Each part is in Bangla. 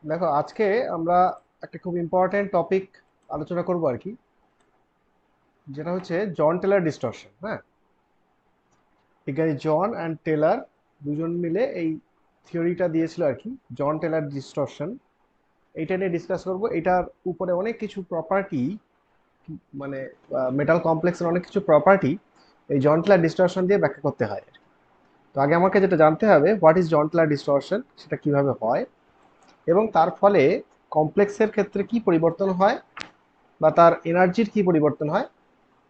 দেখো আজকে আমরা একটা খুব ইম্পর্টেন্ট টপিক আলোচনা করব আর কি, যেটা হচ্ছে জন টেলার ডিস্টরশন। হ্যাঁ, বিজ্ঞানী জন অ্যান্ড টেলার দুজন মিলে এই থিওরিটা দিয়েছিল আর কি, জন টেলার ডিস্টরশন। এইটা নিয়ে ডিসকাস করব। এটার উপরে অনেক কিছু প্রপার্টি, মানে মেটাল কমপ্লেক্সের অনেক কিছু প্রপার্টি এই জন টেলার ডিস্টরশন দিয়ে ব্যাখ্যা করতে হয়। তো আগে আমাকে যেটা জানতে হবে, what is Jahn Teller distortion, সেটা কিভাবে হয় এবং তার ফলে কমপ্লেক্সের ক্ষেত্রে কি পরিবর্তন হয় বা তার এনার্জির কি পরিবর্তন হয়,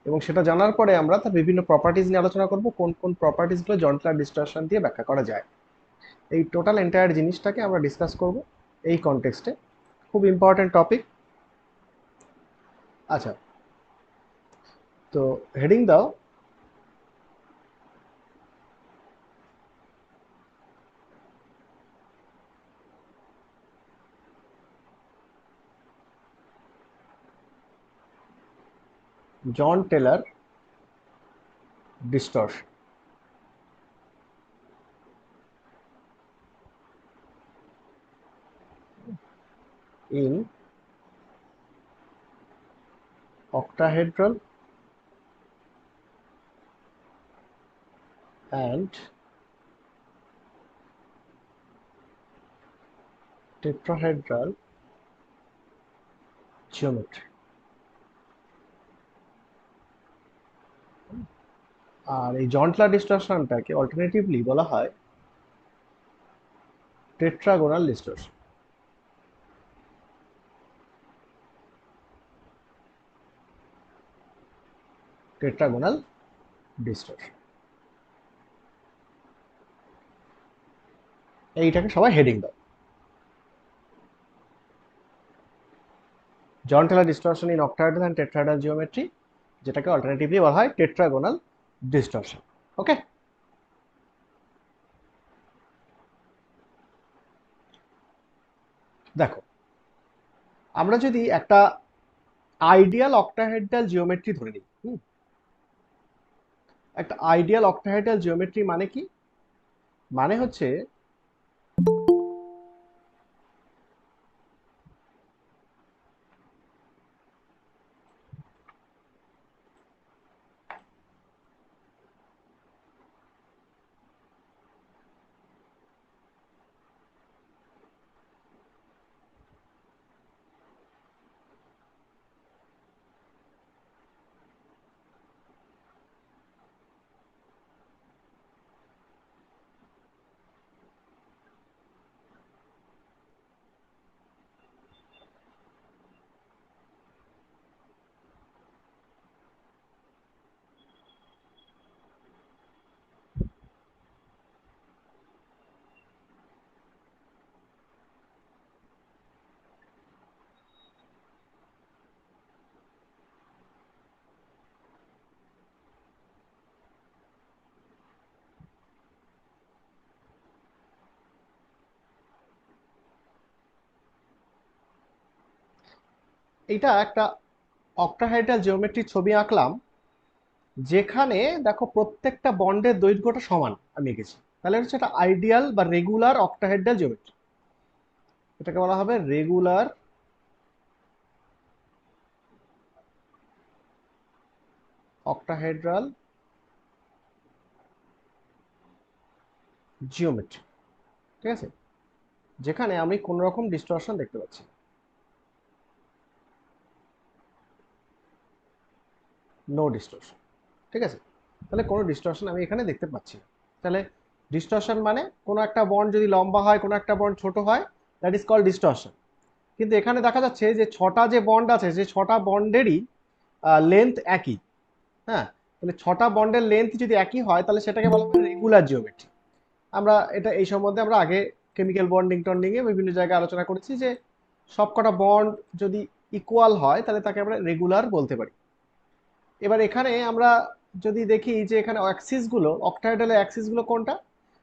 এবং সেটা জানার পরে আমরা তার বিভিন্ন প্রপার্টিজ নিয়ে আলোচনা করব, কোন কোন প্রপার্টিজগুলো জন টেলার ডিস্টরশন দিয়ে ব্যাখ্যা করা যায়। এই টোটাল এন্টায়ার জিনিসটাকে আমরা ডিসকাস করব এই কনটেক্সটে। খুব ইম্পর্টেন্ট টপিক। আচ্ছা, তো হেডিং দাও। John Teller distortion in octahedral and tetrahedral geometry। আর এই জন টেলার ডিস্টরশনটাকে অল্টারনেটিভলি বলা হয় টেট্রাগোনাল ডিস্টরশন। টেট্রাগোনাল ডিস্টরশন, এইটাকে সবাই হেডিং দাও। John Teller distortion in octahedral and tetrahedral geometry, যেটাকে অল্টারনেটিভলি বলা হয় টেট্রাগোনাল ডিস্টরশন। ওকে, দেখো আমরা যদি একটা আইডিয়াল অক্টাহেড্রাল জিওমেট্রি ধরে নিই, একটা আইডিয়াল অক্টাহেড্রাল জিওমেট্রি মানে কি? মানে হচ্ছে এটা একটা অক্টাহেড্রাল জিওমেট্রির ছবি আঁকলাম, যেখানে দেখো প্রত্যেকটা বন্ডের দৈর্ঘ্যটা সমান আমি এঁকেছি। তাহলে হচ্ছে এটা আইডিয়াল বা রেগুলার অক্টাহেড্রাল জিওমেট্রি। এটাকে বলা হবে রেগুলার অক্টাহেড্রাল জিওমেট্রি। ঠিক আছে, যেখানে আমি কোন রকম ডিস্টরশন দেখতে পাচ্ছি, নো ডিস্টরশন। ঠিক আছে, তাহলে কোনো ডিস্টরশন আমি এখানে দেখতে পাচ্ছি না। তাহলে ডিস্টরশন মানে কোনো একটা বন্ড যদি লম্বা হয়, কোনো একটা বন্ড ছোট হয়, দ্যাট ইজ কল্ড ডিস্টরশন। কিন্তু এখানে দেখা যাচ্ছে যে ছটা যে বন্ড আছে, যে ছটা বন্ডেরই লেন্থ একই। হ্যাঁ, তাহলে ছটা বন্ডের লেন্থ যদি একই হয়, তাহলে সেটাকে বলা হয় রেগুলার জিওমেট্রি। আমরা এটা এই সম্বন্ধে আমরা আগে কেমিক্যাল বন্ডিং টন্ডিং এ বিভিন্ন জায়গায় আলোচনা করেছি যে সবকটা বন্ড যদি ইকুয়াল হয়, তাহলে তাকে আমরা রেগুলার বলতে পারি। এবার এখানে আমরা যদি দেখি যে এখানে অ্যাক্সিস গুলো, অক্টাহেড্রাল অ্যাক্সিস গুলো কোনটা,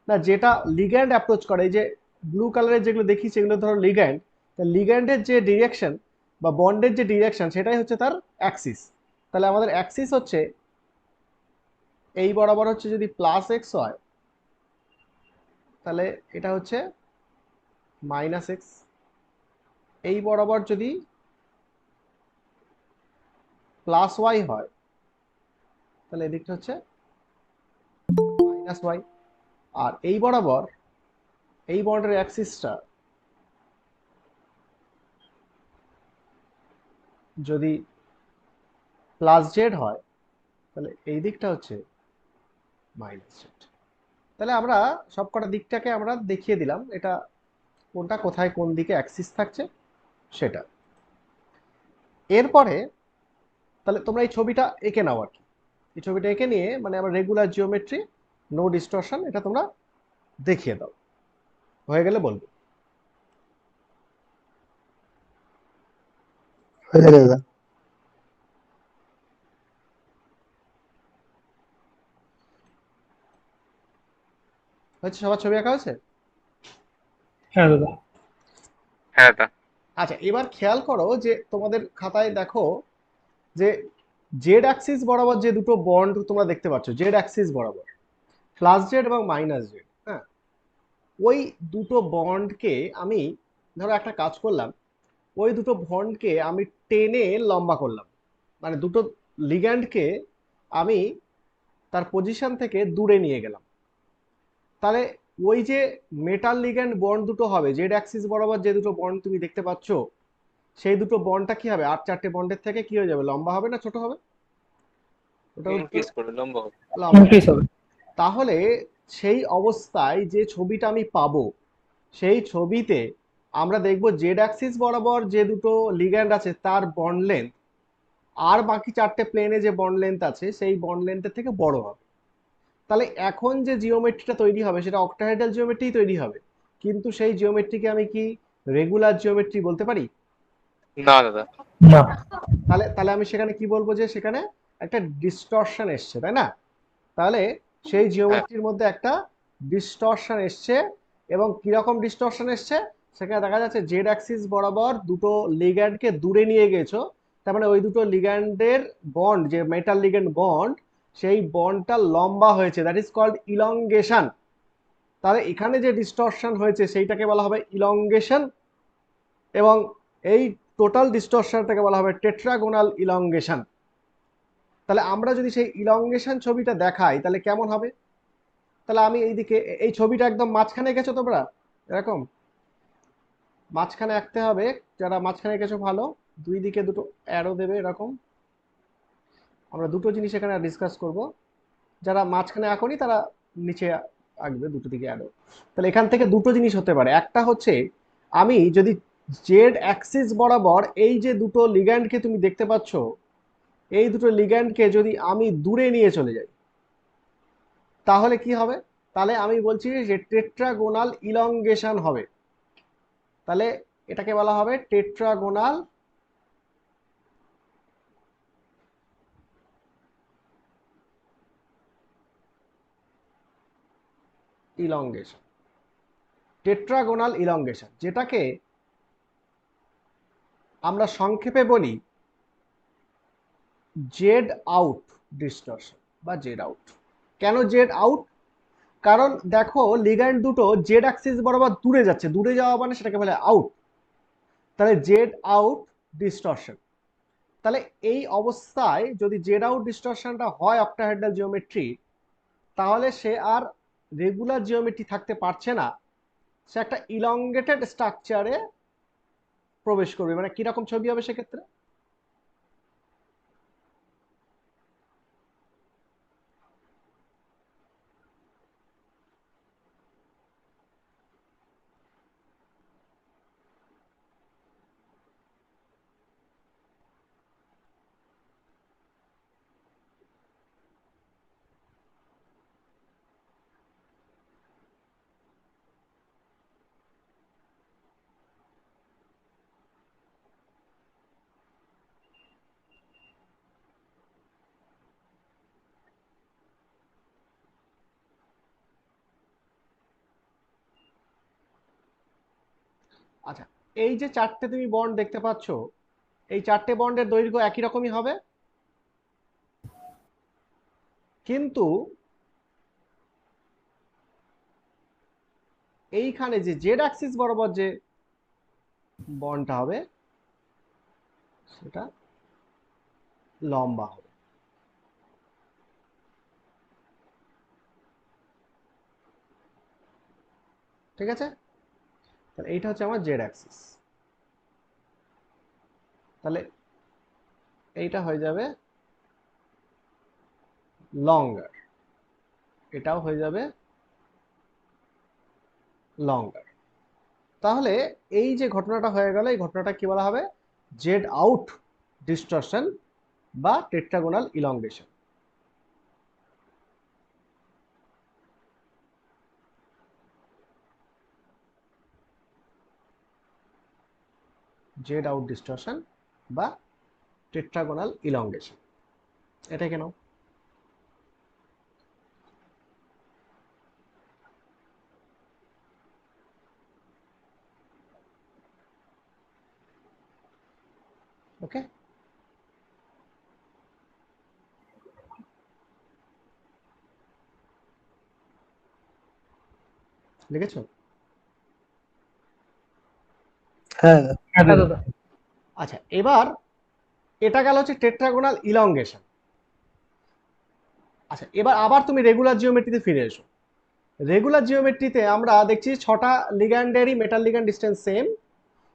না যেটা লিগ্যান্ড অ্যাপ্রোচ করে, এই যে ব্লু কালারের যেগুলো দেখি সেগুলো ধরো লিগ্যান্ড। লিগ্যান্ডের যে ডিরেকশন বা বন্ডের যে ডিরেকশন, সেটাই হচ্ছে তার অ্যাক্সিস। তাহলে আমাদের অ্যাক্সিস হচ্ছে এই বরাবর হচ্ছে যদি প্লাস এক্স হয়, তাহলে এটা হচ্ছে -x, এই বরাবর যদি +y হয় তাহলে এদিকটা হচ্ছে -y, আর এই বরাবর এই বর্ডের অ্যাক্সিসটা যদি +z হয় তাহলে এই দিকটা হচ্ছে -z। তাহলে আমরা সবকটা দিকটাকে আমরা দেখিয়ে দিলাম, এটা কোনটা কোথায় কোন দিকে অ্যাক্সিস থাকছে সেটা। এরপরে তাহলে তোমরা এই ছবিটা এঁকে নাও আর কি, এই ছবিটা এঁকে নিয়ে মানে আমরা রেগুলার জিওমেট্রি, নো ডিস্টরশন, এটা তোমরা দেখিয়ে দাও, হয়ে গেলে বলবো। হয়ে যাবে দাদা। হচ্ছে, সবার ছবি আঁকা হয়েছে? হ্যাঁ দাদা। হ্যাঁ দা। আচ্ছা, এবার খেয়াল করো যে তোমাদের খাতায় দেখো যে জেড অ্যাক্সিস বরাবর যে দুটো বন্ড তোমরা দেখতে পাচ্ছ, জেড অ্যাক্সিস বরাবর +z এবং -z, হ্যাঁ, ওই দুটো বন্ডকে আমি ধরো একটা কাজ করলাম, ওই দুটো বন্ডকে আমি টেনে লম্বা করলাম, মানে দুটো লিগ্যান্ডকে আমি তার পজিশন থেকে দূরে নিয়ে গেলাম। তাহলে ওই যে মেটাল লিগ্যান্ড বন্ড দুটো হবে, জেড অ্যাক্সিস বরাবর যে দুটো বন্ড তুমি দেখতে পাচ্ছ, সেই দুটো বন্ডটা কি হবে, আর চারটে বন্ডের থেকে কি হয়ে যাবে, লম্বা হবে না ছোট হবে? ওটা উত্তর ইনক্রিজ করবে, লম্বা হবে। লম্বা। ইনক্রিজ হবে। তাহলে সেই অবস্থায় যে ছবিটা আমি পাবো, সেই ছবিতে আমরা দেখব জেড অ্যাক্সিস বরাবর যে দুটো লিগ্যান্ড আছে তার বন্ড লেন্থ আর বাকি চারটে প্লেনে যে বন্ড লেন্থ আছে সেই বন্ড লেন্থের থেকে বড় হবে। তাহলে এখন যে জিওমেট্রিটা তৈরি হবে সেটা অক্টাহেড্রাল জিওমেট্রি তৈরি হবে, কিন্তু সেই জিওমেট্রিকে আমি কি রেগুলার জিওমেট্রি বলতে পারি? না দাদা। না। তাহলে তাহলে আমি সেখানে কি বলবো, যে সেখানে একটা ডিস্টরশন এসছে, তাই না? তাহলে সেই হ্যাঁ। জিওমেট্রির মধ্যে একটা ডিস্টরশন এসছে, এবং কিরকম ডিস্টরশন এসছে, সেখানে দেখা যাচ্ছে জেড অ্যাক্সিস বরাবর দুটো লিগ্যান্ডকে দূরে নিয়ে গেছো, তার মানে ওই দুটো লিগ্যান্ডের বন্ড, যে মেটাল লিগ্যান্ড বন্ড, সেই বন্ডটা লম্বা হয়েছে, দ্যাট ইজ কল্ড ইলংগেশন। তাহলে এখানে যে ডিস্টরশন হয়েছে সেইটাকে বলা হবে ইলংগেশন, এবং এই টোটাল ডিস্টরশনটাকে বলা হবে টেট্রাগোনাল ইলংগেশন। তাহলে আমরা যদি সেই ইলংগেশন ছবিটা দেখাই তাহলে কেমন হবে? তাহলে আমি এইদিকে এই ছবিটা একদম মাঝখানে গেছো তোমরা, এরকম মাঝখানে আঁকতে হবে, যারা মাঝখানে গেছো ভালো, দুই দিকে দুটো অ্যারো দেবে এরকম। আমরা দুটো জিনিস এখানে ডিসকাস করব, যারা মাঝখানে আঁকোনি তারা নিচে আঁকবে দুটো দিকে অ্যারো। তাহলে এখান থেকে দুটো জিনিস হতে পারে, একটা হচ্ছে আমি যদি জেড অ্যাক্সিস বরাবর এই যে দুটো লিগ্যান্ডকে তুমি দেখতে পাচ্ছ, এই দুটো লিগ্যান্ডকে যদি আমি দূরে নিয়ে চলে যাই তাহলে কি হবে? তাহলে আমি বলছি যে টেট্রাগোনাল ইলংগেশন হবে। তাহলে এটাকে বলা হবে টেট্রাগোনাল ইলংগেশন, টেট্রাগোনাল ইলংগেশন, যেটাকে আমরা সংক্ষেপে বলি জেড আউট ডিস্টরশন বা জেড আউট। কেন জেড আউট? কারণ দেখো লিগ্যান্ড দুটো জেড অ্যাক্সিস বরাবর দূরে যাচ্ছে, দূরে যাওয়া মানে সেটাকে বলে আউট। তাহলে জেড আউট ডিস্টরশন। তাহলে এই অবস্থায় যদি জেড আউট ডিস্টরশনটা হয় অক্টাহেড্রাল জিওমেট্রি, তাহলে সে আর রেগুলার জিওমেট্রি থাকতে পারছে না, সে একটা ইলংগেটেড স্ট্রাকচারে প্রবেশ করবে। মানে কিরকম ছবি হবে সেক্ষেত্রে? আচ্ছা, এই যে চারটে তুমি বন্ড দেখতে পাচ্ছ, এই চারটে বন্ডের দৈর্ঘ্য একই রকমই হবে, কিন্তু এইখানে যে জেড অ্যাক্সিস বরাবর যে বন্ডটা হবে সেটা লম্বা হবে। ঠিক আছে, তাহলে এইটা হচ্ছে আমার জেড অ্যাক্সিস। তাহলে এইটা হয়ে যাবে লঙ্গার, এটাও হয়ে যাবে লঙ্গার। তাহলে এই যে ঘটনাটা হয়ে গেল, এই ঘটনাটা কি বলা হবে? জেড আউট ডিস্টরশন বা tetragonal elongation. Z out distortion বা টেট্রাগোনাল ইলংগেশন, এটা কেন? ওকে, লিখেছো? হ্যাঁ দাদা। হ্যাঁ দাদা। আচ্ছা, এবার এটা গেল হচ্ছে টেট্রাগোনাল ইলংগেশন। আচ্ছা, এবার আবার তুমি রেগুলার জিওমেট্রিতে ফিরে এসো। রেগুলার জিওমেট্রিতে আমরা দেখছি 6টা লিগ্যান্ডেরই মেটাল লিগ্যান্ড ডিসটেন্স সেম।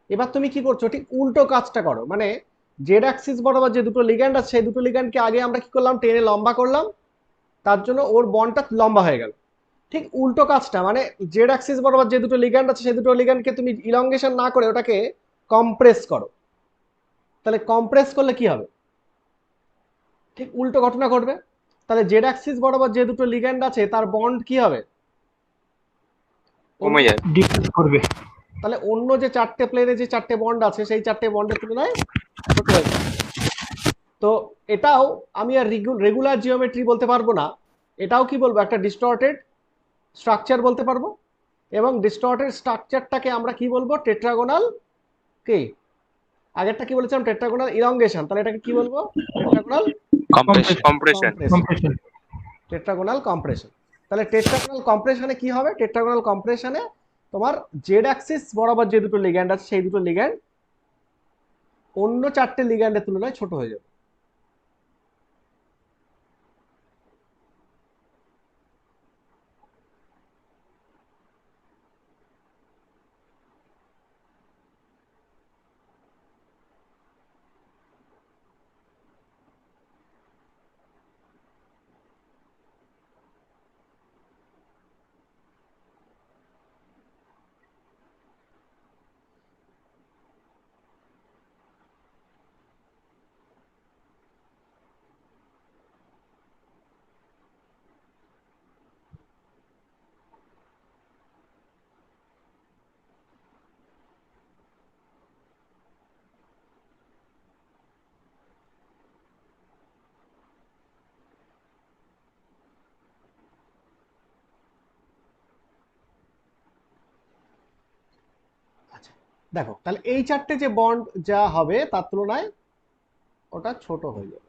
এবার তুমি কি করছো, ঠিক উল্টো কাজটা করো, মানে জেড অ্যাক্সিস বরাবর যে দুটো লিগ্যান্ড আছে সেই দুটো লিগ্যান্ডকে আগে আমরা কি করলাম, টেনে লম্বা করলাম, তার জন্য ওর বন্ডটা লম্বা হয়ে গেল। ঠিক উল্টো কাজটা, মানে জেড অ্যাক্সিস বরাবর যে দুটো লিগ্যান্ড আছে সেই দুটো লিগ্যান্ডকে তুমি ইলংগেশন না করে ওটাকে কম্প্রেস করো। তাহলে কম্প্রেস করলে কি হবে? ঠিক উল্টো ঘটনা ঘটবে। তাহলে জেড অ্যাক্সিস বরাবর যে দুটো লিগ্যান্ড আছে তার বন্ড কি হবে? কমে যায়। ডিক্রিজ করবে। তাহলে অন্য যে 4টে প্লেনে যে 4টে বন্ড আছে সেই 4টে বন্ডের তুলনায় ছোট হয়ে যাবে। তো এটাও আমি আর রেগুলার জিওমেট্রি বলতে পারবো না, এটাও কি বলবো, একটা ডিস্টর্টেড স্ট্রাকচার বলতে পারবো। এবং ডিস্টর্টেড স্ট্রাকচারটাকে আমরা কি বলবো? টেট্রাগোনাল কি, আগেরটা কি বলেছিলাম? টেট্রাগোনাল ইলংগেশন। তাহলে এটাকে কি বলবো? টেট্রাগোনাল কম্প্রেশন। কম্প্রেশন। টেট্রাগোনাল কম্প্রেশন। তাহলে টেট্রাগোনাল কম্প্রেশনে কি হবে? টেট্রাগোনাল কম্প্রেশনে তোমার জেড অ্যাক্সিস বরাবর যে দুটো লিগ্যান্ড আছে সেই দুটো লিগ্যান্ড অন্য 4টে লিগ্যান্ডের তুলনায় ছোট হয়ে যাবে। আচ্ছা, দেখো তাহলে এই 4টে যে বন্ড যা হবে তার তুলনায় ওটা ছোট হয়ে যাবে।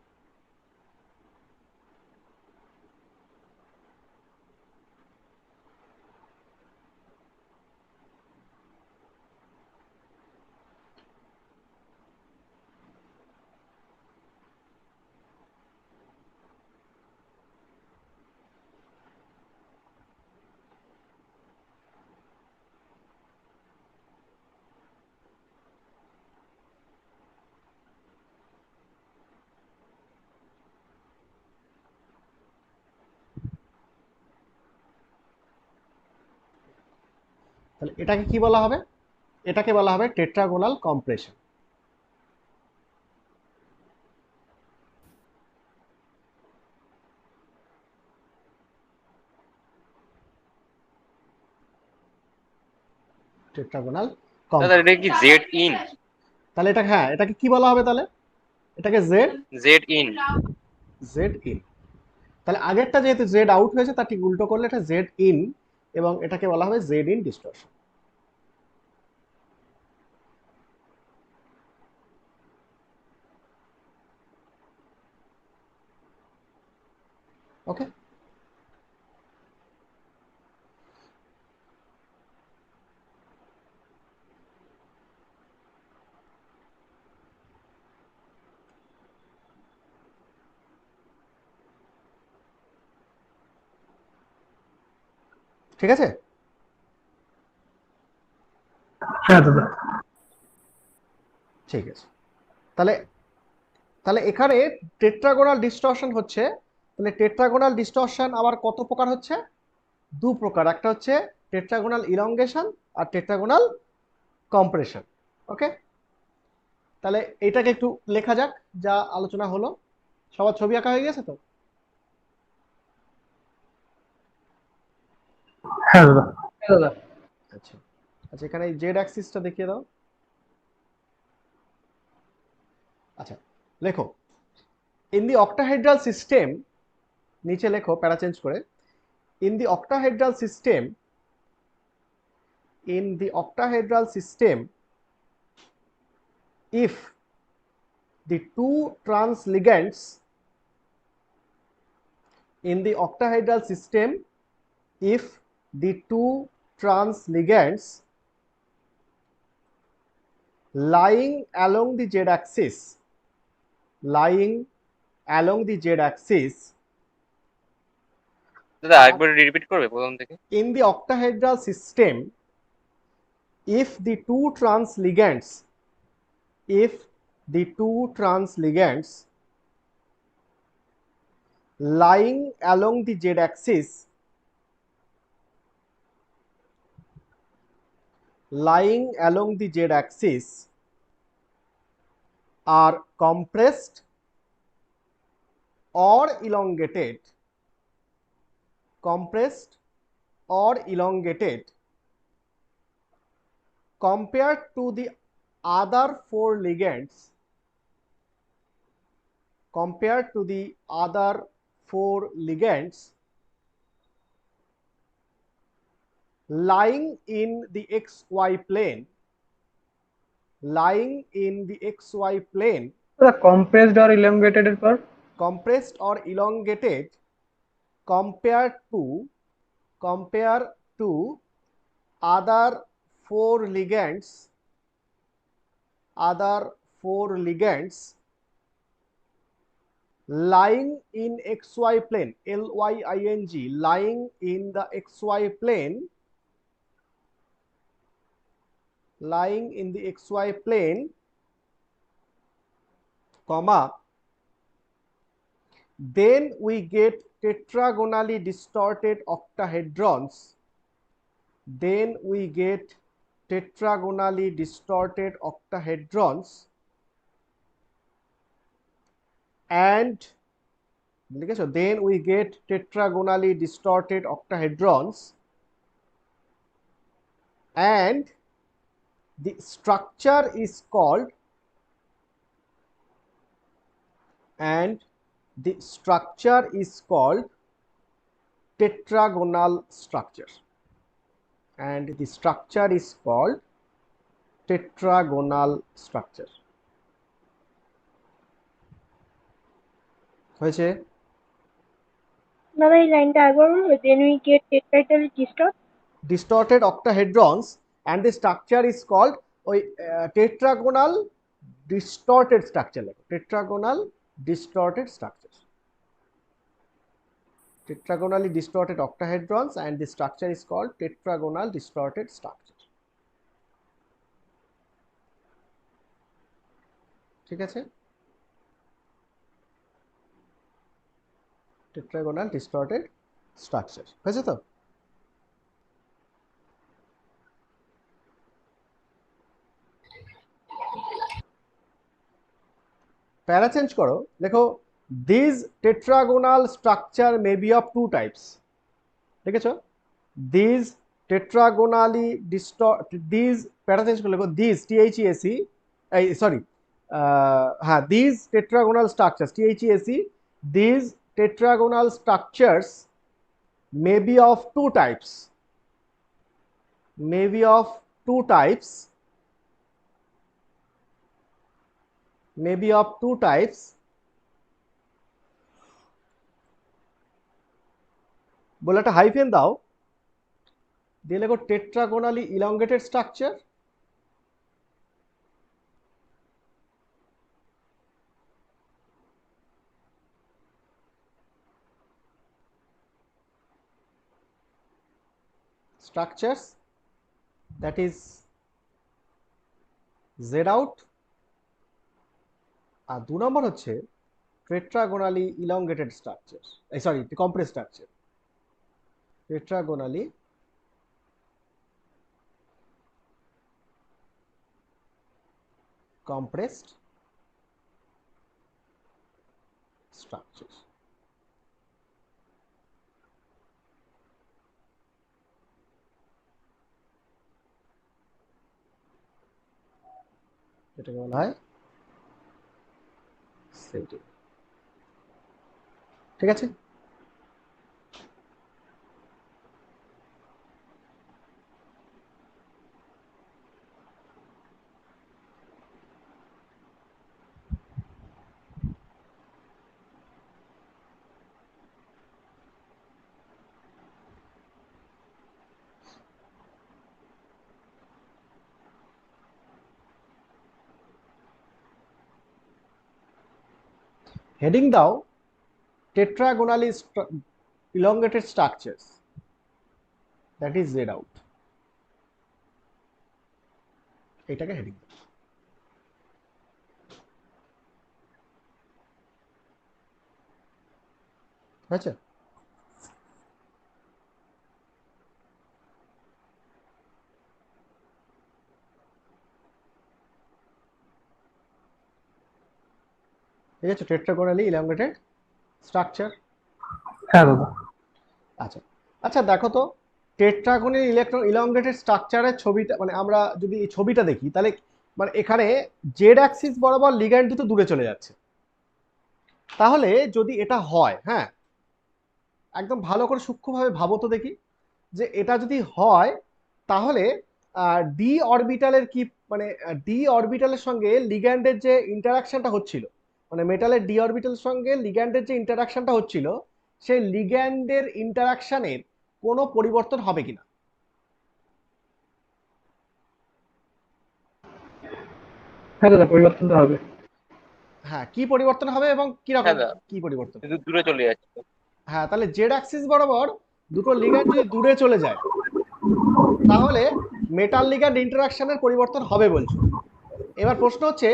তাহলে এটাকে কি বলা হবে? এটাকে বলা হবে টেট্রাগোনাল কম্প্রেশন। টেট্রাগোনাল দাদা কম্প্রেশন। এটা কি জেড ইন? তাহলে এটা, হ্যাঁ, এটাকে কি বলা হবে তাহলে? এটাকে Z Z in. Z in. তাহলে আগেরটা যেহেতু জেড আউট হয়েছে তার ঠিক উল্টো করলে এটা জেড ইন, এবং এটাকে বলা হবে জেড ইন ডিস্টরশন। ওকে, ঠিক আছে? হ্যাঁ দাদা। ঠিক আছে, তাহলে তাহলে এখানে টেট্রাগোনাল ডিস্টরশন হচ্ছে, তাহলে টেট্রাগোনাল ডিস্টরশন আবার কত প্রকার হচ্ছে? দু প্রকার, একটা হচ্ছে টেট্রাগোনাল ইলংগেশন আর টেট্রাগোনাল কম্প্রেশন। ওকে, তাহলে এটাকে একটু লেখা যাক যা আলোচনা হলো। সবার ছবি আঁকা হয়ে গেছে তো? হ্যাঁ দাদা। হ্যাঁ দাদা। আচ্ছা আচ্ছা, এখানে জেড অ্যাক্সিসটা দেখিয়ে দাও। আচ্ছা, লেখো ইন দি অক্টাহেড্রাল সিস্টেম, নিচে লেখো প্যারা চেঞ্জ করে, in the octahedral system, in the octahedral system, if the two trans ligands in the octahedral system, if the two trans ligands lying along the z axis, lying along the z axis দাদা আরেকবার রিপিট করবে প্রথম থেকে? in the octahedral system, if the two trans ligands, if the two trans ligands lying along the z axis, lying along the z axis are compressed or elongated, compressed or elongated compared to the other four ligands, compared to the other four ligands lying in the xy plane, lying in the xy plane, compressed or elongated এর পর compressed or elongated compared to other four ligands, other four ligands lying in xy plane, lying, lying in the xy plane, lying in the xy plane, comma, then we get tetragonally distorted octahedrons, then we get tetragonally distorted octahedrons, and then we get tetragonally distorted octahedrons, and the structure is called, and the structure is called tetragonal structure, and the structure is called tetragonal structure. হয়েছে? দাদা এই লাইনটা একবার বলবে, then we get tetragonally distorted octahedrons and the structure is called ওই tetragonal distorted structure, tetragonal distorted structure, tetragonally distorted octahedrons and the structure is called tetragonal distorted structure. ঠিক আছে, tetragonal distorted structure হয়েছে তো? প্যারা চেঞ্জ করো, দেখো these tetragonal structure may be of two types, ঠিক আছে? these tetragonally these প্যারা চেঞ্জ করে লেখো these THESE, sorry, হ্যাঁ, these tetragonal structures THESE, these tetragonal structures may be of two types, may be of two types, may be of two types, বলে একটা হাইফেন দাও, দিয়ে লেখো tetragonally elongated structure, structures, that is z out, আর 2 নম্বর হচ্ছে tetragonally elongated structures, sorry, compressed structure, tetragonally compressed structures. এটাকে বলা হয় সেটিং। ঠিক আছে, হেডিং দাও tetragonally elongated structures, that is z out, এটাকে হেডিং দাও। আচ্ছা, ঠিক আছে, tetragonally elongated structure। হ্যাঁ দাদা। আচ্ছা আচ্ছা, দেখো তো টেট্রাগোনাল ইলংগেটেড স্ট্রাকচারের ছবিটা, মানে আমরা যদি এই ছবিটা দেখি তাহলে মানে এখানে জেড অ্যাক্সিস বরাবর লিগ্যান্ড দুটো দূরে চলে যাচ্ছে। তাহলে যদি এটা হয়, হ্যাঁ, একদম ভালো করে সূক্ষ্মভাবে ভাবো তো দেখি, যে এটা যদি হয় তাহলে ডি অরবিটালের কি, মানে ডি অরবিটালের সঙ্গে লিগ্যান্ডের যে ইন্টারাকশনটা হচ্ছিল, মানে মেটালের ডি অরবিটালের সঙ্গে লিগ্যান্ডের যে ইন্টারাকশনটা হচ্ছিল, সেই লিগ্যান্ডের ইন্টারাকশনের কোনো পরিবর্তন হবে কিনা? হ্যাঁ দাদা, পরিবর্তন তো হবে। হ্যাঁ, কি পরিবর্তন হবে এবং কিরকম হ্যাঁ দাদা, কি পরিবর্তন? কিন্তু দূরে চলে যাচ্ছে তো। হ্যাঁ, তাহলে জেড অ্যাক্সিস বরাবর দুটো লিগ্যান্ড যদি দূরে চলে যায় তাহলে মেটাল লিগ্যান্ড ইন্টারাকশনের পরিবর্তন হবে বলছো। এবার প্রশ্ন হচ্ছে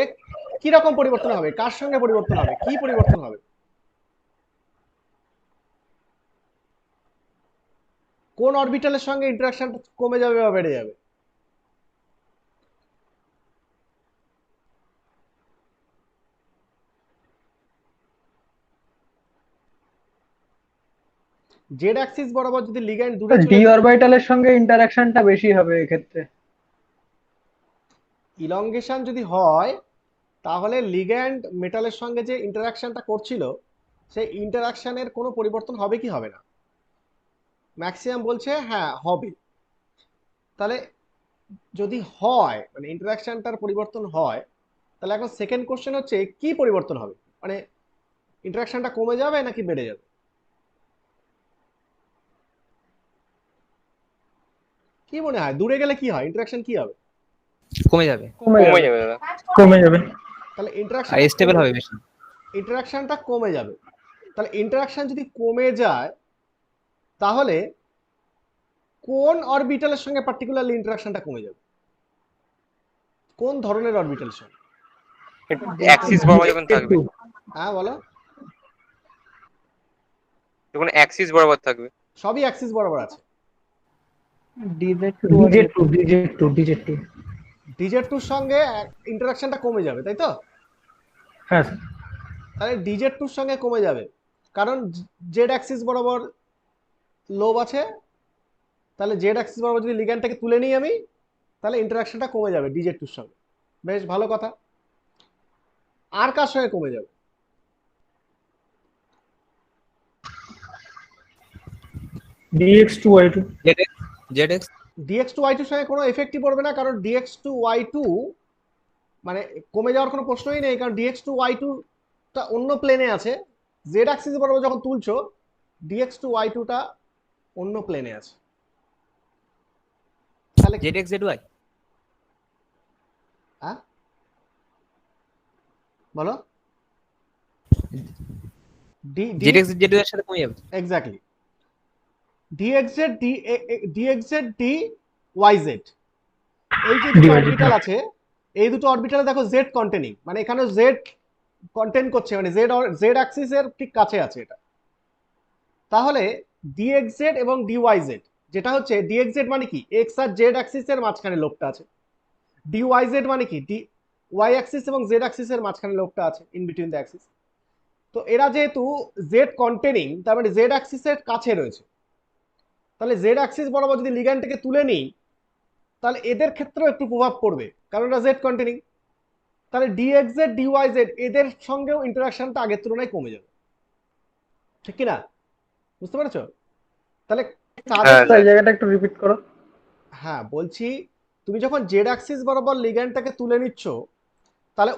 কিরকম পরিবর্তন হবে, কার সঙ্গে পরিবর্তন হবে, কি পরিবর্তন হবে? কোন অরবিটালের সঙ্গে ইন্টারাকশন কমে যাবে বা বেড়ে যাবে? জেড অ্যাক্সিস বরাবর যদি লিগ্যান্ড দূরে চলে ডি যায়, অরবিটালের সঙ্গে ইন্টারাকশনটা বেশি হবে এক্ষেত্রে। ইলংগেশন যদি হয় তাহলে লিগ্যান্ড মেটালের সঙ্গে যে ইন্টারাকশনটা করছিল সেই ইন্টারাকশনের কোনো পরিবর্তন হবে কি হবে না? ম্যাক্সিমাম বলছে হ্যাঁ হবে। তাহলে যদি হয়, মানে ইন্টারাকশনটার পরিবর্তন হয়, তাহলে এখন সেকেন্ড কোশ্চেন হচ্ছে কি পরিবর্তন হবে, মানে ইন্টারাকশনটা কমে যাবে নাকি বেড়ে যাবে? কি মনে হয় দূরে গেলে কি হয়, ইন্টারাকশন কি হবে? কমে যাবে, কমে কমে যাবে। যাবে দাদা। কমে যাবে। তাহলে আর স্টেবল হবে বেশি। ইন্টারাকশনটা কমে যাবে। তাহলে ইন্টারাকশন যদি কমে যায় তাহলে কোন অরবিটালের সঙ্গে পার্টিকুলারলি ইন্টারাকশনটা কমে যাবে? কোন ধরনের অরবিটালের সঙ্গে? অ্যাক্সিস বরাবর যখন থাকবে, হ্যাঁ বলো। যখন অ্যাক্সিস বরাবর থাকবে। সবই অ্যাক্সিস বরাবর আছে। D Z two D Z two. D Z টুর সঙ্গে ইন্টারাকশনটা কমে যাবে, তাই তো? হ্যাঁ তাহলে ডিজেড টুর সঙ্গে কমে যাবে কারণ জেড অ্যাক্সিস বরাবর লোব আছে। তাহলে জেড অ্যাক্সিস বরাবর যদি লিগ্যান্ডটাকে তুলে নিই আমি, তাহলে ইন্টারাকশনটা কমে যাবে ডিজেড টুর সঙ্গে। বেশ ভালো কথা। আর কার সঙ্গে কমে যাবে? D X two Y two. Z X D X two Y টুর সঙ্গে কোনো এফেক্টই পড়বে না, কারণ ডিএক্স টু ওয়াই টু মানে কমে যাওয়ার কোনো প্রশ্নই নেই, কারণ ডিএক্স টু ওয়াই টুটা অন্য প্লেনে আছে। জেড অ্যাক্সিস বরাবর যখন তুলছো ডিএক্স টু ওয়াই টুটা অন্য প্লেনে আছে। তাহলে জেড এক্স জেড ওয়াই, হ্যাঁ বলো। জেড এক্স জেড ওয়াই এর সাথে কমে যাবে। এক্স্যাক্টলি। dxz dxz dyz এই যে দুটো DYZ, অরবিটাল আছে, এই দুটো অরবিটালে দেখো জেড কন্টেনিং, মানে এখানে জেড কন্টেন্ট করছে, মানে জেড অ্যাক্সিস এর ঠিক কাছে আছে এটা। তাহলে dxz এবং dyz, যেটা হচ্ছে dxz মানে কি এক্স আর জেড অ্যাক্সিস এর মাঝখানে লোকটা আছে, dyz মানে কি ওয়াই অ্যাক্সিস এবং জেড অ্যাক্সিস এর মাঝখানে লোকটা আছে, ইন বিটুইন দ্য অ্যাক্সিস। তো এরা যেহেতু জেড কন্টেনিং, তার মানে জেড অ্যাক্সিস এর কাছে রয়েছে, তাহলে জেড অ্যাক্সিস বরাবর যদি লিগ্যান্ডটাকে তুলে নিই, তাহলে এদের ক্ষেত্রেও একটু প্রভাব পড়বে, কারণ এটা জেড কন্টেনিং। তাহলে dxz dyz এদের সঙ্গেও ইন্টারাকশনটা আগের তুলনায় কমে যাবে, ঠিক কি না? বুঝতে পেরেছো? তাহলে হ্যাঁ, স্যার, এই জায়গাটা একটু রিপিট করো। হ্যাঁ বলছি, তুমি যখন জেড অ্যাক্সিস বরাবর লিগ্যান্ডটাকে তুলে নিচ্ছ, তাহলে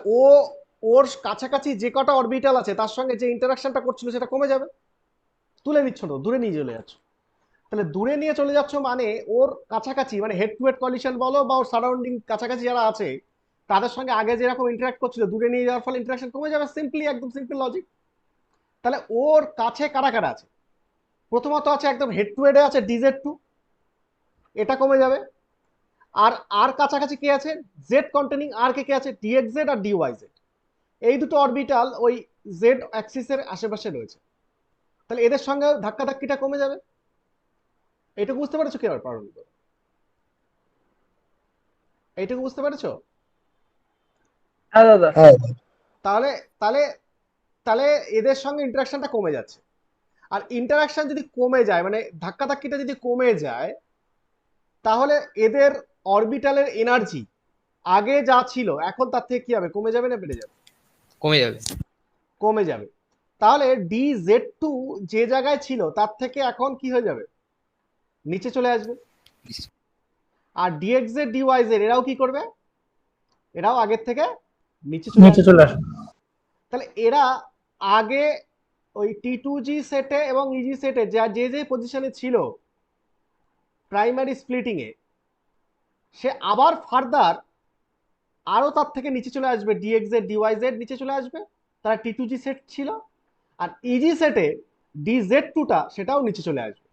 ওর কাছাকাছি যে কটা অরবিটাল আছে তার সঙ্গে যে ইন্টারাকশনটা করছিল সেটা কমে যাবে। তুলে নিচ্ছ না, দূরে নিয়ে চলে যাচ্ছ। তাহলে দূরে নিয়ে চলে যাচ্ছ মানে ওর কাছাকাছি, মানে হেড টু হেড কলিশন বলো বা ওর সারাউন্ডিং কাছাকাছি যারা আছে তাদের সঙ্গে আগে যেরকম ইন্টারাক্ট করছিল, দূরে নিয়ে যাওয়ার ফলে ইন্টারাকশন কমে যাবে। সিম্পলি, একদম সিম্পল লজিক। তাহলে ওর কাছে কারা কারা আছে? প্রথমত আছে একদম হেড টু হেডে আছে dz2, এটা কমে যাবে। আর আর কাছাকাছি কে আছে? জেড কন্টেনিং আর কে আছে? dxz আর dyz। এই দুটো অরবিটাল ওই জেড অ্যাক্সিসের আশেপাশে রয়েছে, তাহলে এদের সঙ্গে ধাক্কাধাক্কিটা কমে যাবে। এইটুকু বুঝতে পেরেছো কি পারো? এইটুকু বুঝতে পেরেছো? হ্যাঁ দাদা। তাহলে তাহলে তাহলে এদের সঙ্গে ইন্টারাকশনটা কমে যাচ্ছে। আর ইন্টারাকশন যদি কমে যায়, মানে ধাক্কাধাক্কিটা যদি কমে যায়, তাহলে এদের অরবিটালের এনার্জি আগে যা ছিল এখন তার থেকে কি হবে? কমে যাবে না বেড়ে যাবে? কমে যাবে। কমে যাবে। তাহলে dz2 যে জায়গায় ছিল তার থেকে এখন কি হয়ে যাবে? নিচে চলে আসবে। আর dxz dyz এরাও কি করবে? এরাও আগের থেকে নিচে চলে নিচে আসবে। চলে আসো। তাহলে এরা আগে ওই T2G সেটে এবং ইজি সেটে যে যে পজিশনে ছিল প্রাইমারি স্প্লিটিং এ, সে আবার ফার্দার আরো তার থেকে নিচে চলে আসবে, dxz dyz নিচে চলে আসবে, তারা T2G সেট ছিল। আর ইজি সেটে dz2টা সেটাও নিচে চলে আসবে।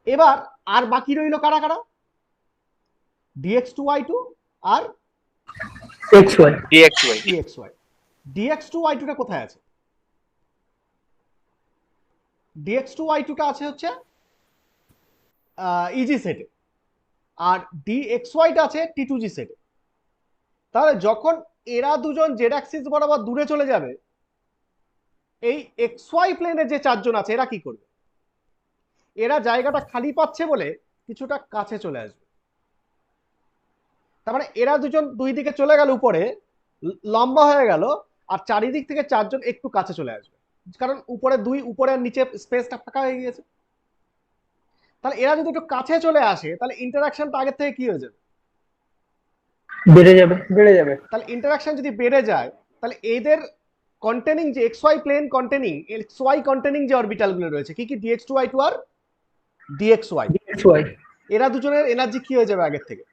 এবার আর বাকি রইল কারা কারা? dx2y2 আর XY। dxy exy। dx2y2টা কোথায় আছে? dx2y2টা আছে হচ্ছে ইজি সেটে, আর dxyটা আছে T2G সেটে। তাহলে যখন এরা দুজন জেড অ্যাক্সিস বরাবর দূরে চলে যাবে, এই xy প্লেনে যে চারজন আছে এরা কি করবে? এরা জায়গাটা খালি পাচ্ছে বলে কিছুটা কাছে চলে আসবে। তার মানে এরা দুজন দুই দিকে চলে গেল, উপরে লম্বা হয়ে গেল, আর চারিদিক থেকে চারজন একটু কাছে চলে আসবে, কারণ উপরে দুই, উপরে আর নিচে স্পেসটা ফাঁকা হয়ে গিয়েছে। তাহলে এরা যদি একটু কাছে চলে আসে, তাহলে ইন্টারাকশনটা আগের থেকে কি হয়ে যাবে? বেড়ে যাবে, বেড়ে যাবে। তাহলে ইন্টারাকশন যদি বেড়ে যায়, তাহলে এদের কন্টেনিং যে xy plane containing, xy containing যে অরবিটালগুলো রয়েছে, কি কি? dx2y2 আর dxy, XY এরা দুজনের এনার্জি কি হয়ে যাবে আগের থেকে?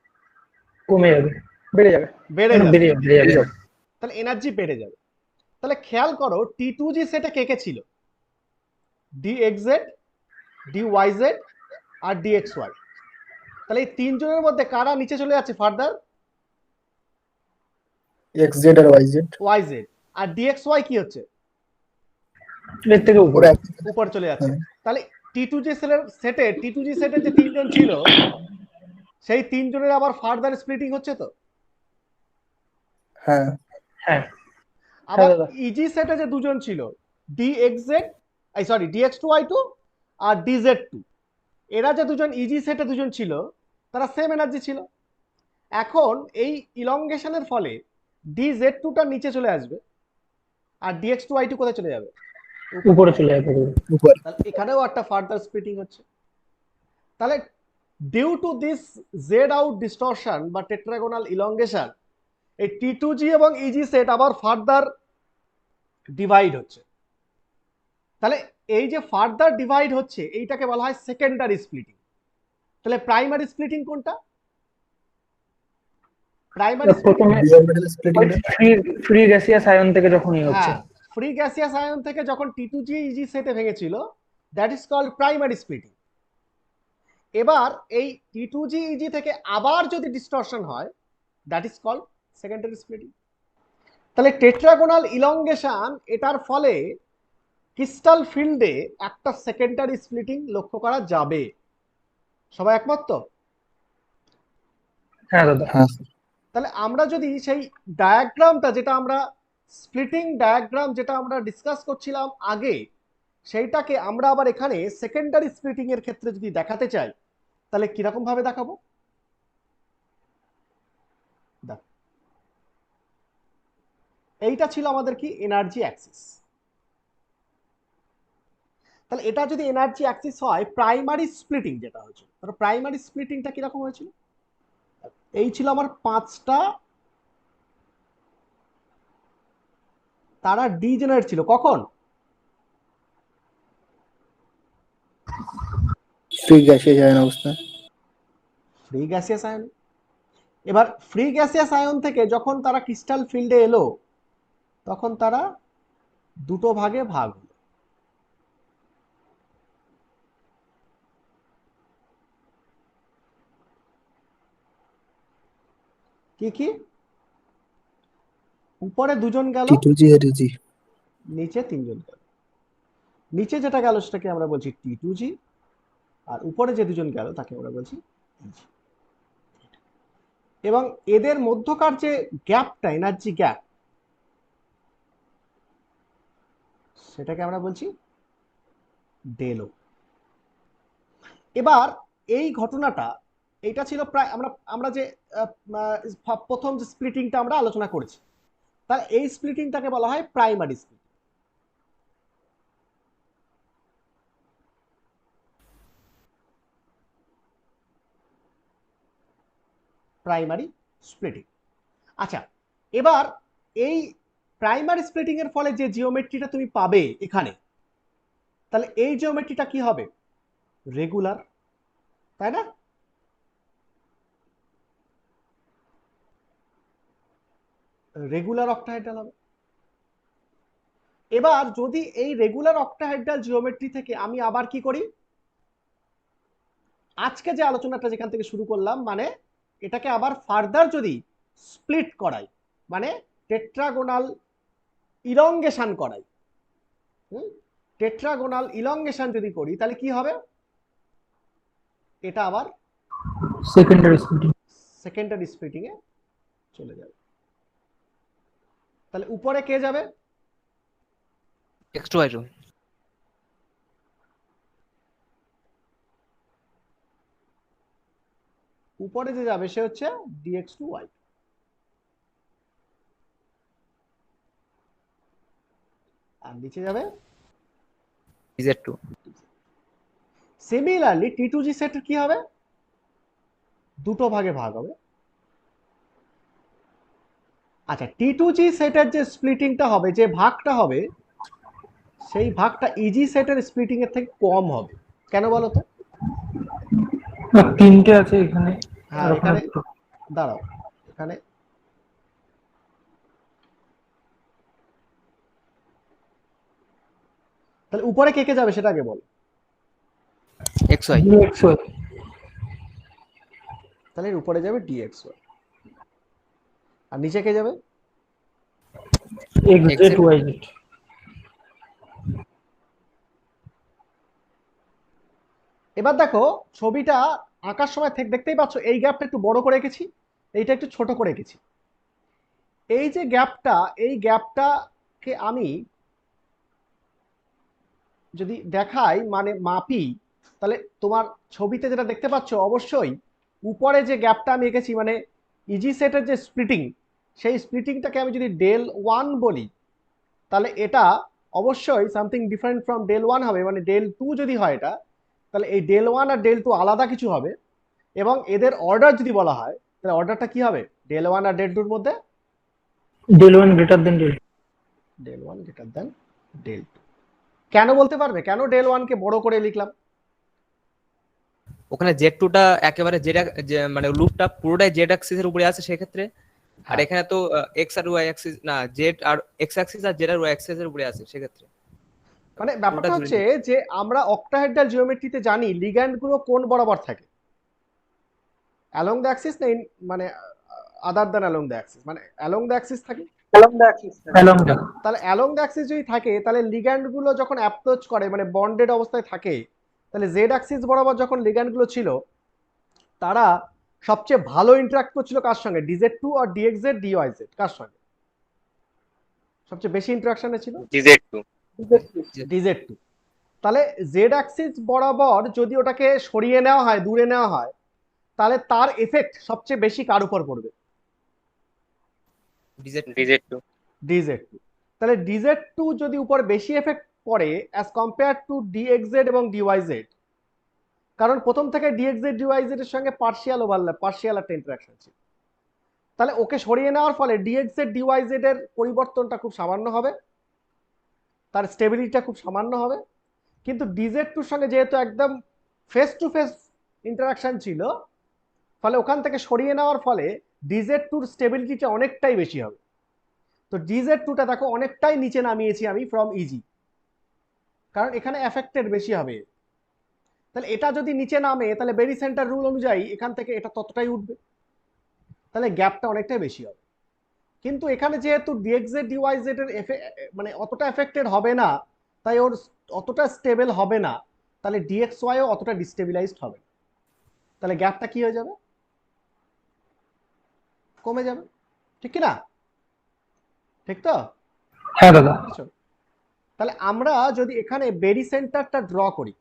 কমে যাবে, বেড়ে যাবে। বেড়ে যাবে। বেড়ে যাবে, বেড়ে যাবে। তাহলে এনার্জি বেড়ে যাবে। তাহলে খেয়াল করো T2G সেটে কে কে ছিল? dxz dyz আর dxy। তাহলে এই তিনজনের মধ্যে কারা নিচে চলে যাচ্ছে ফার্দার? xz আর yz yz। আর dxy কি হচ্ছে? এর থেকে উপরে। উপর চলে যাচ্ছে। তাহলে T2G সেটে যে তিনজন ছিল, সেই তিনজনের আবার ফার্দার স্প্লিটিং হচ্ছে তো। হ্যাঁ হ্যাঁ। আবার দাদা। ইজি সেটে যে দুজন ছিল, dx2y2 আর dz2, এরা যে দুজন ইজি সেটে দুজন ছিল, তারা সেম এনার্জি ছিল। এখন এই ইলংগেশনের ফলে dz2টা নিচে চলে আসবে, আর dx2y2 কোথায় চলে যাবে? উপরে চলে যাবে। উপরে। তাহলে এখানেও একটা ফার্দার স্প্লিটিং হচ্ছে। তাহলে due to this Z out distortion বা টেট্রাগোনাল ইলংগেশন, এই T2G এবং ইজি সেট আবার ফার্দার ডিভাইড হচ্ছে। তাহলে এই যে ফার্দার ডিভাইড হচ্ছে, এইটাকে বলা হয় সেকেন্ডারি স্প্লিটিং। তাহলে প্রাইমারি স্প্লিটিং কোনটা? প্রাইমারি প্রথমে ফ্রি গ্যাসিয়াস আয়ন থেকে যখনই হচ্ছে। ফ্রি গ্যাসিয়াস আয়ন থেকে যখন T2G ইজি সেটে ভেঙেছিল, that is called primary splitting. এবার এই T2G থেকে আবার যদি ডিস্টরশন হয় that is called secondary splitting. তাহলে টেট্রাগোনাল ইলংগেশন এটার ফলে ক্রিস্টাল ফিল্ডে একটা সেকেন্ডারি স্প্লিটিং লক্ষ্য করা যাবে। সবাই একমত তো? হ্যাঁ দাদা। হ্যাঁ তাহলে আমরা যদি সেই ডায়াগ্রামটা যেটা আমরা স্প্লিটিং ডায়াগ্রাম যেটা আমরা ডিসকাস করছিলাম আগে, সেইটাকে আমরা আবার এখানে সেকেন্ডারি স্প্লিটিং এর ক্ষেত্রে যদি দেখাতে চাই তাহলে কিরকম ভাবে দেখাবো? এইটা ছিল আমাদের কি এনার্জি অ্যাক্সিস। তাহলে এটা যদি এনার্জি অ্যাক্সিস হয়, প্রাইমারি স্প্লিটিং যেটা হয়েছিল, ধরো প্রাইমারি স্প্লিটিংটা কিরকম হয়েছিল? এই ছিল আমার 5টা তারা ডিজেনারেট ছিল কখন? ফ্রি গ্যাসিয়াস আয়ন অবস্থা। Free gaseous ion. এবার ফ্রি গ্যাসিয়াস আয়ন থেকে যখন তারা ক্রিস্টাল ফিল্ডে এলো তখন তারা দুটো ভাগে ভাগ হলো। কি কি? উপরে দুজন গেল, T2G আর G। নিচে 3জন গেল। নিচে যেটা গেল সেটাকে আমরা বলছি T2G, আর উপরে যে দুজন গেল তাকে আমরা বলছি EG। এবং এদের মধ্যকার যে গ্যাপটা, এনার্জি গ্যাপ, সেটাকে আমরা বলছি ডেল ও। এবার এই ঘটনাটা, এইটা ছিল প্রায় আমরা যে প্রথম যে স্প্লিটিংটা আমরা আলোচনা করেছি, তাহলে এই স্প্লিটিংটাকে বলা হয় প্রাইমারি স্প্লিটিং। Primary splitting. আচ্ছা, এবার এই প্রাইমারি স্প্লিটিং এর ফলে যে জিওমেট্রিটা তুমি পাবে এখানে, তাহলে এই জিওমেট্রিটা কি হবে? রেগুলার, তাই না? রেগুলার অক্টাহেড্রাল হবে। এবার যদি এই রেগুলার অক্টাহেড্রাল জিওমেট্রি থেকে আমি আবার কি করি, আজকে যে আলোচনাটা যেখান থেকে শুরু করলাম, মানে এটাকে আবার ফার্দার যদি স্প্লিট করাই, মানে টেট্রাগোনাল ইলংগেশন করাই, টেট্রাগোনাল ইলংগেশন যদি করি তাহলে কি হবে? এটা আবার সেকেন্ডারি স্প্লিটিং এ চলে যাবে। তাহলে উপরে কে যাবে? X2Y2। উপরে যে যাবে সে হচ্ছে dx2y, আর নিচে যাবে Z2। সিমিলারলি T2G সেটের কি হবে? দুটো ভাগে ভাগ হবে। আচ্ছা, T2G সেটের যে স্প্লিটিংটা হবে, যে ভাগটা হবে, সেই ভাগটা EG সেটের স্প্লিটিং এর থেকে কম হবে। কেন বলো তো? তিনটে আছে এখানে। হ্যাঁ, এখানে দাঁড়াও, এখানে তাহলে উপরে কে কে যাবে সেটা আগে বল। XY। তাহলে এর উপরে যাবে dxy, আর নিচে কে যাবে? XZYZ। এবার দেখো ছবিটা আঁকার সময় দেখতেই পাচ্ছ এই গ্যাপটা একটু বড় করে এঁকেছি, এইটা একটু ছোট করে এঁকেছি। এই যে গ্যাপটা, এই গ্যাপটাকে আমি যদি দেখাই, মানে মাপি, তাহলে তোমার ছবিতে যেটা দেখতে পাচ্ছ, অবশ্যই উপরে যে গ্যাপটা আমি এঁকেছি, মানে ইজি সেটের যে স্প্লিটিং, সেই স্প্লিটিংটাকে আমি যদি del 1 বলি, তাহলে এটা অবশ্যই সামথিং ডিফারেন্ট ফ্রম del 1 হবে। মানে del 2 যদি হয় এটা, তাহলে এই del 1 আর del 2 আলাদা কিছু হবে। এবং এদের অর্ডার যদি বলা হয়, তাহলে অর্ডারটা কি হবে? del 1 আর del 2 এর মধ্যে del 1 greater than del 2। del 1 greater than del 2। কেন বলতে পারবে কেন del 1 কে বড় করে লিখলাম? ওখানে Z2টা একেবারে মানে লুপটা পুরোটাই Z অ্যাক্সিসের উপরে আছে সেক্ষেত্রে, আর এখানে তো X আর Y অ্যাক্সিস না, Z আর X অ্যাক্সিস আর Z আর Y অ্যাক্সিসের উপরে আছে সেক্ষেত্রে। মানে ব্যাপারটা ওটা হচ্ছে যে আমরা অক্টাহেড্রাল জিওমেট্রিতে জানি লিগ্যান্ড গুলো কোন বরাবর থাকে, অ্যালং দ্য অ্যাক্সিস না মানে other than along the Axis, মানে অ্যালং দ্য অ্যাক্সিস থাকে। অ্যালং দ্য তাহলে অ্যালং দ্য অ্যাক্সিস যদি থাকে তাহলে লিগ্যান্ড গুলো যখন অ্যাপ্রোচ করে মানে বন্ডেড অবস্থায় থাকে, তাহলে জেড অ্যাক্সিস বরাবর যখন লিগ্যান্ড গুলো ছিল তারা সবচেয়ে ভালো ইন্টারঅ্যাক্ট করছিল কার সঙ্গে, ডিজেড2 আর ডিএক্সজেড ডিওয়াইজেড, কার সঙ্গে সবচেয়ে বেশি ইন্টারাকশনে ছিল? ডিজেড2। ডিজেড2। তাহলে জেড অ্যাক্সিস বরাবর যদি ওটাকে সরিয়ে নেওয়া হয়, দূরে নেওয়া হয়, তাহলে তার এফেক্ট সবচেয়ে বেশি কার উপর পড়বে? ডিজেড2। ডিজেড2। তাহলে ডিজেড2 যদি উপর বেশি এফেক্ট পড়ে অ্যাজ কম্পেয়ার টু ডিএক্সজেড এবং ডিওয়াইজেড, কারণ প্রথম থেকে ডিএক্সজেড ডিওয়াইজেড এর সঙ্গে পার্শিয়াল ওভারল্যাপ, পার্শিয়াল একটা ইন্টারাকশন ছিল, তাহলে ওকে সরিয়ে নেওয়ার ফলে ডিএক্সজেড ডিওয়াইজেড এর পরিবর্তনটা খুব সামান্য হবে, তার স্টেবিলিটিটা খুব সামান্য হবে। কিন্তু ডিজেড2 সঙ্গে যেহেতু একদম ফেস টু ফেস ইন্টারাকশন ছিল, ফলে ওখান থেকে সরিয়ে নেওয়ার ফলে ডিজেড2 স্টেবিলিটিটা অনেকটাই বেশি হবে। তো ডিজেড2টা দেখো অনেকটাই নিচে নামিয়েছি আমি ফ্রম ইজি, কারণ এখানে এফেক্টেড বেশি হবে। তাহলে এটা যদি নিচে নামে তাহলে বেরি সেন্টার রুল অনুযায়ী এখান থেকে এটা ততটাই উঠবে, তাহলে গ্যাপটা অনেকটাই বেশি হবে। কিন্তু এখানে যেহেতু ডিএক্সজেড ডিওয়াইজেড এর মানে অতটা এফেক্টেড হবে না, তাই ওর অতটা স্টেবল হবে না, তাহলে ডিএক্সওয়াইও অতটা ডিস্টেবিলাইজড হবে না, তাহলে গ্যাপটা কি হয়ে যাবে? কমে যাবে, ঠিক কি না? ঠিক তো? হ্যাঁ দাদা। তাহলে আমরা যদি এখানে বেরি সেন্টারটা ড্র করি,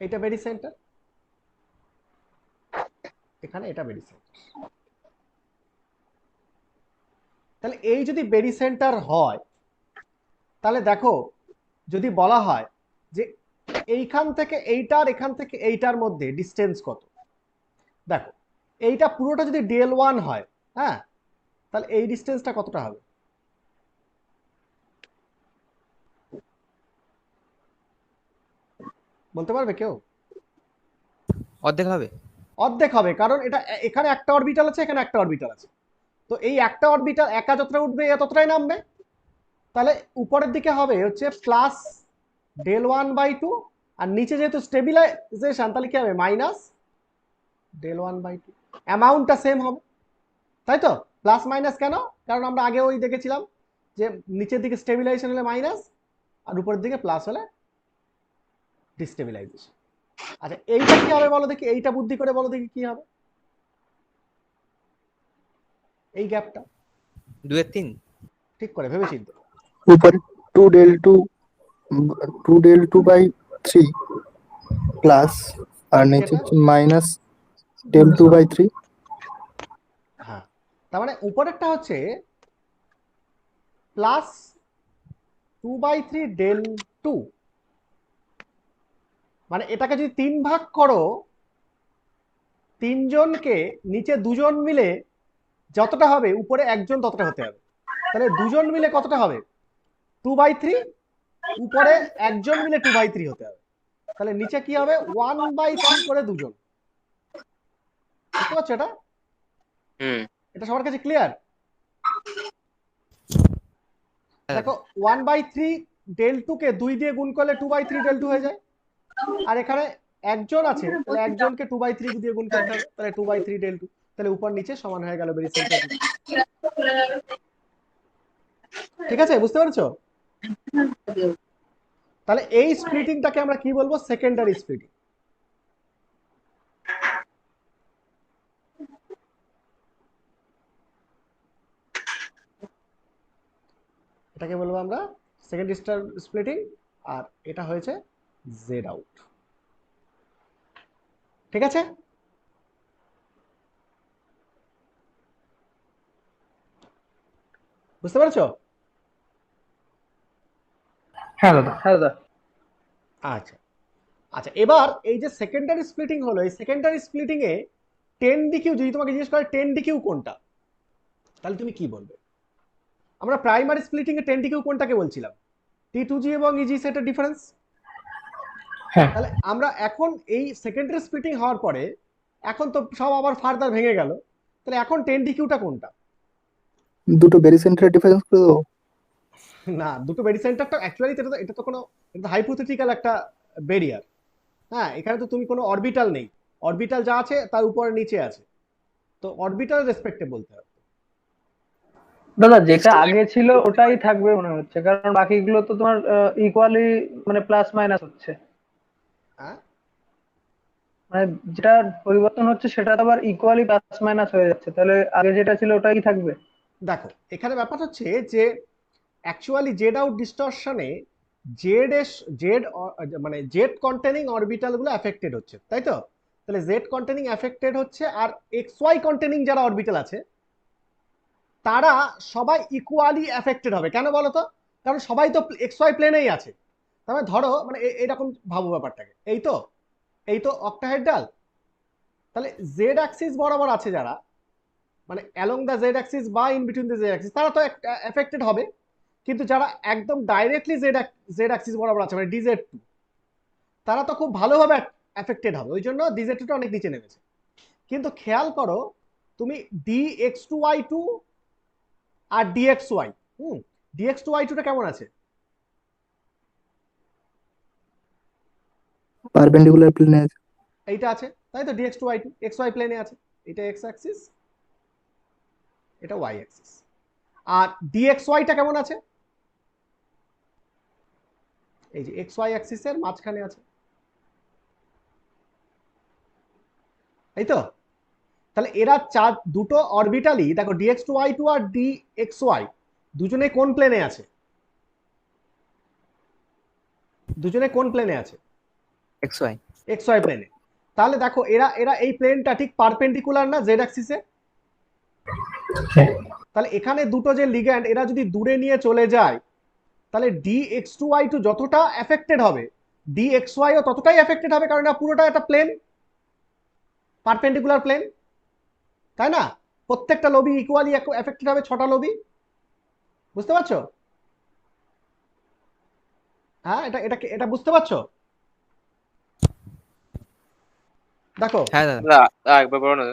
এটা বেরি সেন্টার, এখানে এটা বেরি সেন্টার, তাহলে এই যদি বেরি সেন্টার হয়, তাহলে দেখো যদি বলা হয় যে এইখান থেকে এইটার, এখান থেকে এইটার মধ্যে ডিস্টেন্স কত, দেখো এইটা পুরোটা যদি del1 হয়, হ্যাঁ, তাহলে এই ডিস্টেন্সটা কতটা হবে? বলতে পারবে কেউ? অর্ধেক হবে। অর্ধেক হবে, কারণ এটা এখানে একটা অরবিটাল আছে, এখানে একটা অরবিটাল আছে, তো এই একটা অরবিটাল একা যতটা উঠবে এ ততটাই নামবে, তাহলে উপরের দিকে হবে হচ্ছে প্লাস del1/2, আর নিচে যেহেতু স্টেবিলাইজেশন তাহলে কি হবে মাইনাস del1/2। অ্যামাউন্টটা সেম হবে, তাই তো? প্লাস মাইনাস কেন? কারণ আমরা আগে ওই দেখেছিলাম যে নিচের দিকে স্টেবিলাইজেশন হলে মাইনাস আর উপরের দিকে প্লাস হলে ডিস্টেবিলাইজেশন। আচ্ছা এইটা কি হবে বলো দেখি, এইটা বুদ্ধি করে বলো দেখি কি হবে এই গ্যাপটা? 2/3। ঠিক করে ভেবে চিন্তে। উপরে 2del2/3 প্লাস আর নিচে মাইনাস del2/3। হ্যাঁ, তার মানে উপরেরটা হচ্ছে প্লাস 2/3 del2, মানে এটাকে যদি 3 ভাগ করো, তিনজনকে নিচে দুজন মিলে যতটা হবে উপরে একজন ততটা হতে হবে, তাহলে দুজন মিলে কতটা হবে? 2/3, উপরে একজন মিলে 2/3 হতে হবে, তাহলে নিচে কি হবে 1/3 করে দুজন। বুঝতে পারছো এটা? এটা সবার কাছে ক্লিয়ার? দেখো 1/3 del2 কে 2 দিয়ে গুণ করলে 2/3 del2 হয়ে যায়, আর এখানে একজন আছে তাহলে একজনকে 2/3 দিয়ে গুণ করতে হবে, তাহলে 2/3 del2, তাহলে উপর নিচে সমান হয়ে গেল বেরি সেন্টার। ঠিক আছে, বুঝতে পারছো? তাহলে এই স্প্লিটিংটাকে আমরা কি বলবো? Secondary splitting. এটাকে বলবো আমরা সেকেন্ডারি স্প্লিটিং, আর এটা হয়েছে জেড আউট। ঠিক আছে? বুঝতে পারছো? হ্যাঁ দাদা। হ্যাঁ দাদা। আচ্ছা আচ্ছা, এবার এই যে সেকেন্ডারি স্প্লিটিং হলো, এই সেকেন্ডারি স্প্লিটিং এ 10dq যদি তোমাকে জিজ্ঞেস করে 10dq কোনটা, তাহলে তুমি কি বলবে? আমরা প্রাইমারি স্প্লিটিং এ 10dq কোনটাকে বলছিলাম? T2g এবং EG সেটের ডিফারেন্স। হ্যাঁ। তাহলে আমরা এখন এই সেকেন্ডারি স্প্লিটিং হওয়ার পরে এখন তো সব আবার ফার্দার ভেঙে গেল, তাহলে এখন 10dqটা কোনটা? দুটো বেরি সেন্টারের ডিফারেন্স করে দেবো। না, দুটো বেরি সেন্টারটা অ্যাকচুয়ালি এটা তো কোনো হাইপোথেটিক্যাল একটা বেরিয়ার। হ্যাঁ, এখানে তো তুমি কোনো অরবিটাল নেই, অরবিটাল যা আছে তার উপরে নিচে আছে, তো অরবিটাল রেসপেক্টে বলতে হবে। দাদা যেটা আগে ছিল ওটাই থাকবে মনে হচ্ছে, কারণ বাকিগুলো তো তোমার ইকুয়ালি মানে প্লাস মাইনাস হচ্ছে, হ্যাঁ, মানে যেটা পরিবর্তন হচ্ছে সেটা তো আবার ইকুয়ালি প্লাস মাইনাস হয়ে যাচ্ছে, তাহলে আগে যেটা ছিল ওটাই থাকবে। দেখো এখানে ব্যাপার হচ্ছে যে অ্যাকচুয়ালি জেড আউট ডিস্টরশনে জেড এস জেড মানে জেড কন্টেনিং অরবিটাল গুলো এফেক্টেড হচ্ছে, তাই তো? তাহলে জেড কন্টেনিং এফেক্টেড হচ্ছে, আর এক্স ওয়াই কন্টেনিং যারা অরবিটাল আছে তারা সবাই ইকুয়ালি এফেক্টেড হবে। কেন বলো তো? কারণ সবাই তো এক্স ওয়াই প্লেনেই আছে। তার মানে ধরো, মানে এরকম ভাবো ব্যাপারটাকে, এই তো অক্টাহেড্রাল, তাহলে জেড অ্যাক্সিস বরাবর আছে যারা, মানে অ্যালং দ্য জেড অ্যাক্সিস বা in between the Z Axis, তারা তো এফেক্টেড হবে। কিন্তু যারা একদম ডাইরেক্টলি জেড অ্যাক্সিস বরাবর আছে, মানে ডিজেড টু, তারা তো খুব ভালোভাবে এফেক্টেড হবে, ওই জন্য ডিজেড টুটা অনেক নিচে নেমেছে। কিন্তু খেয়াল করো, তুমি D x two Y two আর D X Y, D X two Y টুটা কেমন আছে? পারপেন্ডিকুলার প্লেনে আছে। এইটা আছে, তাই তো? D x two Y two x y প্লেনে আছে, এটা এক্স অ্যাক্সিস, এটা ওয়াই অ্যাক্সিস। আর ডিএক্স ওয়াইটা কেমন আছে? এই যে এক্স ওয়াই অ্যাক্সিসের মাঝখানে আছে, এই তো? তাহলে এরা দুটো অরবিটালই দেখো, ডিএক্স টু ওয়াই টু আর ডিএক্স ওয়াই দুজনে কোন প্লেনে আছে? দুজনে কোন প্লেনে আছে? X Y. এক্স ওয়াই প্লেনে। তাহলে দেখো এরা এরা এই প্লেনটা ঠিক পারপেন্ডিকুলার না জেড অ্যাক্সিসে? হ্যাঁ তাহলে এখানে দুটো যে লিগ্যান্ড এরা যদি দূরে নিয়ে চলে যায়, তাহলে d x two Y two যতটা এফেক্টেড হবে, ডি এক্স ওয়াইও ততটাই এফেক্টেড হবে, কারণ এটা পুরোটা একটা প্লেন, পারপেন্ডিকুলার প্লেন, তাই না? প্রত্যেকটা লবি ইকুয়ালি এফেক্টেড হবে, 6টা লবি। বুঝতে পারছো? হ্যাঁ, এটা এটা বুঝতে পারছো? দেখো হ্যাঁ দাদা। না, একবার বলো না।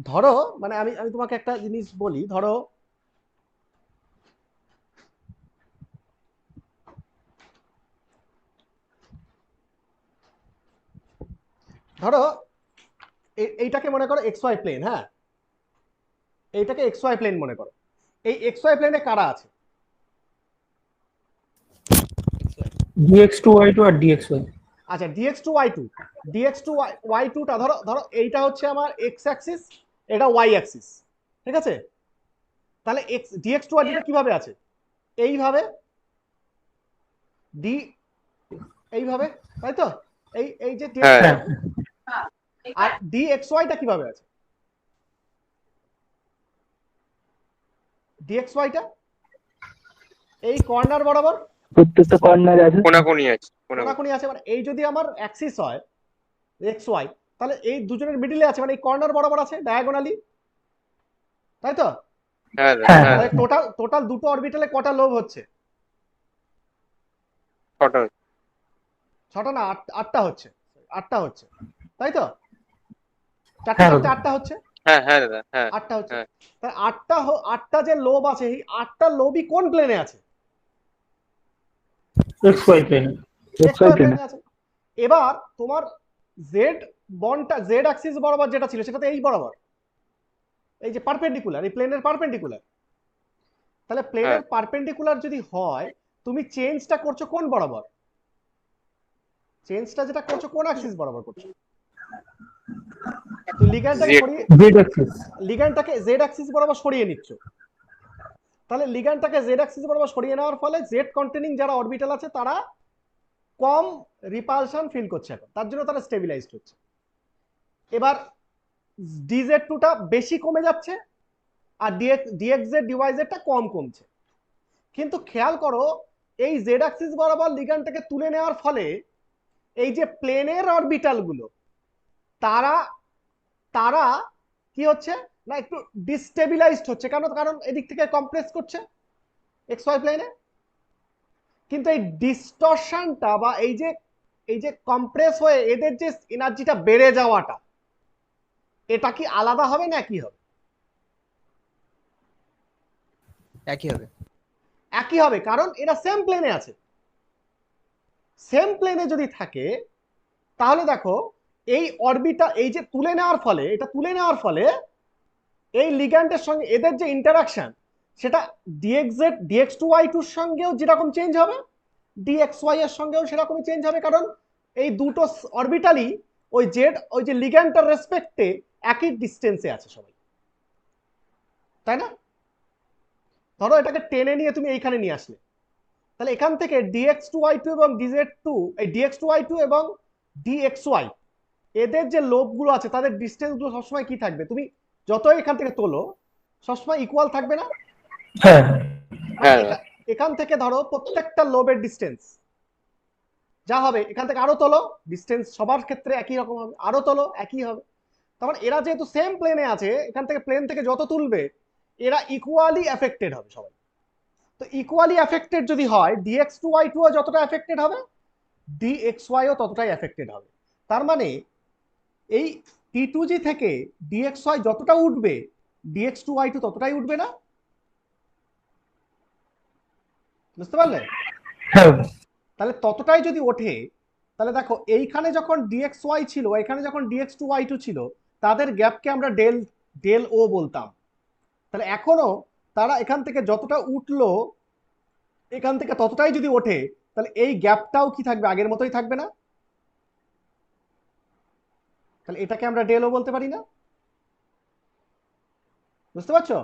ধরো, মানে আমি আমি তোমাকে একটা জিনিস বলি, ধরো ধরো এইটাকে মনে করো এক্স ওয়াই প্লেন। হ্যাঁ, এইটাকে এক্স ওয়াই প্লেন মনে করো। এই এক্স ওয়াই প্লেনে কারা আছে? dx2y2 আর dxy। আচ্ছা, d x two Y two, d x two Y টুটা ধরো, এইটা হচ্ছে আমার এক্স অ্যাক্সিস, এটা ওয়াই অ্যাক্সিস, ঠিক আছে? তাহলে এক্স ডিএক্স টু ওয়াই টুটা কিভাবে আছে? এইভাবে, ডি এইভাবে, তাই তো? এই যে হ্যাঁ। হ্যাঁ আর ডিএক্স ওয়াইটা কিভাবে আছে? ডিএক্স ওয়াইটা এই কর্নার বরাবর প্রত্যেকটা কর্নারে আছে। কোনাকুনি আছে, কোনাকুনি আছে। মানে এই যদি আমার অ্যাক্সিস হয় এক্স ওয়াই, তাহলে এই দুজনের মিডিলে আছে, মানে এই কর্নার বরাবর আছে ডায়াগোনালি, তাই তো? হ্যাঁ হ্যাঁ। হ্যাঁ। তাহলে টোটাল দুটো অরবিটালে কটা লোব হচ্ছে? 6টা। 6টা না, 8টা হচ্ছে, 8টা হচ্ছে, তাই তো? 4টে হ্যাঁ 4টে দাদা। 8টা হচ্ছে, হ্যাঁ হ্যাঁ দাদা, হ্যাঁ 8টা হচ্ছে। হ্যাঁ। তাহলে 8টা যে লোব আছে, এই 8টা লোবই কোন প্লেনে আছে? xy প্লেনে। এক্স ওয়াই প্লেনে আছে। এবার তোমার জেড বন্ডটা জেড অ্যাক্সিস বরাবর যেটা ছিল সেটা তো এই বরাবর, এই যে পারপেন্ডিকুলার, এই প্লেনের পারপেন্ডিকুলার। তাহলে প্লেনের পারপেন্ডিকুলার যদি হয়, তুমি চেঞ্জটা করছো কোন বরাবর? চেঞ্জটা যেটা করছো কোন অ্যাক্সিস বরাবর করছো? তো লিগ্যান্ডটাকে Z- সরিয়ে, z অ্যাক্সিস। লিগ্যান্ডটাকে জেড অ্যাক্সিস বরাবর সরিয়ে নিচ্ছ। তাহলে লিগ্যান্ডটাকে জেড অ্যাক্সিস বরাবর সরিয়ে নেওয়ার ফলে জেড কন্টেনিং যারা অরবিটাল আছে তারা কম রিপালশন ফিল করছে এখন, তার জন্য তারা স্টেবিলাইজড হচ্ছে। এবার ডিজেড টুটা বেশি কমে যাচ্ছে, আর ডিএক্সজেড ডিওয়াইজেডটা কম কমছে। কিন্তু খেয়াল করো, এই জেড অ্যাক্সিস বরাবর লিগ্যান্ডটাকে তুলে নেওয়ার ফলে এই যে প্লেনের অরবিটাল গুলো, তারা তারা কি হচ্ছে না, একটু ডিস্টেবিলাইজড হচ্ছে। কারণ এদিক থেকে কম্প্রেস করছে এক্স ওয়াই প্লেনে। কিন্তু এই ডিস্টরশনটা বা এই যে কম্প্রেস হয়ে এদের যে এনার্জিটা বেড়ে যাওয়াটা, এটা কি আলাদা হবে না কি হবে? একই হবে। একই হবে, কারণ এরা সেম প্লেনে আছে। সেম প্লেনে যদি থাকে তাহলে দেখো এই অরবিটাল, এই যে তুলে নেওয়ার ফলে, এটা তুলে নেওয়ার ফলে এই লিগ্যান্ডের সঙ্গে এদের যে ইন্টারাকশন, সেটা ডিএক্সজেড DX2Y2 এর সঙ্গেও যেরকম চেঞ্জ হবে, DXY এর সঙ্গেও সেরকমই চেঞ্জ হবে, কারণ এই দুটো অরবিটালই ওই জেড, ওই যে লিগ্যান্ডটার রেসপেক্টে একই ডিস্টেন্সে আছে সবাই, তাই না? ধরো এটাকে টেনে নিয়ে তুমি এইখানে নিয়ে আসলে, তাহলে এখান থেকে DX2Y2 এবং DZ2, এই DX2Y2 এবং DXY এদের যে লোবগুলো আছে তাদের ডিস্টেন্সগুলো সবসময় কি থাকবে? তুমি যতই এখান থেকে তোলো সবসময় ইকুয়াল থাকবে না? হ্যাঁ হ্যাঁ এখান থেকে ধরো প্রত্যেকটা লোবের ডিস্টেন্স যা হবে, এখান থেকে আরো তোলো, ডিস্টেন্স সবার ক্ষেত্রে একই রকম হবে, আরো তোলো একই হবে। তখন এরা যেহেতু সেম প্লেনে আছে, এখান থেকে প্লেন থেকে যত তুলবে এরা ইকুয়ালি এফেক্টেড হবে সবাই। তো ইকুয়ালি এফেক্টেড যদি হয়, DX2Y2 যতটা এফেক্টেড হবে, DXY ও ততটাই এফেক্টেড হবে। তার মানে এই T2G থেকে DXY যতটা উঠবে, DX2Y2 ততটাই উঠবে না? বুঝতে পারলে? হ্যাঁ তাহলে ততটাই যদি ওঠে, তাহলে দেখো এইখানে যখন DXY ছিল, এখানে যখন DX2Y2 ছিল, তাদের গ্যাপকে আমরা ডেল ডেল ও বলতাম। তাহলে এখনো তারা এখান থেকে যতটা উঠলো, এখান থেকে ততটাই যদি ওঠে, তাহলে এই গ্যাপটাও কি থাকবে? আগের মতোই থাকবে না? তাহলে এটাকে আমরা ডেল ও বলতে পারি না? বুঝতে পারছো?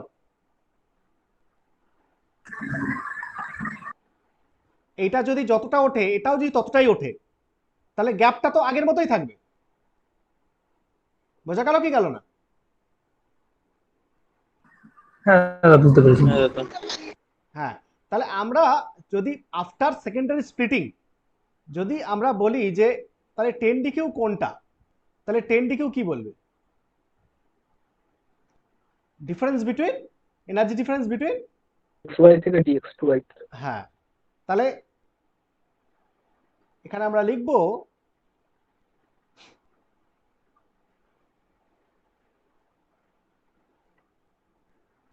এটা যদি যতটা ওঠে, এটাও যদি ততটাই ওঠে, তাহলে গ্যাপটা তো আগের মতোই থাকবে। বোঝা গেল কি গেল না? হ্যাঁ বুঝতে পেরেছি। হ্যাঁ দাদা। হ্যাঁ, তাহলে আমরা যদি আফটার সেকেন্ডারি স্প্লিটিং যদি আমরা বলি যে তাহলে 10DQ কোনটা, তাহলে 10DQ কি বলবে? Difference between, energy difference between, XY থেকে DX2Y। হ্যাঁ, তাহলে এখানে আমরা লিখব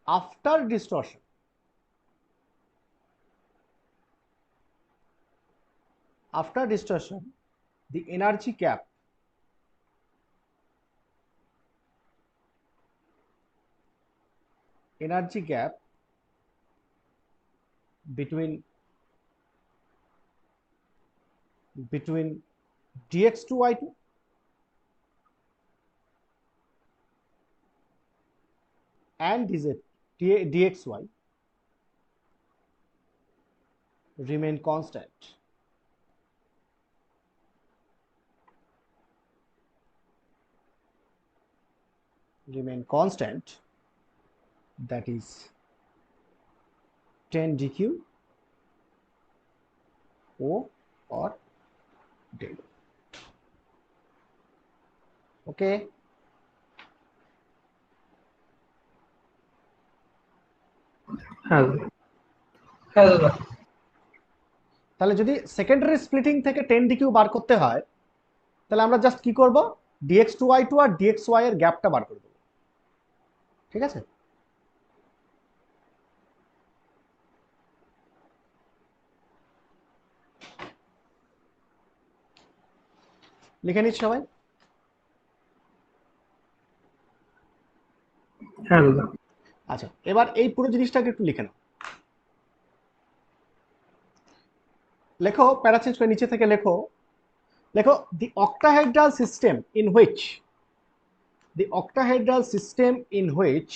after distortion, after distortion the energy gap between DX2Y2 and DXY remain constant. That is 10DQ O or del. Okay. হ্যাঁ হ্যাঁ দাদা। তাহলে যদি সেকেন্ডারি স্প্লিটিং থেকে 10DQ বার করতে হয়, তাহলে আমরা জাস্ট কি করব? DX2Y2 আর DXY এর গ্যাপটা বার করে দেব। ঠিক আছে? লিখে নিচ্ছি সবাই। হ্যাঁ দাদা। আচ্ছা, এবার এই পুরো জিনিসটাকে একটু লিখে নাও। লেখো, প্যারা চেঞ্জ করে নিচে থেকে লেখো, the octahedral system in which the octahedral system in which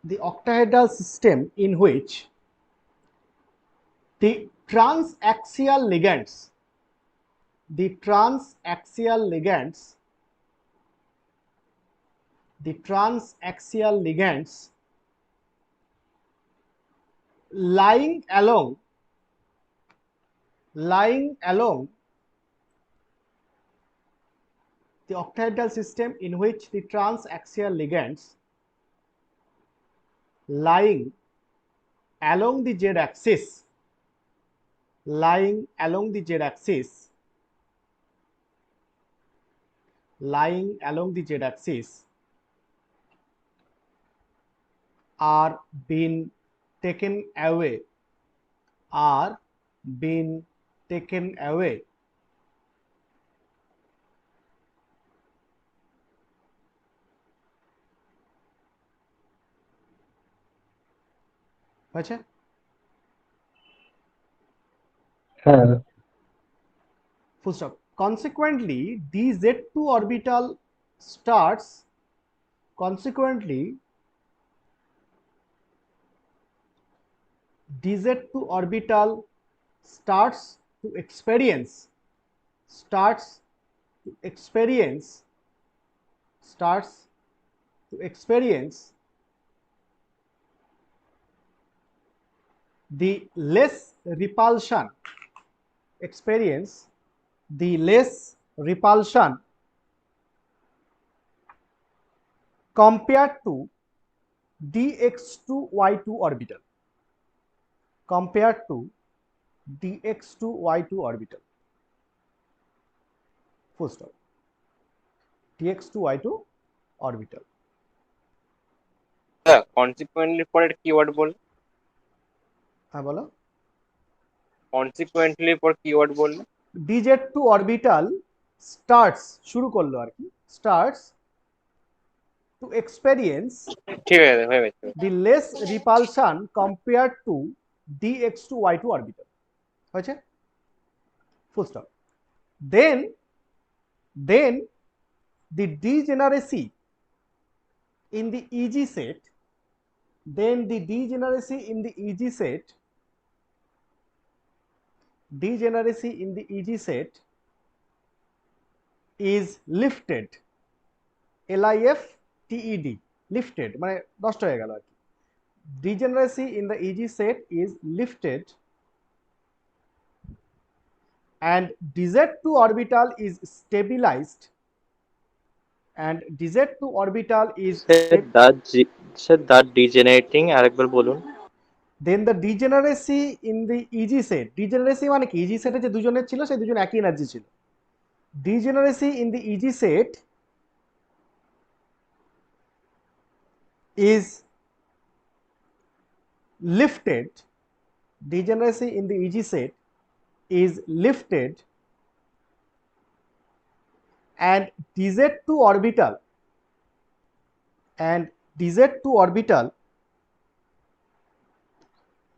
the octahedral system in which the transaxial ligands the transaxial ligands lying along the octahedral system in which the transaxial ligands lying along the z-axis lying along the z-axis are been taken away, are been taken away, হয়েছে? হ্যাঁ Full stop. Consequently, dz2 orbital starts, consequently dz2 orbital starts to experience, starts to experience, starts to experience the less repulsion, experience the less repulsion compared to dx2y2 orbital, compared to dx2y2 orbital. Full stop. dx2y2 orbital. Consequently পরের কিওয়ার্ড বল, হ্যাঁ বলো। কনসিকুয়েন্টলি পর কিওয়ার্ড বললে। dz2 orbital starts, শুরু করলো আর কি, starts to experience ঠিক আছে, হয়ে গেছে। the less repulsion compared to dx2y2 orbital. হয়েছে? Full stop. Then the degeneracy in the EG set, then the degeneracy in the EG set, degeneracy in the EG set is lifted, LIFTED, lifted মানে নষ্ট হয়ে গেল আর কি। Degeneracy in the EG set is lifted and dz2 orbital is stabilized, and dz2 orbital is that degenerating আরেকবার বলুন। then the degeneracy in the EG set, degeneracy মানে কি, EG সেটে যে দুজনের ছিল সেই দুজন একই এনার্জি ছিল, degeneracy in the EG set is lifted, degeneracy in the EG set is lifted and dz2 orbital, and dz2 orbital,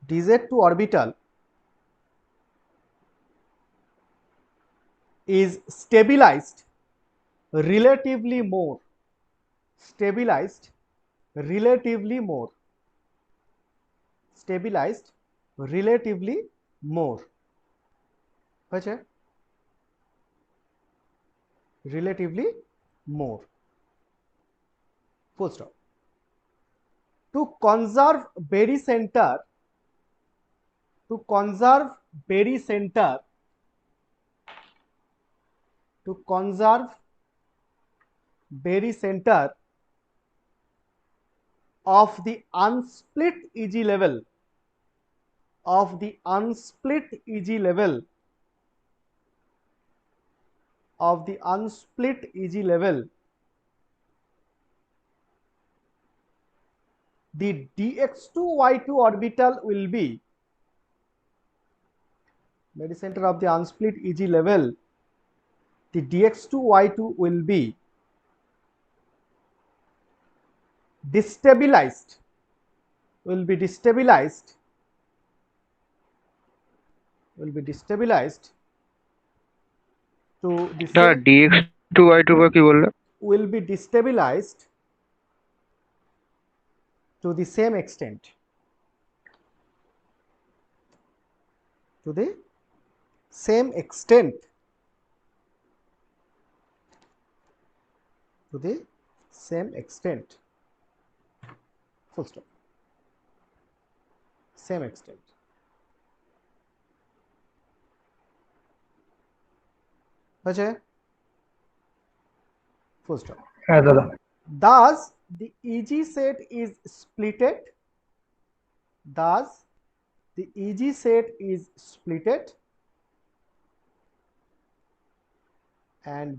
dz2 orbital is stabilized relatively more, stabilized relatively more, stabilized relatively more, হয়েছে? relatively more. Full stop. To conserve barycenter, to conserve barycenter, to conserve barycenter of the unsplit EG level, of the unsplit EG level, of the unsplit EG level, the dx2y2 orbital will be, barycenter of the unsplit EG level, the dx2y2 will be destabilized, will be destabilized, will be destabilized to the না same, dx2y2 বা কি বললে? will be destabilized to the same extent, to the same extent, to the same extent. Full stop. Same extent. হয়েছে? Full stop. হ্যাঁ দাদা। Thus the EG set is splitted, thus the EG set is splitted, and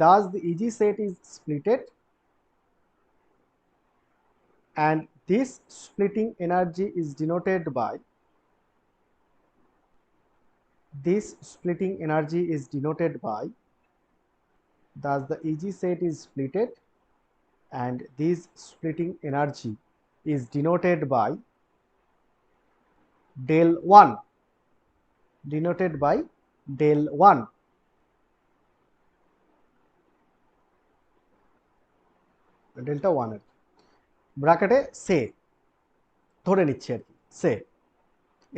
thus the EG set is splitted and this splitting energy is denoted by, this splitting energy is denoted by, thus the EG set is splitted and this splitting energy is denoted by del 1, denoted by del 1. Delta 1 এর ব্র্যাকেটে সে ধরে নিচ্ছি আর কি, সে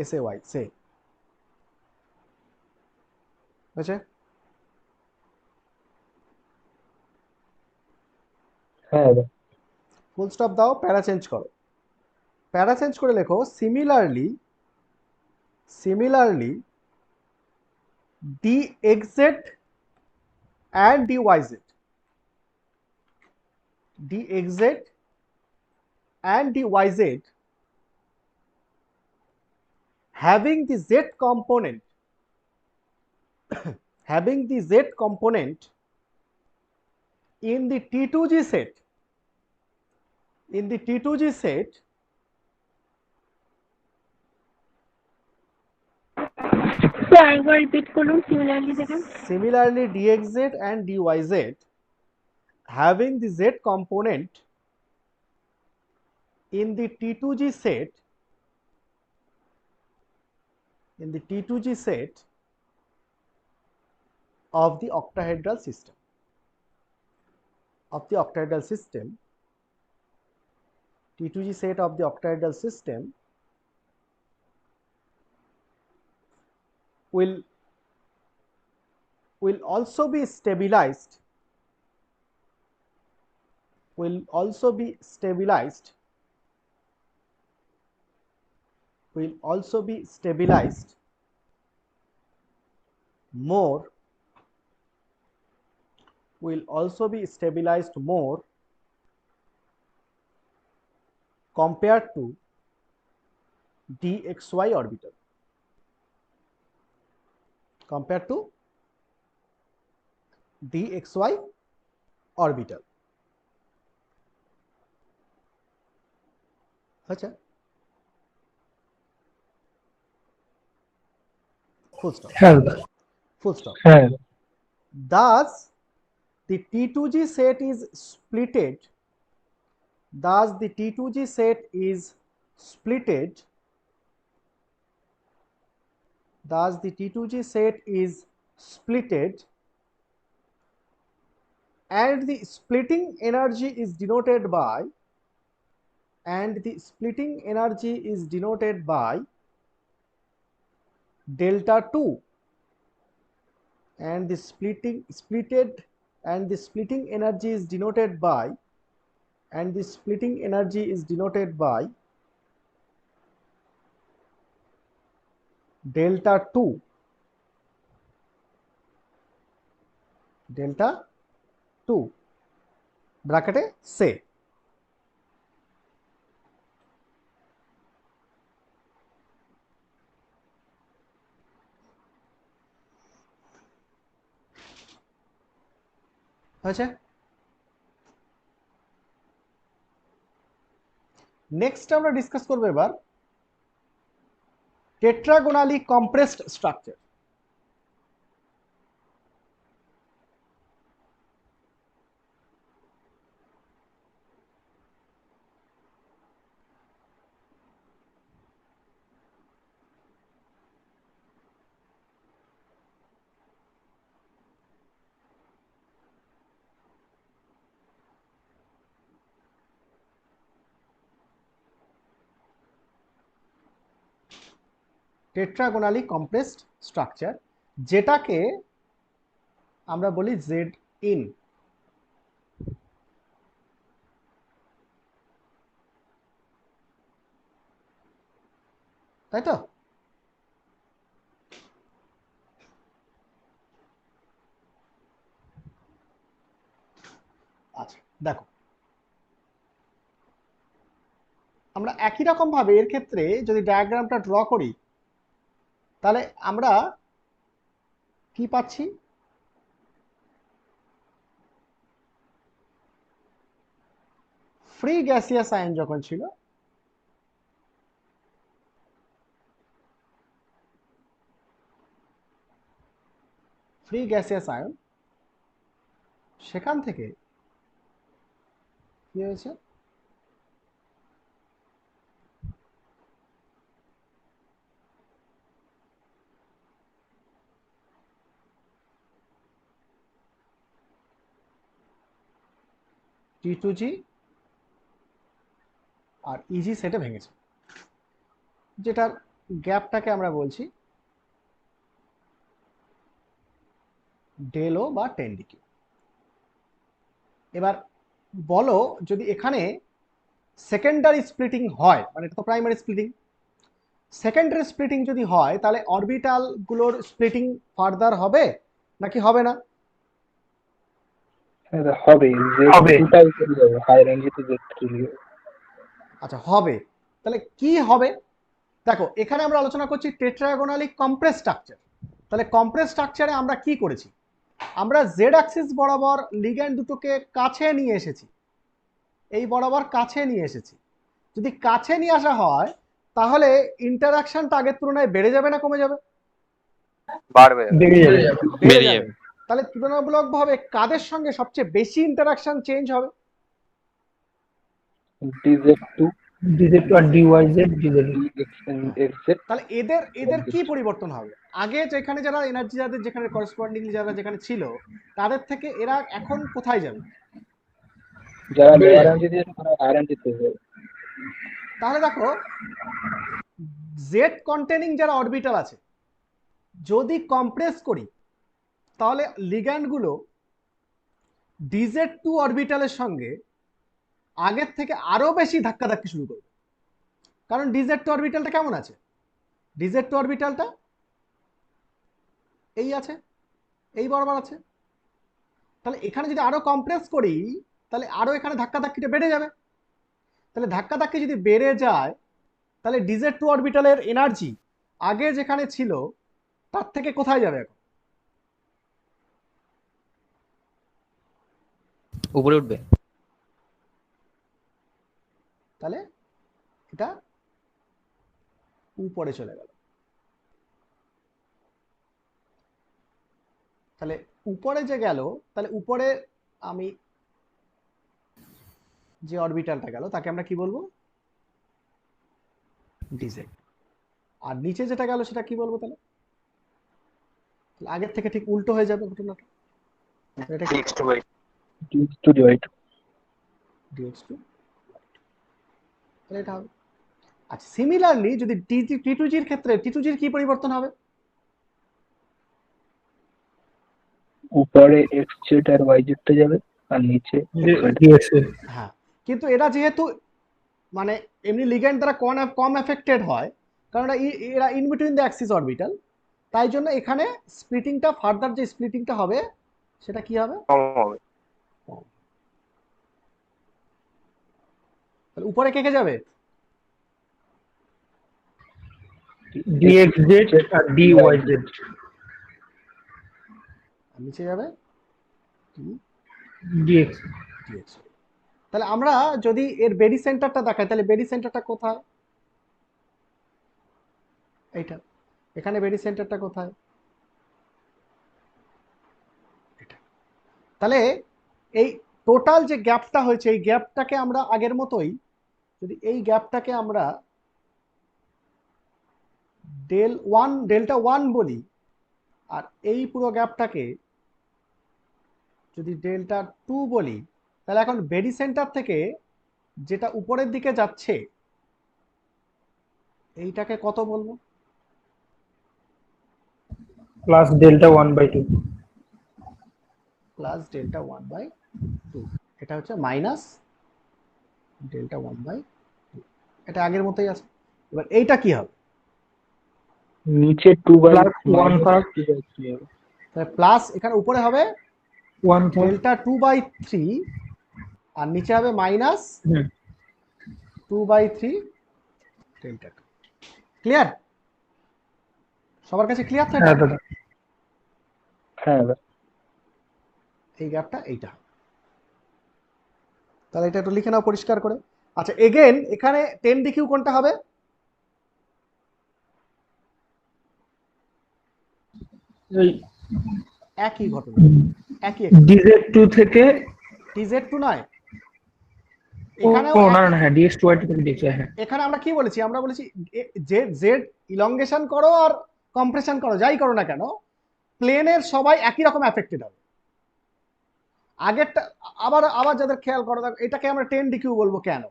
SAY সে, বুঝছে? হ্যাঁ দাদা। ফুল স্টপ দাও, প্যারা চেঞ্জ করো, প্যারা চেঞ্জ করে লেখো similarly, similarly dxz and dyz, dxz and dyz having the z component having the z component in the T2G set, in the T2G set একবার রিপিট করুন সিমিলারলি থেকে। similarly dxz and dyz having the z component in the T2G set, in the T2G set of the octahedral system, of the octahedral system, T2G set of the octahedral system will also be stabilized, will also be stabilized, will also be stabilized more, will also be stabilized more compared to dxy orbital, compared to dxy orbital. আচ্ছা, full stop, হ্যাঁ দাদা। full stop. হ্যাঁ Thus the T2G set is splitted, thus the T2G set is splitted, thus the T2G set is splitted and the splitting energy is denoted by, and the splitting energy is denoted by delta 2, and the splitting energy is denoted by, and the splitting energy is denoted by delta 2, delta 2 ব্র্যাকেটে সে, হয়েছে? নেক্সট আমরা ডিসকাস করবো এবার টেট্রাগোনালি কম্প্রেসড স্ট্রাকচার। টেট্রাগোনালি কম্প্রেসড স্ট্রাকচার, যেটাকে আমরা বলি জেড ইন, তাই তো? আচ্ছা দেখো, আমরা একই রকম ভাবে এর ক্ষেত্রে যদি ডায়াগ্রামটা ড্র করি তাহলে আমরা কি পাচ্ছি? ফ্রি গ্যাসিয়াস আয়ন যখন ছিল ফ্রি গ্যাসিয়াস আয়ন, সেখান থেকে কি হয়েছে, T2G আর ইজি সেটে ভেঙেছে, যেটার গ্যাপটাকে আমরা বলছি ডেল ও বা 10dq। এবার বলো যদি এখানে সেকেন্ডারি স্প্লিটিং হয়, মানে এটা তো প্রাইমারি স্প্লিটিং, সেকেন্ডারি স্প্লিটিং যদি হয় তাহলে অরবিটাল গুলোর স্প্লিটিং ফার্দার হবে নাকি হবে না? হবে, হবে। দুটাই চলে যাবে, হাই রেঞ্জে তো চলে যাবে। আচ্ছা হবে, তাহলে কি হবে? দেখো এখানে আমরা আলোচনা করছি টেট্রাগোনালি কম্প্রেস স্ট্রাকচার। তাহলে কম্প্রেস স্ট্রাকচারে আমরা কি করেছি, আমরা জেড অ্যাক্সিস বরাবর লিগ্যান্ড দুটোকে কাছে নিয়ে এসেছি, এই বরাবর কাছে নিয়ে এসেছি। যদি কাছে নিয়ে আসা হয় তাহলে ইন্টারাকশনটা আগের তুলনায় বেড়ে যাবে না কমে যাবে? বাড়বে। বেড়ে যাবে। বেড়ে যাবে। তাহলে তুলনামূলকভাবে কাদের সঙ্গে সবচেয়ে বেশি ইন্টারাকশন চেঞ্জ হবে? DZ2 ডিজেড আর ডিওয়াইজেড ডিজেড। XZ। তাহলে এদের এদের কি পরিবর্তন হবে? আগে যেখানে যারা এনার্জি যাদের যেখানে করেসপন্ডিংলি যারা যেখানে ছিল তাদের থেকে এরা এখন কোথায় যাবে? যারা লোয়ার রেঞ্জে দিয়েছে তারা হাই রেঞ্জে চলে যাবে। তাহলে দেখো জেড কন্টেনিং যারা অরবিটাল আছে যদি কম্প্রেস করি তাহলে লিগ্যান্ডগুলো DZ2 অরবিটালের সঙ্গে আগের থেকে আরো বেশি ধাক্কাধাক্কি শুরু করবে। কারণ DZ2 অরবিটালটা কেমন আছে, DZ2 অরবিটালটা এই আছে, এই বরাবর আছে। তাহলে এখানে যদি আরো কম্প্রেস করি তাহলে আরো এখানে ধাক্কাধাক্কিটা বেড়ে যাবে। তাহলে ধাক্কাধাক্কি যদি বেড়ে যায় তাহলে DZ2 অরবিটালের এনার্জি আগে যেখানে ছিল তার থেকে কোথায় যাবে এখন? উপরে উঠবে। তাহলে এটা উপরে চলে গেল। তাহলে উপরে যে গেল, তাহলে উপরে আমি যে অরবিটালটা গেল তাকে আমরা কি বলবো, ডিজেড। আর নিচে যেটা গেল সেটা কি বলবো? তাহলে আগের থেকে ঠিক উল্টো হয়ে যাবে ঘটনাটা। এটা কি DX2 ডিভাইড। DX2, তাহলে এটা হবে। আচ্ছা সিমিলারলি যদি T2Gর ক্ষেত্রে T2Gর কি পরিবর্তন হবে? উপরে XZ আর YZ টা যাবে আর নিচে ডিএক্সএল। হ্যাঁ, কিন্তু এরা যেহেতু মানে এমনি লিগ্যান্ড দ্বারা কম এফেক্টেড হয় কারণ এরা in between the Axis orbital, তাই জন্য এখানে স্প্লিটিংটা ফার্দার যে স্প্লিটিংটা হবে সেটা কি হবে, কম হবে। তাহলে উপরে কে কে যাবে? ডিএক্সজেড আর ডিওয়াইজেড। আর নিচে যাবে ডিএক্স। DX। তাহলে আমরা যদি এর বেডি সেন্টারটা দেখাই তাহলে বেডি সেন্টারটা কোথায়? এইটা। এখানে বেডি সেন্টারটা কোথায়? এটা। তাহলে এই টোটাল যে গ্যাপটা হয়েছে এই গ্যাপটাকে আমরা আগের মতোই যদি এই গ্যাপটাকে আমরা ডেল্টা 1 বলি আর এই পুরো গ্যাপটাকে যদি ডেল্টা 2 বলি, তাহলে এখন বেডি সেন্টার থেকে যেটা উপরের দিকে যাচ্ছে এইটাকে কত বলবো? Plus delta 1/2। প্লাস ডেল্টা 1/2, এটা হচ্ছে মাইনাস ডেল্টা 1/2, এটা আগের মতোই আছে। এবার এইটা কি হবে? নিচে 2/1 তাহলে প্লাস এখানে উপরে হবে 1/3। ডেল্টা 2/3 আর নিচে হবে মাইনাস 2/3 ডেল্টা 2। ক্লিয়ার? সবার কাছে ক্লিয়ার তো? হ্যাঁ দাদা। হ্যাঁ এই গ্যাপটা এইটা। তাহলে এটা একটু লিখে নাও পরিষ্কার করে। আচ্ছা এগেন এখানে 10dq কোনটা হবে? এই একই ঘটনা, একই DZ2 থেকে TZ2 নয়, ও এখানেও ও, না একই। না, হ্যাঁ DX2Y2 থেকে DX, হ্যাঁ। এখানে আমরা কি বলেছি, আমরা বলেছি জেড জেড ইলংগেশন করো আর কম্প্রেশন করো, যাই করো না কেন, প্লেনের সবাই একই রকম অ্যাফেক্টেড হবে। আগেরটা আবার আবার যাদের খেয়াল করো, এটাকে আমরা 10 DQ বলবো কেন,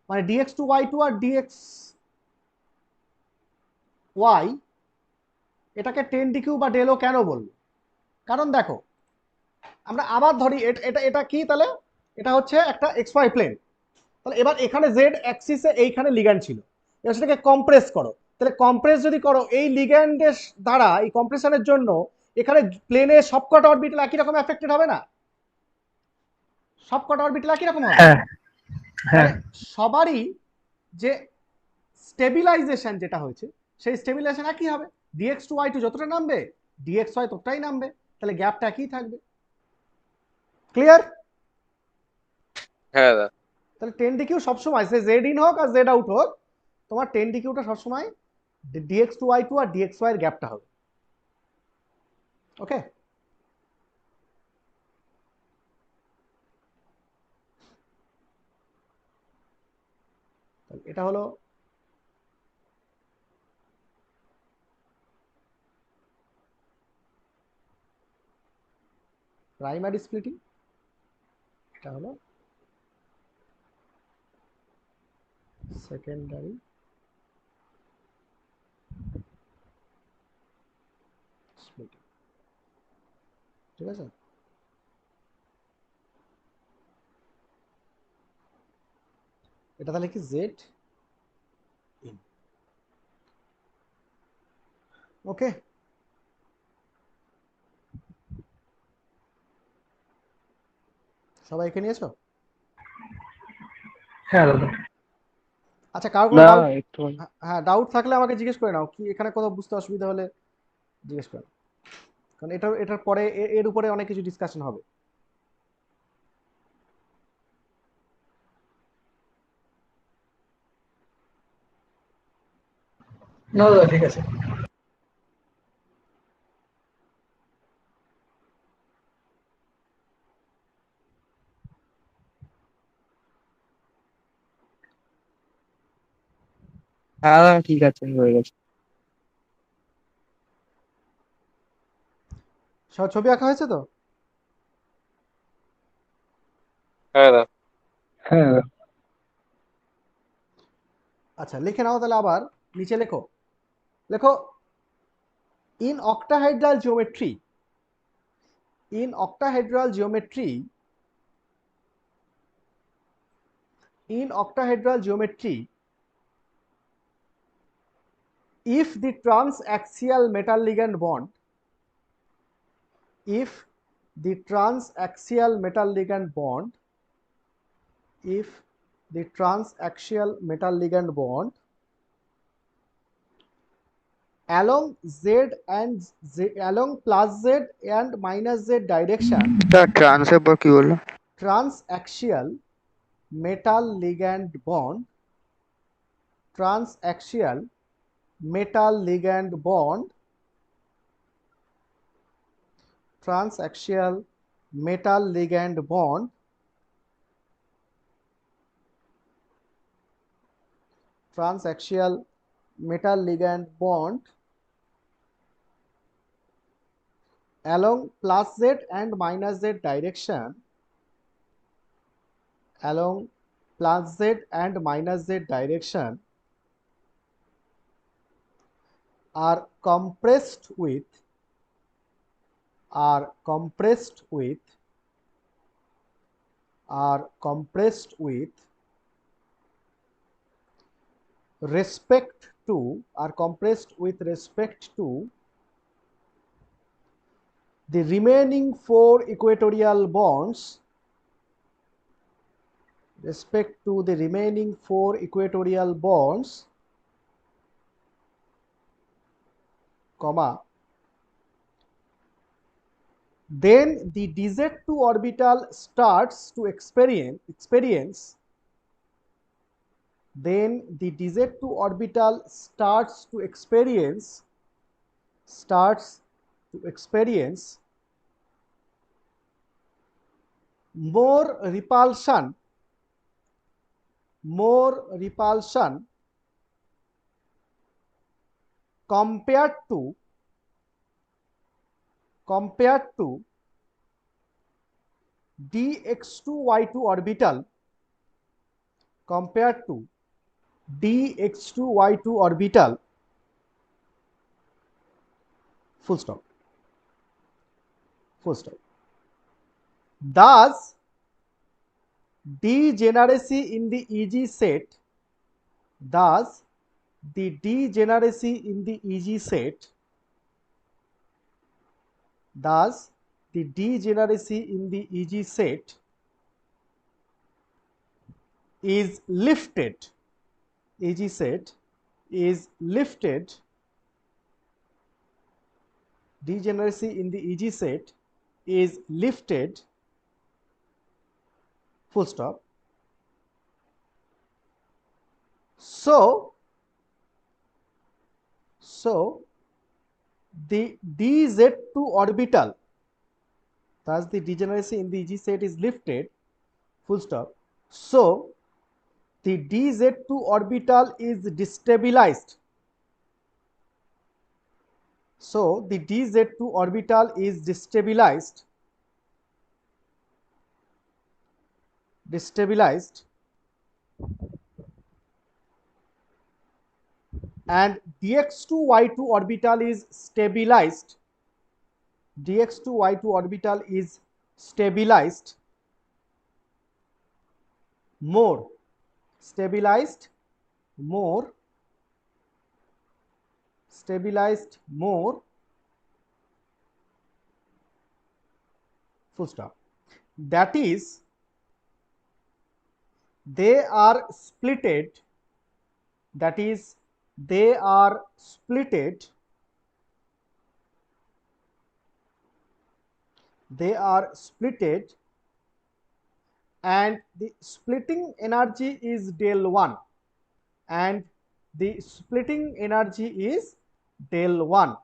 মানে DX2Y2 আর DXY এটাকে 10 DQ বা ডেলও কেন বলবো, কারণ দেখো আমরা আবার ধরি এটা এটা কি, তাহলে এটা হচ্ছে একটা XY প্লেন, তাহলে এবার এখানে জেড অ্যাক্সিসে এইখানে লিগ্যান্ড ছিল, এবার সেটাকে কম্প্রেস করো, তাহলে কম্প্রেস যদি করো এই লিগ্যান্ডের দ্বারা, এই কম্প্রেশনের জন্য এখানে প্লেনে সবকটা অরবিটাল একই রকম অ্যাফেক্টেড হবে না, সবকটা অরবিটাল একই রকম হবে, হ্যাঁ হ্যাঁ সবারই যে স্টেবিলাইজেশন যেটা হয়েছে সেই স্টেবিলাইজেশন একই হবে, DX2Y2 যতটা নামবে DXY ততটাই নামবে, তাহলে গ্যাপটা একই থাকবে। ক্লিয়ার? হ্যাঁ দাদা। তাহলে 10 DQ সবসময়, সে জেড ইন হোক আর জেড আউট হোক, তোমার 10 DQটা সবসময় DX2Y2 আর DXY এর গ্যাপটা হবে। ওকে, এটা হলো প্রাইমারি স্প্লিটিং, এটা হলো সেকেন্ডারি স্প্লিটিং। ঠিক আছে, এটা তাহলে কি জেড ইন। ওকে, সবাই এখানে নিয়েছো? হ্যাঁ দাদা। আচ্ছা, কারো কোনো না ডাউট? একটু হ্যাঁ, ডাউট থাকলে আমাকে জিজ্ঞেস করে নাও, কি এখানে কোথাও বুঝতে অসুবিধা হলে জিজ্ঞেস করো, কারণ এটার পরে এর উপরে অনেক কিছু ডিসকাশন হবে। না দাদা, ঠিক আছে। হ্যাঁ দাদা, ঠিক আছে, হয়ে গেছে। সব ছবি আঁকা হয়েছে তো? হ্যাঁ দাদা। হ্যাঁ আচ্ছা, লিখে নাও তাহলে, আবার নিচে লেখো, লেখো in octahedral geometry, in octahedral geometry, in octahedral geometry, if the transaxial metal ligand bond, if the transaxial metal ligand bond, if the transaxial metal ligand bond along z and z, along plus z and minus z direction, ট্রান্সের পর কি বললো? transaxial metal ligand bond, transaxial metal ligand bond, transaxial metal ligand bond transaxial metal ligand bond along plus z and minus z direction, along plus z and minus z direction are compressed with respect to the remaining four equatorial bonds, respect to the remaining four equatorial bonds, comma, then the DZ2 orbital starts to experience, then the DZ2 orbital starts to experience more repulsion compared to dx2y2 orbital, compared to dx2y2 orbital, full stop. Thus degeneracy in the EG set, thus the degeneracy in the EG set, thus the degeneracy in the EG set is lifted, EG set is lifted, degeneracy in the EG set is lifted, full stop. So the dz2 orbital, thus the degeneracy in the EG set is lifted, full stop. So the dz2 orbital is destabilized. So the dz2 orbital is destabilized, and dx2y2 orbital is stabilized, dx2y2 orbital is stabilized more, stabilized more, full stop. That is, they are splitted, that is, they are splitted, and the splitting energy is del 1, and the splitting energy is del 1,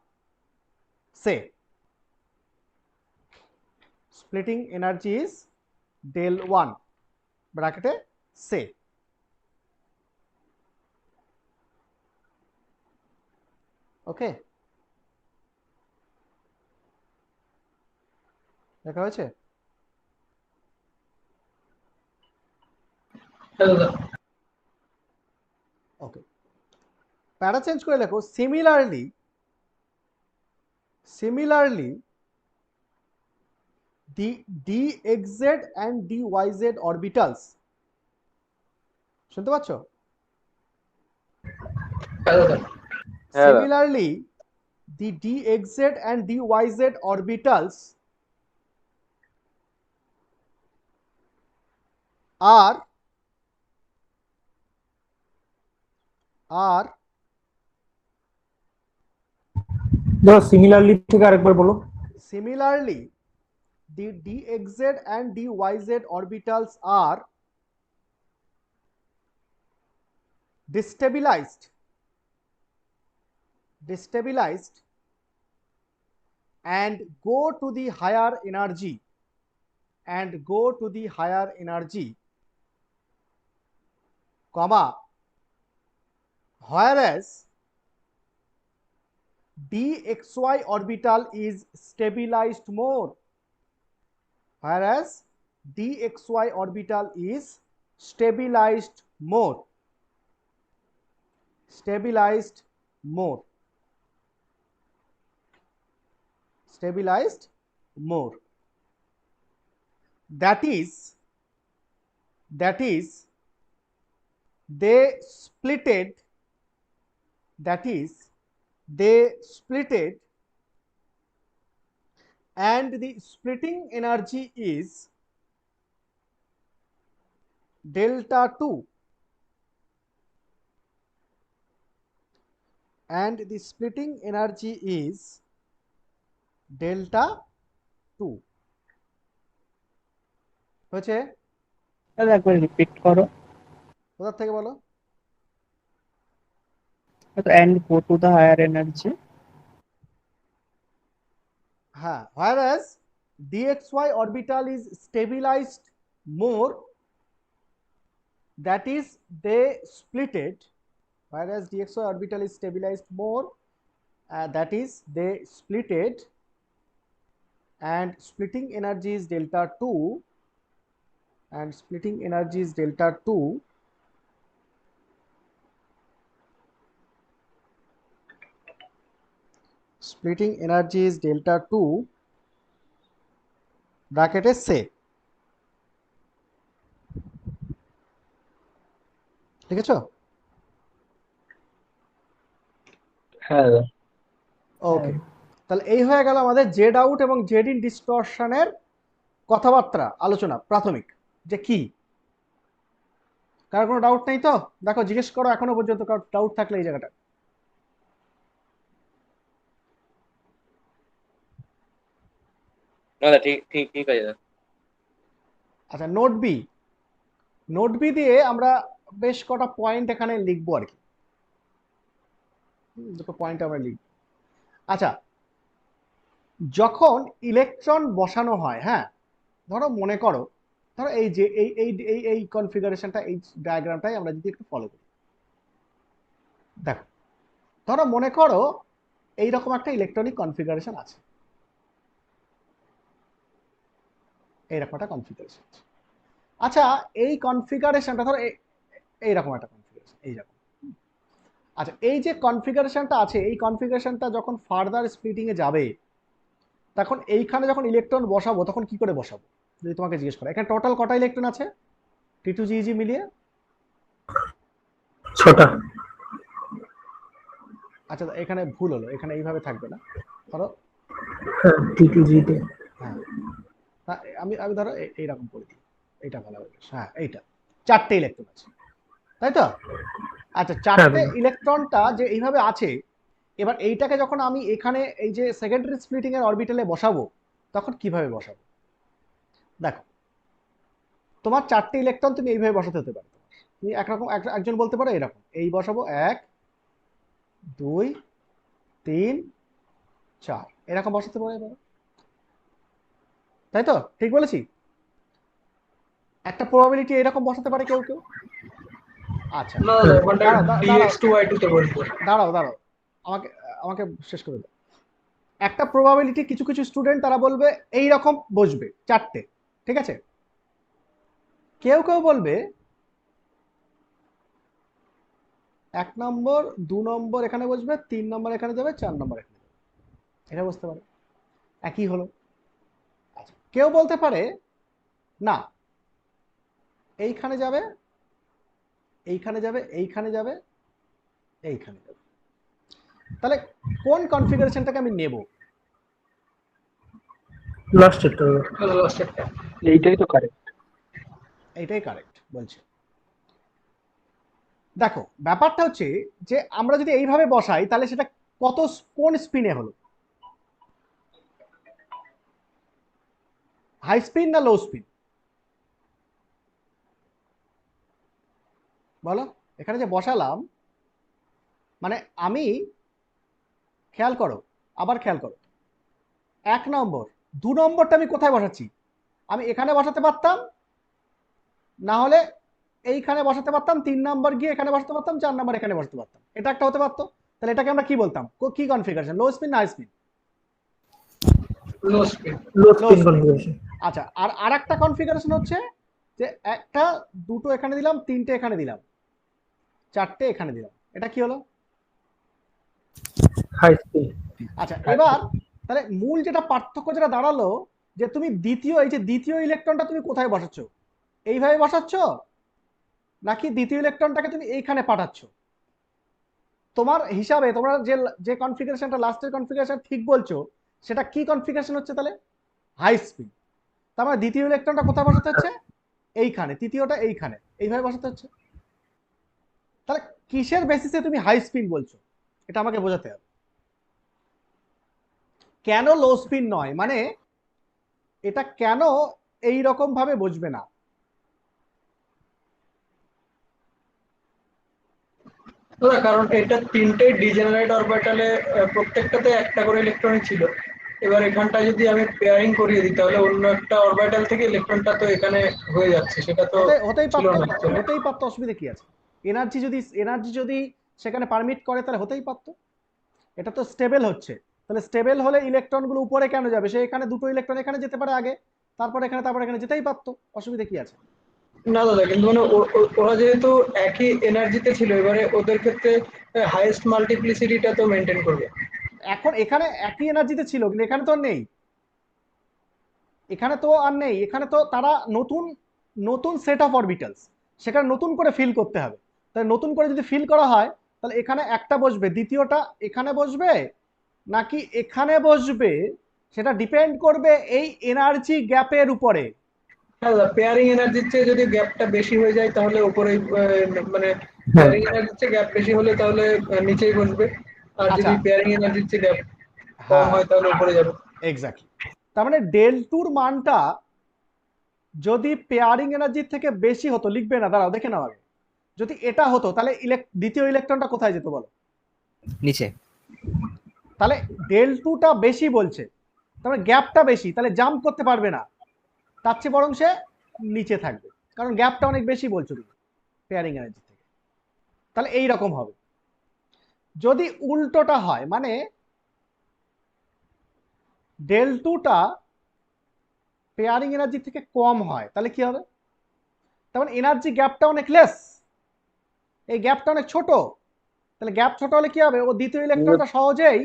say splitting energy is del 1 ব্র্যাকেটে say, ওকে, দেখা হয়েছে? ওকে, প্যারা চেঞ্জ করে লেখো similarly the dxz and dyz orbitals, শুনতে পাচ্ছ? Similarly the dxz and dyz orbitals are similarly থেকে আরেকবার বলো। similarly the dxz and dyz orbitals are destabilized and go to the higher energy, comma, whereas dxy orbital is stabilized more, whereas dxy orbital is stabilized more, that is they splitted, and the splitting energy is delta 2, and the splitting energy is delta 2 হয়েছে? একবার রিপিট করো। কোথা থেকে বলো? and go to the higher energy, হ্যাঁ, whereas dxy orbital is stabilized more, that is they splitted, whereas dxy orbital is stabilized more, that is they splitted, and splitting energy is delta 2, and splitting energy is delta 2, splitting energy is delta 2 ব্র্যাকেটে সে, ঠিক আছে? হ্যাঁ দাদা। ওকে, তাহলে এই হয়ে গেল আমাদের জেড আউট এবং জেড ইন ডিস্টরশনের কথাবার্তা আলোচনা প্রাথমিক, যে কি। কার কোনো ডাউট নেই তো? দেখো জিজ্ঞেস করো এখনো পর্যন্ত কারো ডাউট থাকলে এই জায়গাটা। না দাদা, ঠিক ঠিক ঠিক আছে দাদা। আচ্ছা, নোট বি, নোট বি দিয়ে আমরা বেশ কটা পয়েন্ট এখানে লিখবো আর কি, দুটো পয়েন্ট আমরা লিখবো। আচ্ছা, যখন ইলেকট্রন বসানো হয়, হ্যাঁ, ধরো মনে করো, ধরো এই যে এই এই এই এই কনফিগারেশনটা, এই ডায়াগ্রামটাই আমরা যদি একটু ফলো করি, দেখো, ধরো মনে করো এইরকম একটা ইলেকট্রনিক কনফিগারেশন আছে, এইরকম একটা কনফিগারেশন আছে। আচ্ছা, এই কনফিগারেশনটা ধরো এইরকম একটা কনফিগারেশন, এইরকম। আচ্ছা, এই যে কনফিগারেশনটা আছে, এই কনফিগারেশনটা যখন ফার্দার স্প্লিটিং এ যাবে, তখন এইখানে যখন ইলেকট্রন বসাবো তখন কি করে বসাবো যদি তোমাকে জিজ্ঞেস করে। এখানে টোটাল কটা ইলেকট্রন আছে T2GeG মিলিয়ে? 6টা। আচ্ছা, এখানে ভুল হলো, এখানে এইভাবে থাকবে না, ধরো T2G তে। হ্যাঁ, আমি আমি ধরো এইরকম করে দিই, এইটা ভালো হবে। হ্যাঁ, এইটা 4টে ইলেকট্রন আছে, তাই তো? আচ্ছা, 4টে ইলেকট্রনটা যে এইভাবে আছে, এবার এইটাকে যখন আমি এখানে এই যে সেকেন্ডারি স্প্লিটিং এর অরবিটালে বসাবো, তখন কিভাবে বসাবো? দেখো, তোমার 4টে ইলেকট্রন তুমি এইভাবে বসাতে হতে পারো। তুমি একরকম একজন বলতে পারো এরকম, এই বসাবো 1 2 3 4, এরকম বসাতে পারো, তাই তো? ঠিক বলেছি? একটা প্রবাবিলিটি এরকম বসাতে পারে কেউ কেউ। আচ্ছা, দাঁড়াও দাঁড়াও, আমাকে আমাকে শেষ করে দাও। একটা প্রবাবিলিটি কিছু কিছু স্টুডেন্ট তারা বলবে এই রকম বসবে 4টে, ঠিক আছে? কেউ কেউ বলবে 1 নম্বর 2 নম্বর এখানে বসবে, 3 নম্বর এখানে যাবে, 4 নম্বর এখানে যাবে, এটা বুঝতে পারে, একই হলো। আচ্ছা, কেউ বলতে পারে না, এইখানে যাবে, এইখানে যাবে, এইখানে যাবে, এইখানে যাবে। তাহলে কোন কনফিগারেশনটাকে আমি নেব? লাস্টেরটা। এইটাই তো কারেক্ট। এইটাই কারেক্ট বলছে। দেখো, ব্যাপারটা হচ্ছে যে আমরা যদি এইভাবে বসাই তাহলে সেটা কোন স্পিনে হলো? হাই স্পিন না লো স্পিন? বলো। এখানে যে বসালাম, মানে আমি, খেয়াল করো, আবার খেয়াল করো, 1 নম্বর 2 নম্বরটা আমি কোথায় বসাচ্ছি? আমি এখানে বসাতে পারতাম, না হলে এইখানে বসাতে পারতাম, 3 নম্বর গিয়ে এখানে বসাতে পারতাম, 4 নম্বর এখানে বসাতে পারতাম, এটা একটা হতে পারতো। তাহলে এটাকে আমরা কি বলতাম? কি কনফিগারেশন, লো স্পিন না high spin? Low spin configuration. আচ্ছা, আর আরেকটা কনফিগারেশন হচ্ছে যে একটা, দুটো এখানে দিলাম, 3টে এখানে দিলাম, 4টে এখানে দিলাম, এটা কি হলো? High spin. আচ্ছা, এবার তাহলে মূল যেটা পার্থক্য যেটা দাঁড়ালো, যে তুমি এই যে দ্বিতীয় ইলেকট্রনটা তুমি কোথায় বসাচ্ছ? এইভাবে বসাচ্ছ, নাকি দ্বিতীয় ইলেকট্রনটাকে তুমি এইখানে পাঠাচ্ছ? তোমার হিসাবে তোমরা যে কনফিগারেশনটা লাস্টের কনফিগারেশন ঠিক বলছো, সেটা কি কনফিগারেশন হচ্ছে তাহলে? High spin. তার মানে দ্বিতীয় ইলেকট্রনটা কোথায় বসাতে হচ্ছে? এইখানে, তৃতীয়টা এইখানে, এইভাবে বসাতে হচ্ছে। তাহলে কিসের বেসিসে তুমি হাই স্পিন বলছো, এটা আমাকে বোঝাতে হবে। কেন লো স্পিন নয়, মানে এটা কেন এই রকম ভাবে বসবে না? কারণ এটা 3টে ডিজেনারেট অরবিটালে প্রত্যেকটাতে একটা করে ইলেকট্রনই ছিল, এবার এখানটায় যদি আমি পেয়ারিং করিয়ে দিই তাহলে অন্য একটা অরবিটাল থেকে ইলেকট্রনটা তো এখানে হয়ে যাচ্ছে, সেটা তো হতেই ছিল পারতো, না। তো হতেই পারতো, অসুবিধা কি আছে? এনার্জি যদি সেখানে পারমিট করে তাহলে হতেই পারতো। এটা তো স্টেবল হচ্ছে, তাহলে স্টেবল হলে ইলেকট্রনগুলো উপরে কেন যাবে? সে এখানে দুটো ইলেকট্রন এখানে যেতে পারে আগে, তারপর এখানে যেতেই পারতো, অসুবিধা কি আছে? না দাদা, কিন্তু মানে ওরা যেহেতু একই এনার্জিতে ছিল, এবারে ওদের ক্ষেত্রে হাইয়েস্ট মাল্টিপ্লিসিটিটা তো মেনটেন করবে। এখন এখানে একই এনার্জিতে ছিল, কিন্তু এখানে তো আর নেই, এখানে তো তারা নতুন নতুন সেট অফ অরবিটালস, সেখানে নতুন করে ফিল করতে হবে। তাহলে নতুন করে যদি ফিল করা হয় তাহলে এখানে একটা বসবে, দ্বিতীয়টা এখানে বসবে নাকি এখানে বসবে, সেটা ডিপেন্ড করবে এই এনার্জি গ্যাপের উপরে। হ্যাঁ দাদা, পেয়ারিং এনার্জির চেয়ে যদি গ্যাপটা বেশি হয়ে যায় তাহলে উপরে মানে পেয়ারিং এনার্জির চেয়ে গ্যাপ বেশি হলে তাহলে নিচেই বসবে, আর আচ্ছা, যদি পেয়ারিং এনার্জির চেয়ে গ্যাপ কম হ্যাঁ, হয় তাহলে উপরে যাবে। এক্স্যাক্টলি। তার মানে ডেল টুর মানটা যদি পেয়ারিং এনার্জির থেকে বেশি হতো, লিখবে না, দাঁড়াও দেখে নাও আগে, যদি এটা হতো তাহলে দ্বিতীয় ইলেকট্রনটা কোথায় যেত বলো? নিচে। তাহলে ডেল টুটা বেশি বলছে, তাহলে গ্যাপটা বেশি, তাহলে জাম্প করতে পারবে না, তার চেয়ে বরং সে নিচে থাকবে, কারণ গ্যাপটা অনেক বেশি বলছো তুমি পেয়ারিং এনার্জি থেকে। তাহলে এই রকম হবে। যদি উল্টোটা হয়, মানে ডেল টুটা পেয়ারিং এনার্জি থেকে কম হয়, তাহলে কি হবে? তেমন এনার্জি গ্যাপটা অনেক লেস, এই গ্যাপটা অনেক ছোট, তাহলে গ্যাপ ছোট হলে কি হবে? ও দ্বিতীয় ইলেকট্রনটা সহজেই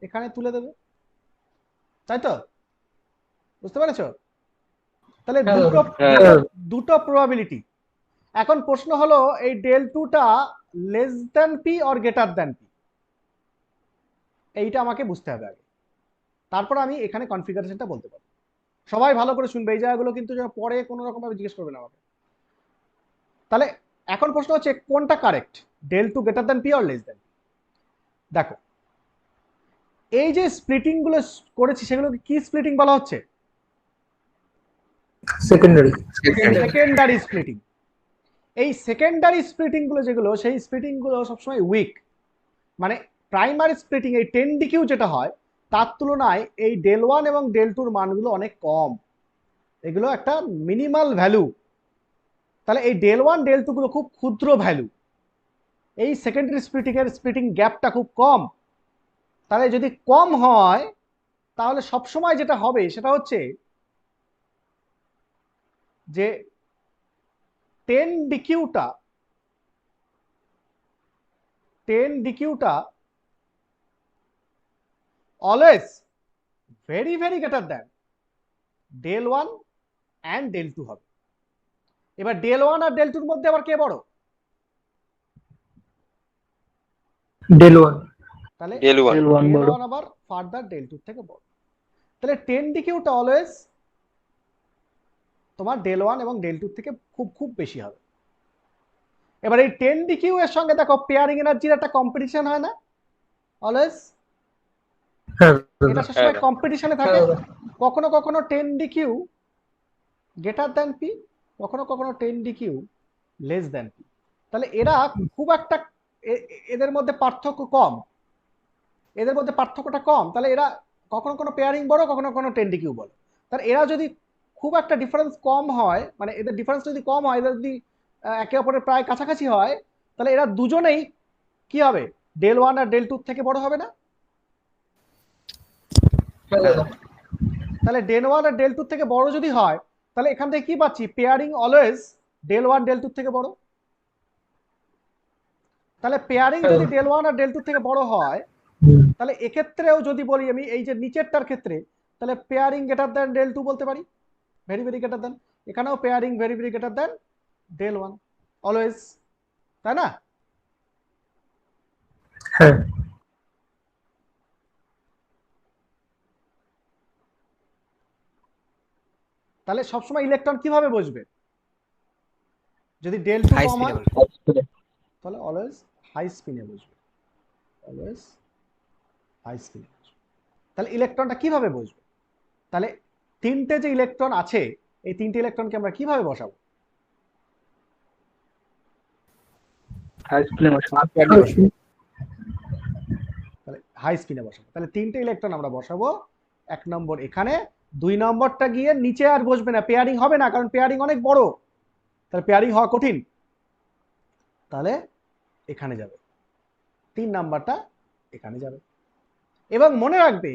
এখানে তুলে দেবে, তাই তো? বুঝতে পেরেছো? তাহলে হ্যাঁ দুটো দাদা। দুটো প্রবাবিলিটি। এখন প্রশ্ন হলো এই ডেল টুটা less than P or greater than P, এইটা আমাকে বুঝতে হবে আগে, তারপর আমি এখানে কনফিগারেশনটা বলতে পারবো। সবাই ভালো করে শুনবে, এই জায়গাগুলো কিন্তু যেন পরে কোনো রকম ভাবে জিজ্ঞেস করবে না আমাকে। তাহলে এখন প্রশ্ন হচ্ছে কোনটা correct, del two greater than P or less than? দেখো, এই যে স্প্লিটিং গুলো করেছি সেগুলোকে কি স্প্লিটিং বলা হচ্ছে? সেকেন্ডারি। Secondary splitting. এই সেকেন্ডারি স্প্লিটিং গুলো যেগুলো, সেই স্প্লিটিং গুলো সবসময় উইক, মানে প্রাইমারি স্প্লিটিং এই 10 ডিকিউ যেটা হয় তার তুলনায় এই ডেল ওয়ান এবং ডেল টুর মানগুলো অনেক কম, এগুলো একটা মিনিমাল ভ্যালু। তাহলে এই ডেল ওয়ান ডেল টু গুলো খুব ক্ষুদ্র ভ্যালু, এই সেকেন্ডারি স্প্লিটিং গ্যাপটা খুব কম। তাহলে যদি কম হয় তাহলে সবসময় যেটা হবে সেটা হচ্ছে যে 10 ডিকিউটা always very very greater than del one and del two হবে। এবার ডেল ওয়ান আর ডেল টুর মধ্যে আবার কে বড়? Del one. তাহলে del one. Del one del বড়। ওয়ান আবার ফার্দার ডেল টুর থেকে বড়। তাহলে 10 ডিকিউটা অলওয়েজ তোমার ডেল ওয়ান এবং ডেল টুর থেকে খুব খুব বেশি হবে। এবার এই 10 ডিকিউ এর সঙ্গে দেখো পেয়ারিং এনার্জির একটা কম্পিটিশন হয় না অলওয়েজ? হ্যাঁ এটা সবসময় কম্পিটিশনে হ্যাঁ থাকে। দাদা। কখনো কখনো 10 ডিকিউ গ্রেটার দ্যান পি, কখনো কখনো 10 ডিকিউ লেস দ্যান পি। তাহলে এরা খুব একটা এদের মধ্যে পার্থক্য কম, এদের মধ্যে পার্থক্যটা কম। তাহলে এরা কখনো কোনো পেয়ারিং বড়, কখনো কোনো 10 ডিকিউ বড়। তাহলে এরা যদি খুব একটা ডিফারেন্স কম হয়, মানে এদের ডিফারেন্স যদি কম হয়, এদের যদি একে অপরের প্রায় কাছাকাছি হয়, তাহলে এরা দুজনেই কি হবে? ডেল ওয়ান আর ডেল টু থেকে বড় হবে না? হ্যাঁ দাদা। তাহলে ডেল ওয়ান আর ডেল টু থেকে বড় যদি হয়, তাহলে এখান থেকে কি পাচ্ছি? Pairing always del one del two থেকে বড়। তাহলে পেয়ারিং যদি ডেল ওয়ান আর ডেল টু থেকে বড় হয়, তাহলে এক্ষেত্রেও যদি বলি আমি এই যে নিচেরটার ক্ষেত্রে, তাহলে pairing greater than del two বলতে পারি, ভেরি ভেরি গ্রেটার দ্যান। এখানেও pairing very very greater than del one always, তাই না? হ্যাঁ। তাহলে সবসময় ইলেকট্রন কিভাবে বসবে? যদি ডেল টু হাই কম হয় স্পিডে তাহলে অলওয়েজ হাই স্পিনে বসবে, অলওয়েজ হাই স্পিনে বসবে। তাহলে ইলেকট্রনটা কিভাবে বসবে? তাহলে তিনটে যে ইলেকট্রন আছে, এই তিনটে ইলেকট্রনকে আমরা কিভাবে বসাবো? হাই স্পিনে বসাবো। তাহলে হাই স্পিনে বসাবো। তাহলে তিনটে ইলেকট্রন আমরা বসাবো 1 নম্বর এখানে, 2 নম্বরটা গিয়ে নিচে আর বসবে না, পেয়ারিং হবে না, কারণ পেয়ারিং অনেক বড়, তাহলে পেয়ারিং হওয়া কঠিন, তাহলে এখানে যাবে, 3 নাম্বারটা এখানে যাবে। এবং মনে রাখবে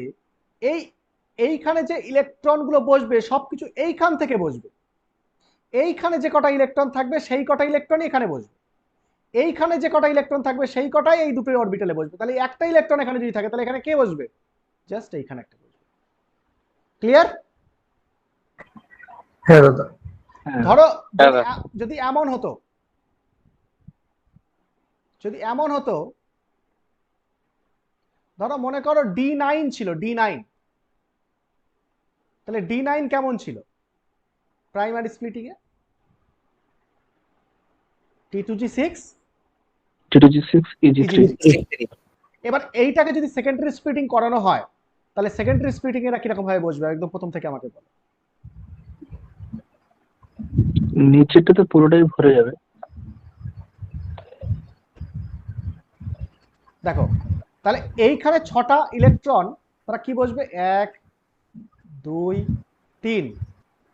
এইখানে যে ইলেকট্রনগুলো বসবে সবকিছু এইখান থেকে বসবে, এইখানে যে কটা ইলেকট্রন থাকবে সেই কটা ইলেকট্রনই এখানে বসবে, এইখানে যে কটা ইলেকট্রন থাকবে সেই কটাই এই দুটো অরবিটালে বসবে। তাহলে একটা ইলেকট্রন এখানে যদি থাকে তাহলে এখানে কে বসবে? জাস্ট এইখানে একটা বসবে। ক্লিয়ার? হ্যাঁ দাদা। ধরো দাদা। যদি এমন হতো, ধরো মনে করো D9 ছিল, D9, তাহলে D9 কেমন ছিল প্রাইমারি স্প্লিটিং এ? T2G6 T2G6 EG3 এবার এইটাকে যদি সেকেন্ডারি স্প্লিটিং করানো হয় তাহলে সেকেন্ডারি স্প্লিটিং এরা কিরকম ভাবে বসবে একদম প্রথম থেকে আমাকে বলো। নিচেরটাতে পুরোটাই ভরে যাবে। দেখো তাহলে এইখানে 6টা ইলেকট্রন তারা কি বসবে? 1 2 3,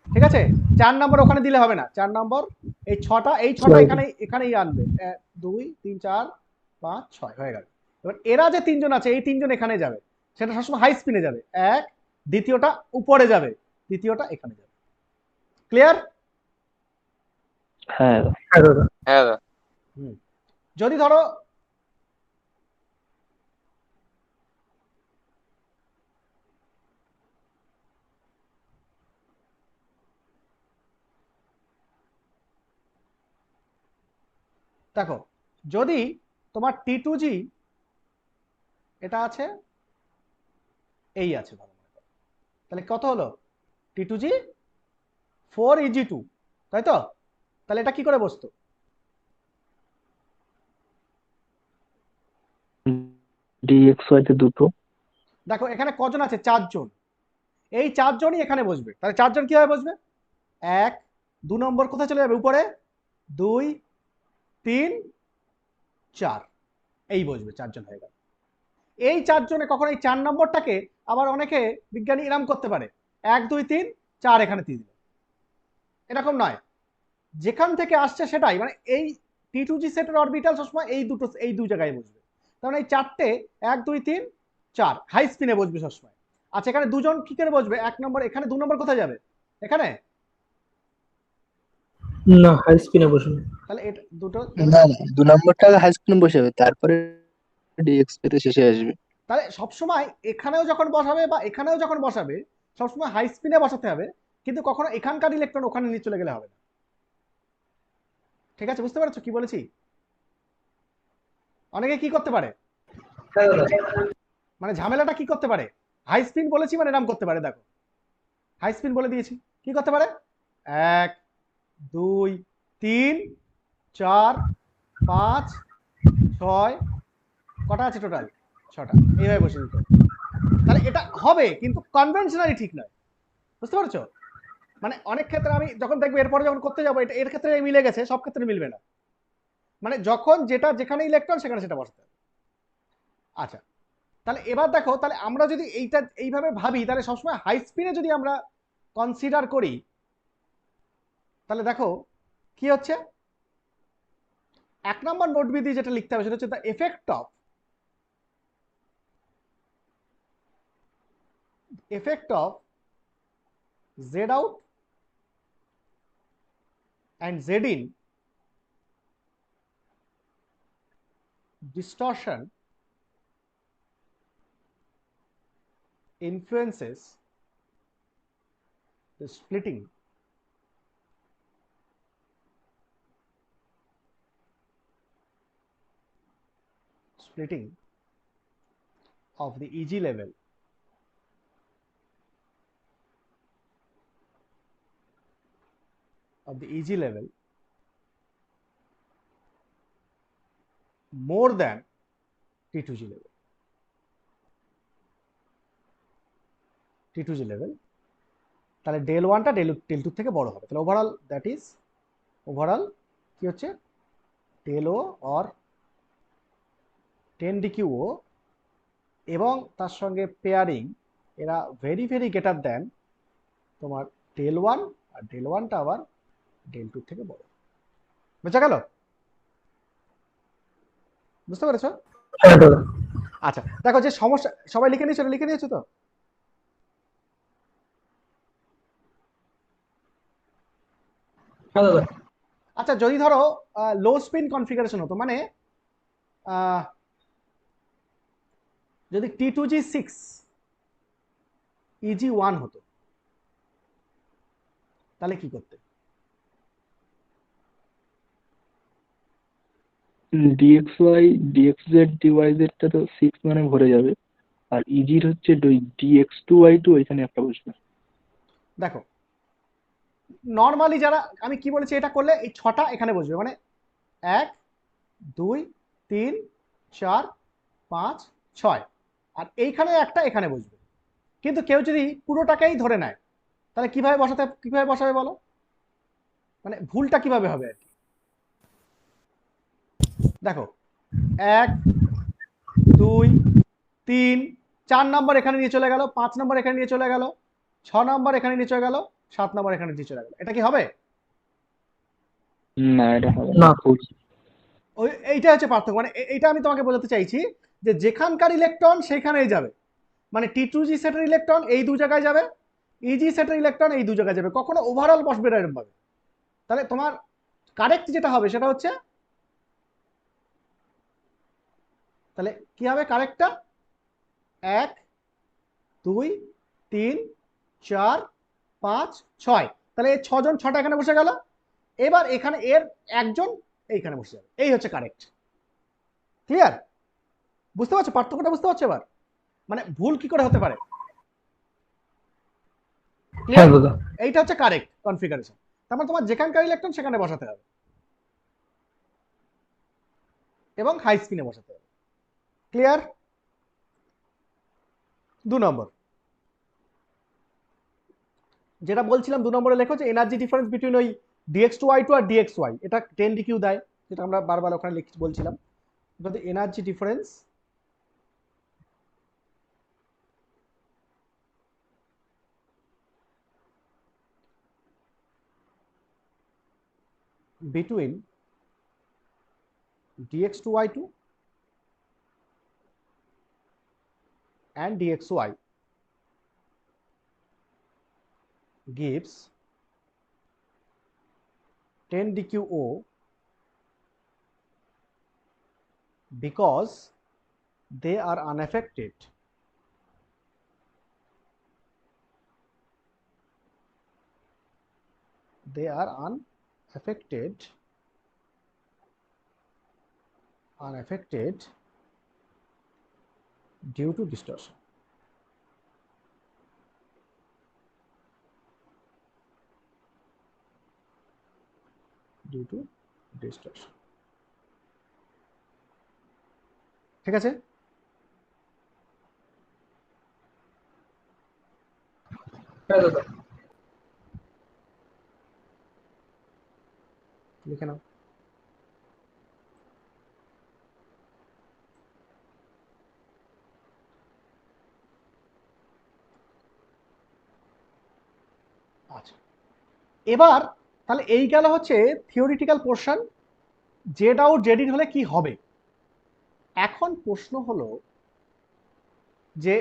ঠিক আছে? 4 নম্বর ওখানে দিলে হবে না, 4 নম্বর এই 6টা এখানেই আনবে, 1 2 3 4 5 6 হয়ে গেল। এবার এরা যে তিনজন আছে এই তিনজন এখানে যাবে, সেটা সবসময় হাই স্পিনে যাবে, 1, দ্বিতীয়টা উপরে যাবে, তৃতীয়টা এখানে যাবে। ক্লিয়ার? হ্যাঁ দাদা। হ্যাঁ দাদা। যদি ধরো দেখো যদি তোমার T2G এটা আছে, এই আছে, ভালো মনে করো, তাহলে কত হলো? T2G 4Eg2, তাই তো? তাহলে এটা কি করে বসতো? DXY তে দুটো। দেখো এখানে কজন আছে? 4 জন, এই 4 জনই এখানে বসবে, তাহলে 4 জন কিভাবে বসবে? 1 2 নম্বর কোথায় চলে যাবে? উপরে, 2 3 4, এই বসবে, 4 জন হয়ে গেল। এই 4 জনে কখন এই 4 নম্বরটাকে আবার অনেকে বিজ্ঞানী এরম করতে পারে, 1 2 3 4 এখানে দিয়ে দিল, এরকম নয়, যেখান থেকে আসছে সেটাই, মানে এই T2G সেটের অরবিটাল সবসময় এই দুই জায়গায় বসবে, কারণ এই 4টে 1 2 3 4 হাই স্পিনে বসবে সবসময়। আচ্ছা এখানে দুজন কি করে বসবে? 1 নম্বর এখানে, 2 নম্বর কোথায় যাবে? এখানে না, হাই স্পিনে বসবে। তাহলে এটা দুটো, না না 2 নম্বরটা হাই স্কুলে বসে যাবে, তারপরে ডিএক্সপি তে শেষে আসবে। তাহলে সবসময় এখানেও যখন বসাবে বা এখানেও যখন বসাবে সবসময় হাই স্পিনে বসাতে হবে, কিন্তু কখনো এখানকার ইলেকট্রন ওখানে নিয়ে চলে গেলে হবে না। ঠিক আছে, বুঝতে পারছো কি বলেছি? অনেকে কি করতে পারে, মানে ঝামেলাটা কি করতে পারে, হাই স্পিন বলেছি মানে এরকম করতে পারে, দেখো হাই স্পিন বলে দিয়েছি, কি করতে পারে? 1 2 3 4 5 6, কটা আছে টোটাল? 6টা, এইভাবে বসে দিতে। তাহলে এটা হবে কিন্তু কনভেনশনালি ঠিক নয়, বুঝতে পারছো? মানে অনেক ক্ষেত্রে আমি যখন দেখবো এরপরে যখন করতে যাবো এটা এর ক্ষেত্রে মিলে গেছে, সব ক্ষেত্রে মিলবে না, মানে যখন যেটা যেখানে ইলেকট্রন সেখানে সেটা বসাতে হবে। আচ্ছা তাহলে এবার দেখো, তাহলে আমরা যদি এইটা এইভাবে ভাবি তাহলে সবসময় হাই স্পিনে যদি আমরা কনসিডার করি তাহলে দেখো কি হচ্ছে, 1 নম্বর নোট বিধি যেটা লিখতে হবে সেটা হচ্ছে the effect of Z out and Z in distortion influences the splitting of the EG level more than T2G level. তাহলে ডেল 1টা ডেল 2 থেকে বড় হবে, তাহলে ওভারঅল কি হচ্ছে? ডেল ও অর 10 DQO এবং তার সঙ্গে পেয়ারিং এরা ভেরি ভেরি গ্রেটার দেন তোমার ডেল ওয়ান, আর ডেল ওয়ানটা আবার ডেল টু থেকে বড়। বুঝা গেল? বুঝতে পেরেছো? আচ্ছা দেখো যে সমস্যা, সবাই লিখে নিয়েছো, লিখে নিয়েছো তো? হ্যাঁ দাদা। আচ্ছা যদি ধরো লো স্পিন কনফিগারেশন হতো, মানে যদি T2G6 EG1 হতো, তাহলে কি করতে? ডিএক্সওয়াই ডিএক্সজেড ডিওয়াইজেড টা তো 6 মানে ভরে যাবে, আর ইজির হচ্ছে ডিএক্স2ওয়াই2 ওইখানে একটা বসবে। দেখো নর্মালি যারা, আমি কি বলেছি, এটা করলে এই 6টা এখানে বসবে, মানে 1 2 3 4 5 6, আর এইখানে একটা এখানে বসবে। কিন্তু কেউ যদি পুরোটাকেই ধরে নেয় তাহলে কিভাবে বসাবে বলো? মানে ভুলটা কিভাবে হবে আর কি? দেখো 1 2 3 4 নম্বর এখানে নিয়ে চলে গেল, 5 নম্বর এখানে নিয়ে চলে গেল, 6 নম্বর এখানে নিয়ে চলে গেল, 7 নম্বর এখানে নিয়ে চলে গেল। এটা কি হবে? না, এটা হবে না। না, ভুল। এইটা হচ্ছে পার্থক্য। মানে এইটা আমি তোমাকে বোঝাতে চাইছি যে যেখানকার ইলেকট্রন সেইখানেই যাবে, মানে T2G সেটের ইলেকট্রন এই দু জায়গায় যাবে, ইজি সেটের ইলেকট্রন এই দু জায়গায় যাবে, কখনো ওভারঅল বসবে না এরকম ভাবে। তাহলে তোমার কারেক্ট যেটা হবে সেটা হচ্ছে, তাহলে কি হবে কারেক্টটা? 1 2 3 4 5 6, তাহলে এই 6 জন 6টা এখানে বসে গেল। এবার এখানে এর একজন এইখানে বসে যাবে, এই হচ্ছে কারেক্ট। ক্লিয়ার? বুঝতে পারছো পার্থক্যটা? বুঝতে পারছো এবার? মানে ভুল কি করে হতে পারে? হ্যাঁ দাদা। এইটা হচ্ছে কারেক্ট কনফিগারেশন। তার মানে তোমার যেখানকার ইলেকট্রন সেখানে বসাতে হবে এবং হাই স্পিনে বসাতে হবে। ক্লিয়ার? 2 নম্বর যেটা বলছিলাম, 2 নম্বরে লেখো যে এনার্জি ডিফারেন্স বিটুইন ওই dx2y2 আর dxy, এটা 10 ডিকিউ দেয়, যেটা আমরা বারবার ওখানে বলছিলাম। যদি energy difference between dx2y2 and dxy gives 10 dqo because they are unaffected unaffected due to distortion. Due to distortion. ঠিক আছে? হ্যাঁ দাদা। লিখে নাও। আচ্ছা এবার তাহলে এই গেল হচ্ছে theoretical portion, Z out Z in হলে কি হবে। এখন প্রশ্ন হলো যে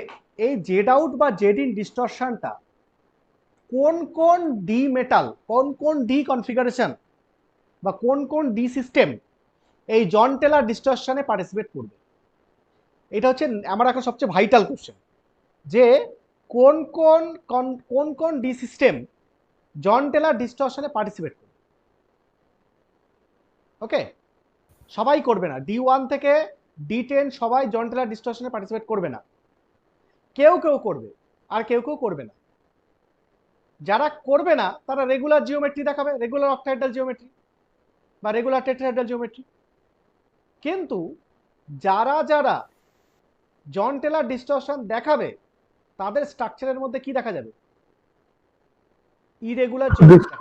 এই জেড আউট বা জেড ইন ডিস্টরশনটা কোন কোন ডি মেটাল, কোন কোন ডি কনফিগারেশন বা কোন কোন ডি সিস্টেম এই জন টেলার ডিস্টরশনে পার্টিসিপেট করবে। এটা হচ্ছে আমার এখন সবচেয়ে ভাইটাল কোশ্চেন, যে কোন কোন কোন কোন ডি সিস্টেম জন টেলার ডিস্টরশনে পার্টিসিপেট করবে। ওকে, সবাই করবে না, D1 থেকে D10 সবাই জন টেলার ডিস্টরশনে পার্টিসিপেট করবে না, কেউ কেউ করবে আর কেউ কেউ করবে না। যারা করবে না তারা রেগুলার জিওমেট্রি দেখাবে, রেগুলার অক্টাহেড্রাল জিওমেট্রি বা রেগুলার টেট্রাহেড্রাল জিওমেট্রি। কিন্তু যারা যারা জন টেলার ডিস্টরশন দেখাবে তাদের স্ট্রাকচারের মধ্যে কি দেখা যাবে? ইরেগুলার জিওমেট্রি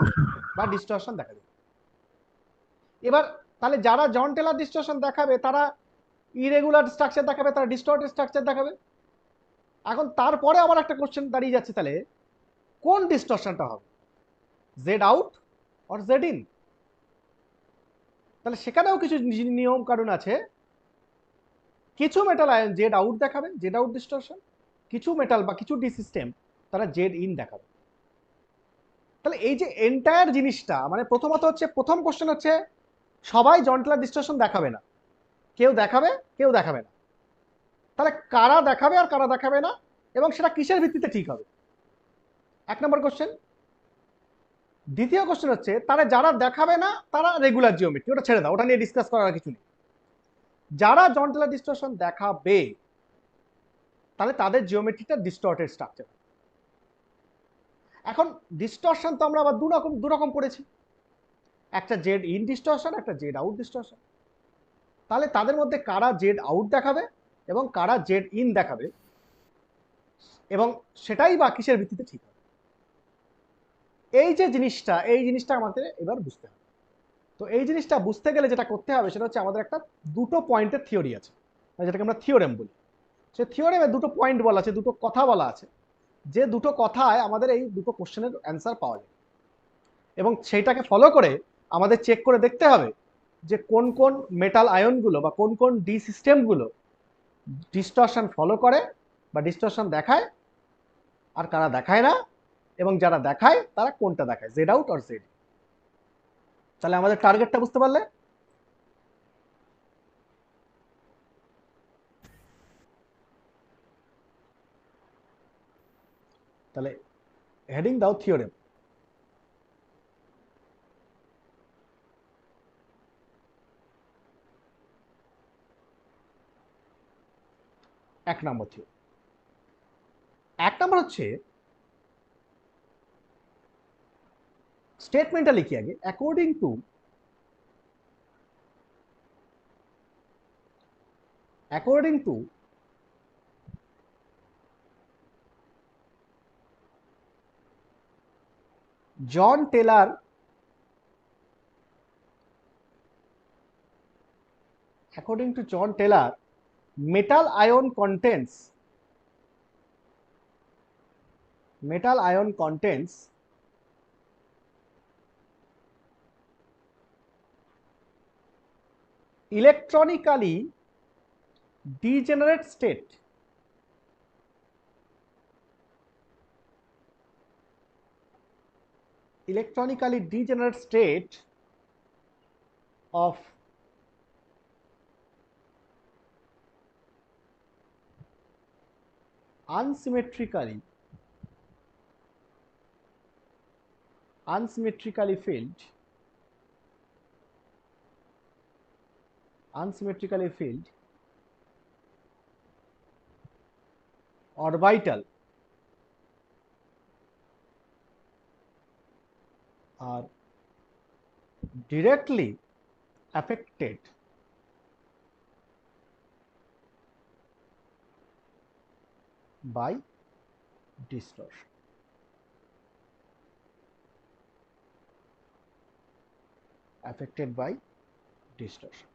বা ডিস্টরশন দেখা যাবে। এবার তাহলে যারা জন টেলার ডিস্টরশন দেখাবে তারা ইরেগুলার স্ট্রাকচার দেখাবে, তারা ডিস্টর্টেড স্ট্রাকচার দেখাবে। এখন তারপরে আবার একটা কোশ্চেন দাঁড়িয়ে যাচ্ছে, তাহলে কোন ডিস্টরশনটা হবে, Z out or Z in? তাহলে সেখানেও কিছু নিয়ম কানুন আছে। কিছু মেটাল আয়ন জেড আউট দেখাবে, জেড আউট ডিস্টরশন, কিছু মেটাল বা কিছু ডি সিস্টেম তারা জেড ইন দেখাবে। তাহলে এই যে এন্টায়ার জিনিসটা, মানে প্রথমত হচ্ছে, প্রথম কোশ্চেন হচ্ছে সবাই জন্টলার ডিস্টরশন দেখাবে না, কেউ দেখাবে কেউ দেখাবে না। তাহলে কারা দেখাবে আর কারা দেখাবে না, এবং সেটা কিসের ভিত্তিতে ঠিক হবে, 1 নম্বর কোশ্চেন। দ্বিতীয় কোশ্চেন হচ্ছে তারা যারা দেখাবে না তারা রেগুলার জিওমেট্রি, ওটা ছেড়ে দাও, ওটা নিয়ে ডিসকাস করার কিছু নেই। যারা জন্টলার ডিস্টরশন দেখাবে তাহলে তাদের জিওমেট্রিটা ডিস্টর্টেড স্ট্রাকচার। এখন ডিস্টরশন তো আমরা আবার দু রকম পড়েছি, একটা জেড ইন ডিস্টরশন, একটা জেড আউট ডিস্টরশন। তাহলে তাদের মধ্যে কারা জেড আউট দেখাবে এবং কারা জেড ইন দেখাবে, এবং সেটাই বা কিসের ভিত্তিতে ঠিক হবে, এই যে জিনিসটা, এই জিনিসটা আমাদের এবার বুঝতে হবে। তো এই জিনিসটা বুঝতে গেলে যেটা করতে হবে সেটা হচ্ছে আমাদের একটা দুটো পয়েন্টের থিওরি আছে, যেটাকে আমরা থিওরেম বলি। সে থিওরেমে দুটো পয়েন্ট বলা আছে, দুটো কথা বলা আছে, যে দুটো কথায় আমাদের এই দুটো কোশ্চেনের অ্যান্সার পাওয়া যায়, এবং সেইটাকে ফলো করে আমাদের চেক করে দেখতে হবে যে কোন কোন মেটাল আয়নগুলো বা কোন কোন ডি সিস্টেমগুলো ডিস্টরশন ফলো করে বা ডিস্টরশন দেখায়, আর কারা দেখায় না, এবং যারা দেখায় তারা কোনটা দেখায়, জেড আউট আর জেড। তাহলে আমাদের টার্গেটটা বুঝতে পারলে? তাহলে হেডিং দাও থিওরেম। এক নম্বর থিওরেম। 1 নম্বর হচ্ছে স্টেটমেন্টটা লিখি আগে, according to Jahn Teller metal ion contains electronically degenerate state of unsymmetrically filled orbital are directly affected by distortion. Affected by distortion.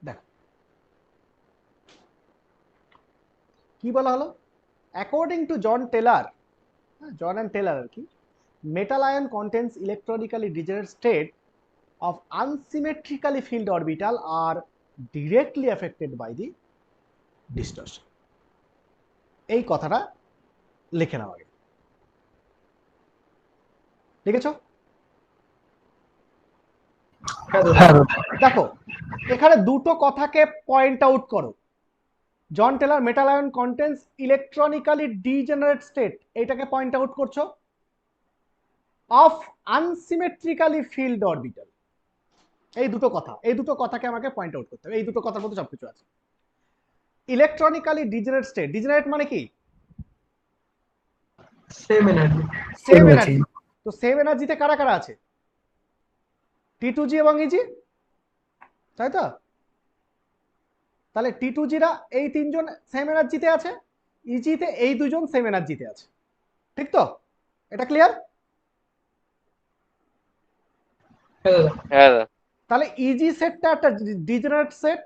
দেখো কি বলা হলো, according to John and Teller আর কি, metal ion contains electronically degenerate state of unsymmetrically filled orbital are directly affected by the distortion. এই কথাটা লিখে নাও আগে, লিখেছো? দেখো এখানে দুটো কথাকে পয়েন্ট আউট করো, John Teller metal ion contains electronically degenerate state, এইটাকে পয়েন্ট আউট করছো, অফ আনসিমেট্রিক্যালি ফিল্ড অরবিটাল, এই দুটো কথাকে আমাকে পয়েন্ট আউট করতে হবে, এই দুটো কথার মধ্যে সবকিছু আছে। ইলেকট্রনিক্যালি ডিজেনারেট স্টেট, ডিজেনারেট মানে কি? Same energy. তো সেম এনার্জিতে কারা কারা আছে? T2G এবং EG, তাই তো? তাহলে T2G রা এই তিনজন সেম এনার্জিতে আছে, EG তে এই দুজন সেম এনার্জিতে আছে, ঠিক তো? এটা ক্লিয়ার? হ্যাঁ তাহলে ইজি সেটটা একটা ডিজেনারেট সেট,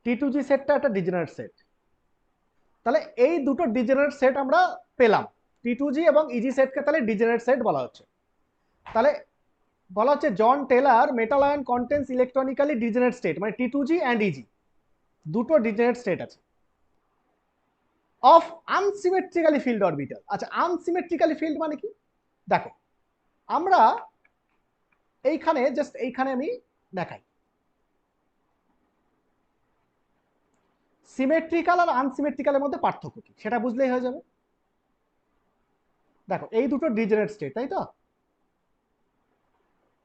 T2G সেটটা একটা ডিজেনারেট সেট। তাহলে এই দুটো ডিজেনারেট সেট আমরা পেলাম, T2G এবং ইজি সেটকে তাহলে ডিজেনারেট সেট বলা হচ্ছে। তাহলে বলা হচ্ছে John Teller metal ion contains electronically degenerate state, মানে T2G অ্যান্ড ইজি দুটো ডিজেনারেট স্টেট আছে অফ আনসিমেট্রিক্যালি ফিল্ড অরবিটাল। আচ্ছা, আনসিমেট্রিক্যালি ফিল্ড মানে কি? দেখো আমরা এইখানে জাস্ট এইখানে আমি দেখাই, সিমেট্রিক্যাল আর আনসিমেট্রিক্যালের মধ্যে পার্থক্য কি সেটা বুঝলেই হয়ে যাবে। দেখো এই দুটো ডিজেনারেট স্টেট, তাই তো?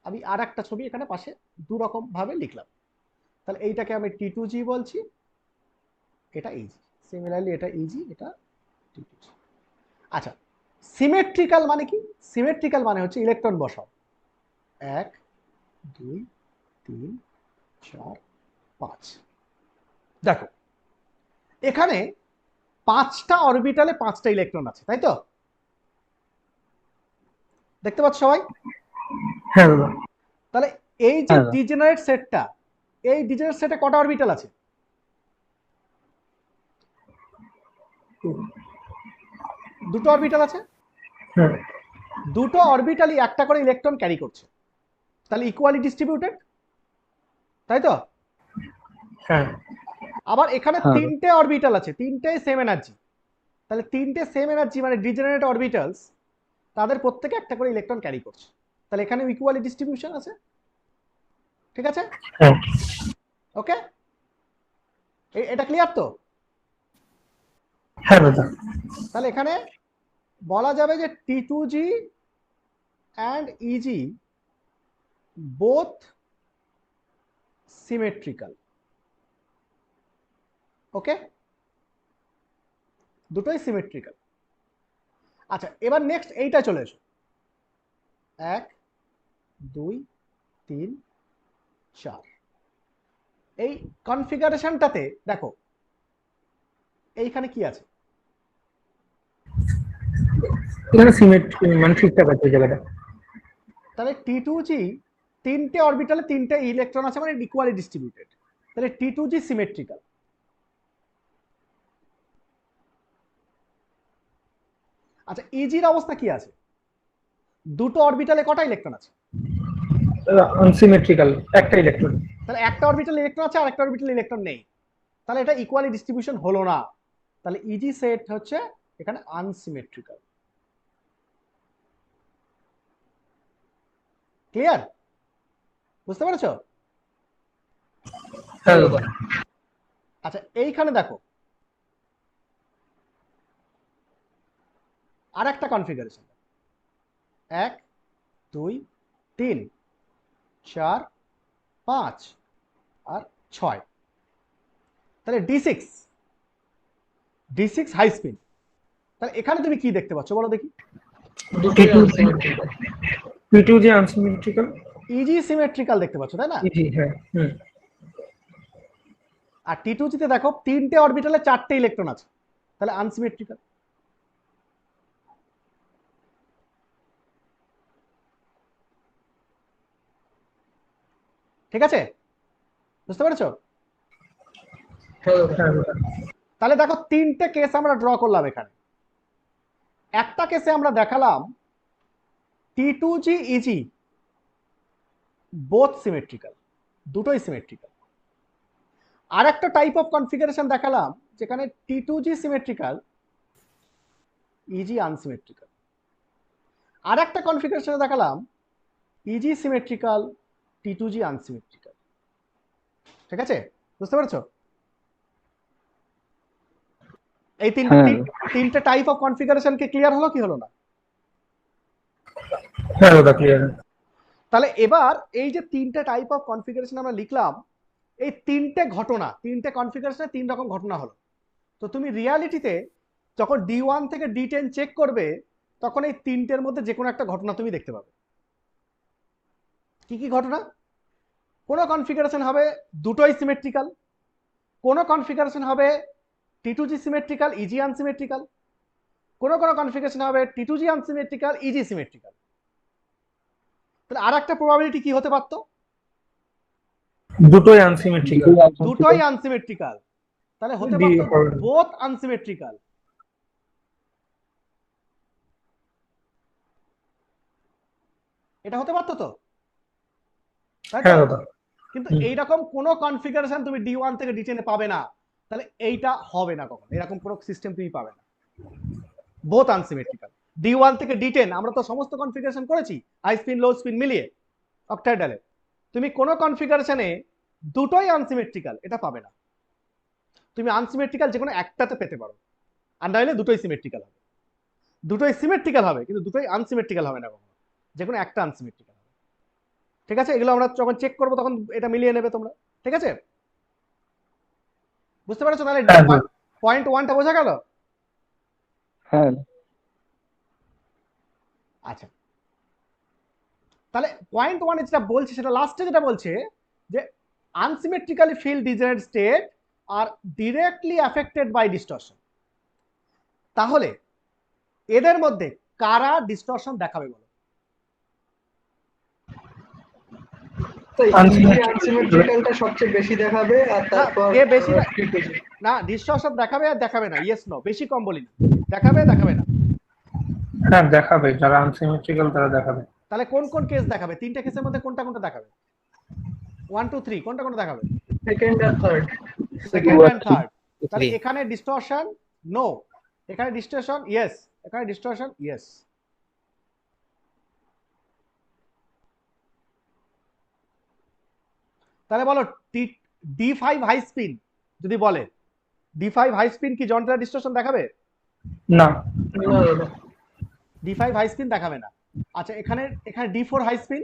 আমি আর একটা ছবি এখানে পাশে দু রকম ভাবে লিখলাম। তাহলে এইটাকে আমি T2G বলছি, এটা ইজি। সিমিলারলি এটা ইজি, এটা T2G। আচ্ছা, সিমেট্রিক্যাল মানে কি? সিমেট্রিক্যাল মানে হচ্ছে ইলেকট্রন বসাও, 1 2 3 4 5। দেখো এখানে 5টা অরবিটালে 5টা ইলেকট্রন আছে, তাই তো? দেখতে পাচ্ছ সবাই? হ্যাঁ দাদা। তাহলে এই যে ডিজেনারেট সেটটা, এই ডিজেনারেট সেটে কটা অরবিটাল আছে? দুটো অরবিটাল আছে। দুটো অরবিটালই একটা করে ইলেকট্রন ক্যারি করছে, তাহলে ইকুয়ালি ডিস্ট্রিবিউটেড, তাই তো? হ্যাঁ। আবার এখানে 3টে অরবিটাল আছে, 3টেই সেম এনার্জি, তাহলে 3টে সেম এনার্জি মানে ডিজেনারেট অরবিটালস, তাদের প্রত্যেকে একটা করে ইলেকট্রন ক্যারি করছে, তাহলে এখানে ইকুয়ালি ডিস্ট্রিবিউশন আছে। ঠিক আছে? ওকে, এটা ক্লিয়ার তো? হ্যাঁ দাদা। তাহলে এখানে বলা যাবে যে T2G and EG both symmetrical. ওকে, দুটোই সিমেট্রিক্যাল। আচ্ছা, এবার নেক্সট এইটা চলে এসো, 1 2 3 4। এই কনফিগারেশনটাতে দেখো এইখানে কি আছে? এখানে সিমেট্রি মানে ঠিকঠাক আছে জায়গাটা। তাহলে T2G 3টে অরবিটালে 3টে ইলেকট্রন আছে, মানে ইকুয়ালি ডিস্ট্রিবিউটেড, তাহলে T2G সিমেট্রিক্যাল। আচ্ছা, ইজির অবস্থা কি আছে? দুটো অরবিটালে কটা ইলেকট্রন আছে? আনসিমেট্রিক্যাল, একটা ইলেকট্রন। তাহলে একটা অরবিটালে ইলেকট্রন আছে আর একটা অরবিটালে ইলেকট্রন নেই, তাহলে এটা ইকুয়ালি ডিস্ট্রিবিউশন হলো না, তাহলে ইজি সেট হচ্ছে এখানে আনসিমেট্রিক্যাল। ক্লিয়ার? বুঝতে পেরেছো? হ্যাঁ দাদা। আচ্ছা, এইখানে দেখো আর একটা কনফিগারেশন, 1 2 3 4 5 আর 6, তাহলে D6 হাই স্পিন। তাহলে এখানে তুমি কি দেখতে পাচ্ছ বলো দেখি? T2G আনসিমেট্রিক্যাল, ইজি সিমেট্রিক্যাল দেখতে পাচ্ছ, তাই না? ইজি। হ্যাঁ। আর T2G তে দেখো 3টে অরবিটালে 4টে ইলেকট্রন আছে, তাহলে আনসিমেট্রিক্যাল। ঠিক আছে? বুঝতে পেরেছো? তাহলে দেখো 3টে কেস আমরা ড্র করলাম এখানে। একটা কেসে আমরা দেখালাম T2G EG বোথ সিমেট্রিক্যাল, দুটোই সিমেট্রিক্যাল। আর একটা টাইপ অফ কনফিগারেশন দেখালাম যেখানে T2G সিমেট্রিক্যাল, EG আনসিমেট্রিক্যাল। আর একটা কনফিগারেশন দেখালাম EG সিমেট্রিক্যাল, T2G আনসিমেট্রিক্যাল। ঠিক আছে? বুঝতে পেরেছো? এই তিনটে টাইপ অফ কনফিগারেশন কি ক্লিয়ার হলো কি হলো না? হ্যাঁ দাদা, ক্লিয়ার। তাহলে এবার এই যে 3টে টাইপ অফ কনফিগারেশন আমরা লিখলাম, এই 3টে ঘটনা, 3টে কনফিগারেশনে 3 রকম ঘটনা হলো। তো তুমি রিয়ালিটিতে যখন D1 থেকে D10 চেক করবে, তখন এই 3টের মধ্যে যে কোনো একটা ঘটনা তুমি দেখতে পাবে। কি কি ঘটনা? কোনো কনফিগারেশন হবে দুটোই সিমেট্রিক্যাল, কোনো কনফিগারেশন হবে T2G সিমেট্রিক্যাল, EG আনসিমেট্রিক্যাল, কোনো কনফিগারেশন হবে T2G আনসিমেট্রিক্যাল, EG সিমেট্রিক্যাল। তাহলে আর একটা প্রবাবিলিটি কি হতে পারতো? দুটোই আনসিমেট্রিক্যাল। দুটোই আনসিমেট্রিক্যাল, তাহলে হতে ডি পারতো হবে। Both unsymmetrical. এটা হতে পারতো তো, তাই তো? হ্যাঁ দাদা। কিন্তু হুম। এইরকম কোনো কনফিগারেশন তুমি D1 থেকে D10 এ পাবে না, তাহলে এইটা হবে না কখনো, এরকম কোনো সিস্টেম তুমি পাবে না। Both unsymmetrical. D1 থেকে D10 আমরা তো সমস্ত কনফিগারেশন করেছি, হাই স্পিন লো স্পিন মিলিয়ে অক্টাইডালে। তুমি কোনো কনফিগারেশনে দুটোই আনসিমেট্রিক্যাল এটা পাবে না। তুমি আনসিমেট্রিক্যাল যে কোনো একটাতে পেতে পারো, আর নাহলে দুটোই সিমেট্রিক্যাল হবে। দুটোই সিমেট্রিক্যাল হবে কিন্তু দুটোই আনসিমেট্রিক্যাল হবে না কখনো, যে কোনো একটা আনসিমেট্রিক্যাল হবে। ঠিক আছে, এগুলো আমরা যখন চেক করবো তখন এটা মিলিয়ে নেবে তোমরা। ঠিক আছে, বুঝতে পেরেছো? তাহলে পয়েন্ট ওয়ানটা বোঝা গেল? হ্যাঁ আচ্ছা, তাহলে পয়েন্ট ওয়ানে যেটা বলছে সেটা লাস্টে যেটা বলছে যে আনসিমেট্রিক্যালি ফিল্ড ডিজেনারেট স্টেট আর ডিরেক্টলি অ্যাফেক্টেড বাই ডিস্টরশন। তাহলে এদের মধ্যে কারা ডিস্টরশন দেখাবে বলো? তো Unsymmetrical আনসিমেট্রিক্যালটা সবচেয়ে বেশি দেখাবে, আর তারপর কে বেশি T2G। না, ডিস্টরশন দেখাবে আর দেখাবে না, ইয়েস নো, বেশি কম বলি না, দেখাবে দেখাবে না। হ্যাঁ দেখাবে, যারা আনসিমেট্রিক্যাল তারা দেখাবে। তাহলে কোন কোন কেস দেখাবে? তিনটা কেসের মধ্যে কোনটা কোনটা দেখাবে? 1 2 3 কোনটা কোনটা দেখাবে? সেকেন্ড আর থার্ড। Second and third. তাহলে 3 এখানে ডিস্টরশন নো, এখানে ডিস্টরশন ইয়েস, এখানে ডিস্টরশন ইয়েস। তাহলে বলো D5 হাই স্পিন যদি বলে, D5 হাই স্পিন কি জয়েন্টার ডিস্টরশন দেখাবে? না। না দাদা। D5 হাই স্পিন দেখাবে না। আচ্ছা, এখানে এখানে D4 হাই স্পিন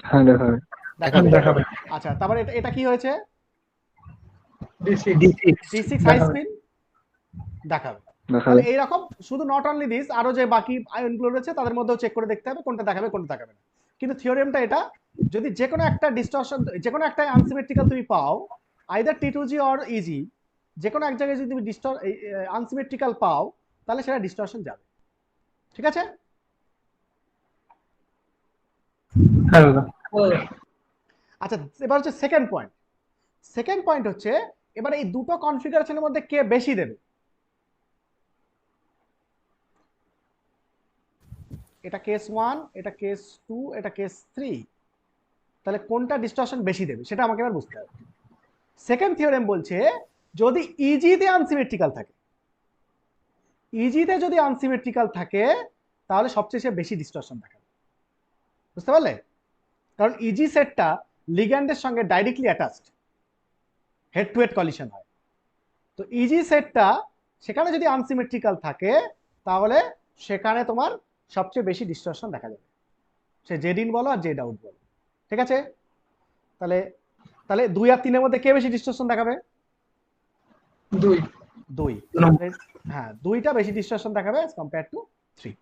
হ্যাঁ দেখাবে। দেখাবে। দেখাবে। আচ্ছা, তারপরে এটা এটা কি হয়েছে? D6। D6 হাই স্পিন দেখাবে। দেখাবে। তাহলে এইরকম শুধু নট অনলি দিস, আরো যে বাকি আয়নগুলো রয়েছে তাদের মধ্যেও চেক করে দেখতে হবে কোনটা দেখাবে কোনটা দেখাবে না। কিন্তু থিওরেমটা এটা, যদি যে কোনো একটা ডিস্টরশন, যে কোনো একটা আনসিমেট্রিক্যাল তুমি পাও, আইদার T2G অর EG, যে কোনো এক জায়গায় যদি তুমি আনসিমেট্রিক্যাল পাও তাহলে সেটা ডিস্টরশন যাবে। ঠিক আছে? হ্যাঁ দাদা। আচ্ছা, এবার হচ্ছে সেকেন্ড পয়েন্ট। সেকেন্ড পয়েন্ট হচ্ছে এবার এই দুটো কনফিগারেশনের মধ্যে কে বেশি দেবে। এটা কেস 1, এটা কেস 2, এটা কেস 3, তাহলে কোনটা ডিস্টরশন বেশি দেবে সেটা আমাকে এবার বুঝতে হবে। সেকেন্ড থিওরেম বলছে যদি ইজিতে আনসিমেট্রিক্যাল থাকে, ইজিতে যদি আনসিমেট্রিক্যাল থাকে তাহলে সবচেয়ে বেশি ডিস্টরশন দেখাবে। বুঝতে পারলে? কারণ ইজি সেটটা লিগ্যান্ডের সঙ্গে directly attached, head to head collision হয়। তো ইজি সেটটা সেখানে যদি আনসিমেট্রিক্যাল থাকে তাহলে সেখানে তোমার সবচেয়ে বেশি ডিস্টরশন দেখা যাবে, সে জেড ইন বলো আর জেড আউট বলো। ঠিক আছে, তাহলে তাহলে 2 আর 3 এর মধ্যে কে বেশি ডিস্টরশন দেখাবে? 2। 2। হ্যাঁ, 2টা বেশি ডিস্টরশন দেখাবে অ্যাজ কম্পেয়ার টু 3।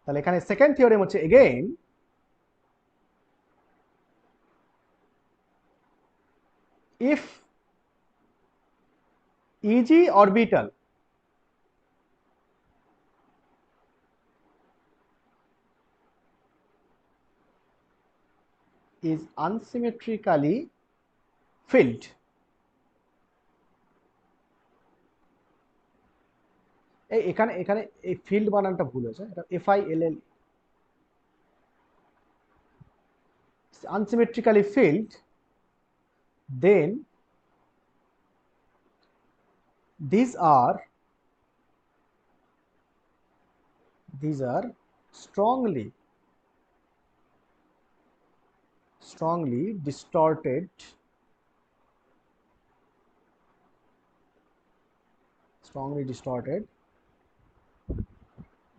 তাহলে এখানে সেকেন্ড থিওরেম হচ্ছে again if EG orbital is unsymmetrically filled, এখানে এখানে এই ফিল্ড বানানটা ভুল হয়েছে, এটা FILL, unsymmetrically filled, then these are strongly distorted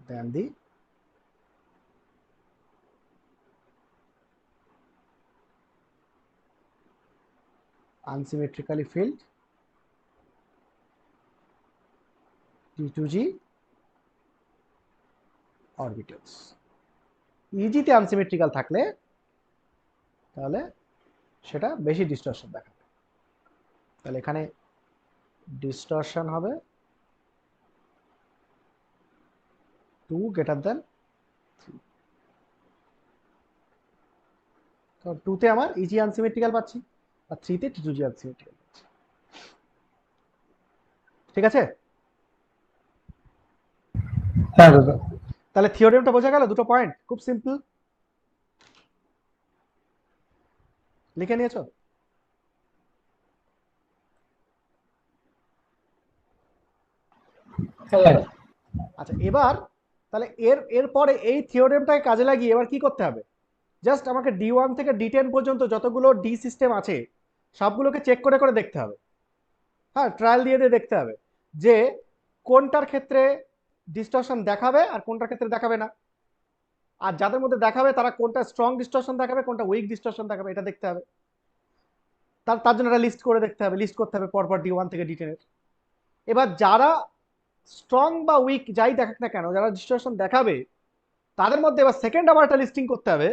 than the unsymmetrically filled T2G orbitals. EG তে আনসিমেট্রিক্যাল থাকলে তাহলে সেটা বেশি ডিস্টরশন দেখাবে। তাহলে এখানে ডিস্টরশন হবে 2 greater than 3। তো 2 তে আমার ইজি আনসিমেট্রিক্যাল পাচ্ছি আর 3 তে টি2জি আনসিমেট্রিক্যাল পাচ্ছি। ঠিক আছে, হ্যাঁ দাদা। তাহলে থিওরেমটা বোঝা গেল, দুটো পয়েন্ট খুব সিম্পল, লিখে নিয়েছো? হ্যাঁ আচ্ছা, এবার তাহলে এরপরে এই থিওরেমটাকে কাজে লাগিয়ে এবার কি করতে হবে? জাস্ট আমাকে D1 থেকে D10 পর্যন্ত যতগুলো ডি সিস্টেম আছে সবগুলোকে চেক করে করে দেখতে হবে। হ্যাঁ, ট্রায়াল দিয়ে দিয়ে দেখতে হবে যে কোনটার ক্ষেত্রে ডিস্টরশন দেখাবে আর কোনটার ক্ষেত্রে দেখাবে না, আর যাদের মধ্যে দেখাবে তারা কোনটা স্ট্রং ডিস্টরশন দেখাবে কোনটা উইক ডিস্টরশন দেখাবে এটা দেখতে হবে। তার জন্য একটা লিস্ট করে দেখতে হবে, লিস্ট করতে হবে পরপর D1 থেকে D10 এর। এবার যারা স্ট্রং বা উইক যাই দেখাক না কেন, যারা ডিস্টরশন দেখাবে তাদের মধ্যে এবার সেকেন্ড আবার একটা লিস্টিং করতে হবে,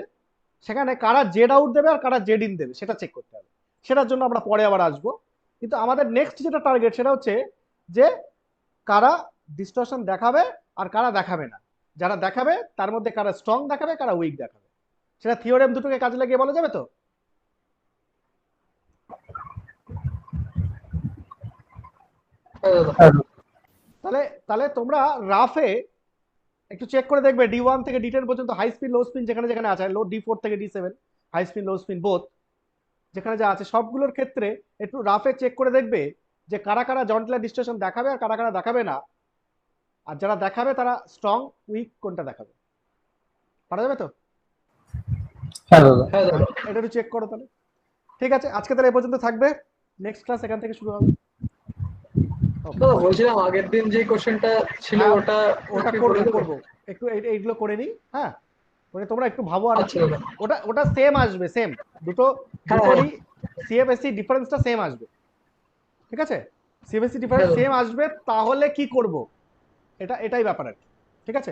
সেখানে কারা জেড আউট দেবে আর কারা জেড ইন দেবে সেটা চেক করতে হবে। সেটার জন্য আমরা পরে আবার আসবো, কিন্তু আমাদের নেক্সট যেটা টার্গেট সেটা হচ্ছে যে কারা ডিস্টরশন দেখাবে আর কারা দেখাবে না, যারা দেখাবে তার মধ্যে কারা স্ট্রং দেখাবে কারা উইক দেখাবে, সেটা থিওরেম দুটোকে কাজে লাগিয়ে বলা যাবে তো? তাহলে তাহলে তোমরা রাফে একটু চেক করে দেখবে D1 থেকে D10 পর্যন্ত হাই স্পিন লো স্পিন যেখানে যেখানে আছে, লো D4 থেকে D7 high spin low spin both যেখানে যা আছে সবগুলোর ক্ষেত্রে একটু রাফে চেক করে দেখবে যে কারা কারা জয়েন্টলার ডিস্টরশন দেখাবে আর কারা কারা দেখাবে না, আর যারা দেখাবে তারা স্ট্রং উইক কোনটা দেখাবে। পারা যাবে তো? হ্যাঁ দাদা। হ্যাঁ দাদা। এটা একটু চেক করো তাহলে। ঠিক আছে, আজকে তাহলে এই পর্যন্ত থাকবে, নেক্সট ক্লাস এখান থেকে শুরু হবে। দাদা বলছিলাম আগের দিন যে কোশ্চেনটা ছিল হ্যাঁ, ওটা ওটা কি করবো করে দেবে? করবো একটু এইগুলো করে নিই। হ্যাঁ, মানে তোমরা একটু ভাবো আর আচ্ছা দাদা। ওটা ওটা সেম আসবে, সেম দুটো হ্যাঁ, দুটোরই সিএফএসসি ডিফারেন্সটা সেম আসবে। ঠিক আছে, সিএফএসসি ডিফারেন্স হ্যাঁ। সেম আসবে, তাহলে কি করব এটাই ব্যাপার আর কি। ঠিক আছে,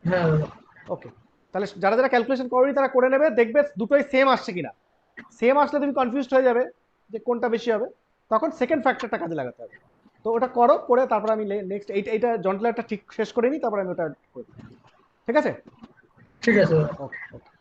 হ্যাঁ দাদা। ওকে, তাহলে যারা যারা ক্যালকুলেশন করনি তারা করে নেবে, দেখবে দুটোই সেম আসছে কিনা। সেম আসলে তুমি কনফিউজড হয়ে যাবে যে কোনটা বেশি হবে, তখন সেকেন্ড ফ্যাক্টরটা কাজে লাগাতে হবে। তো ওটা করো, করে তারপর আমি নেক্সট এইটা জন্টলারটা ঠিক শেষ করে নিই, তারপর আমি ওটা করে দিই। ঠিক আছে, ঠিক আছে দাদা। ওকে ওকে।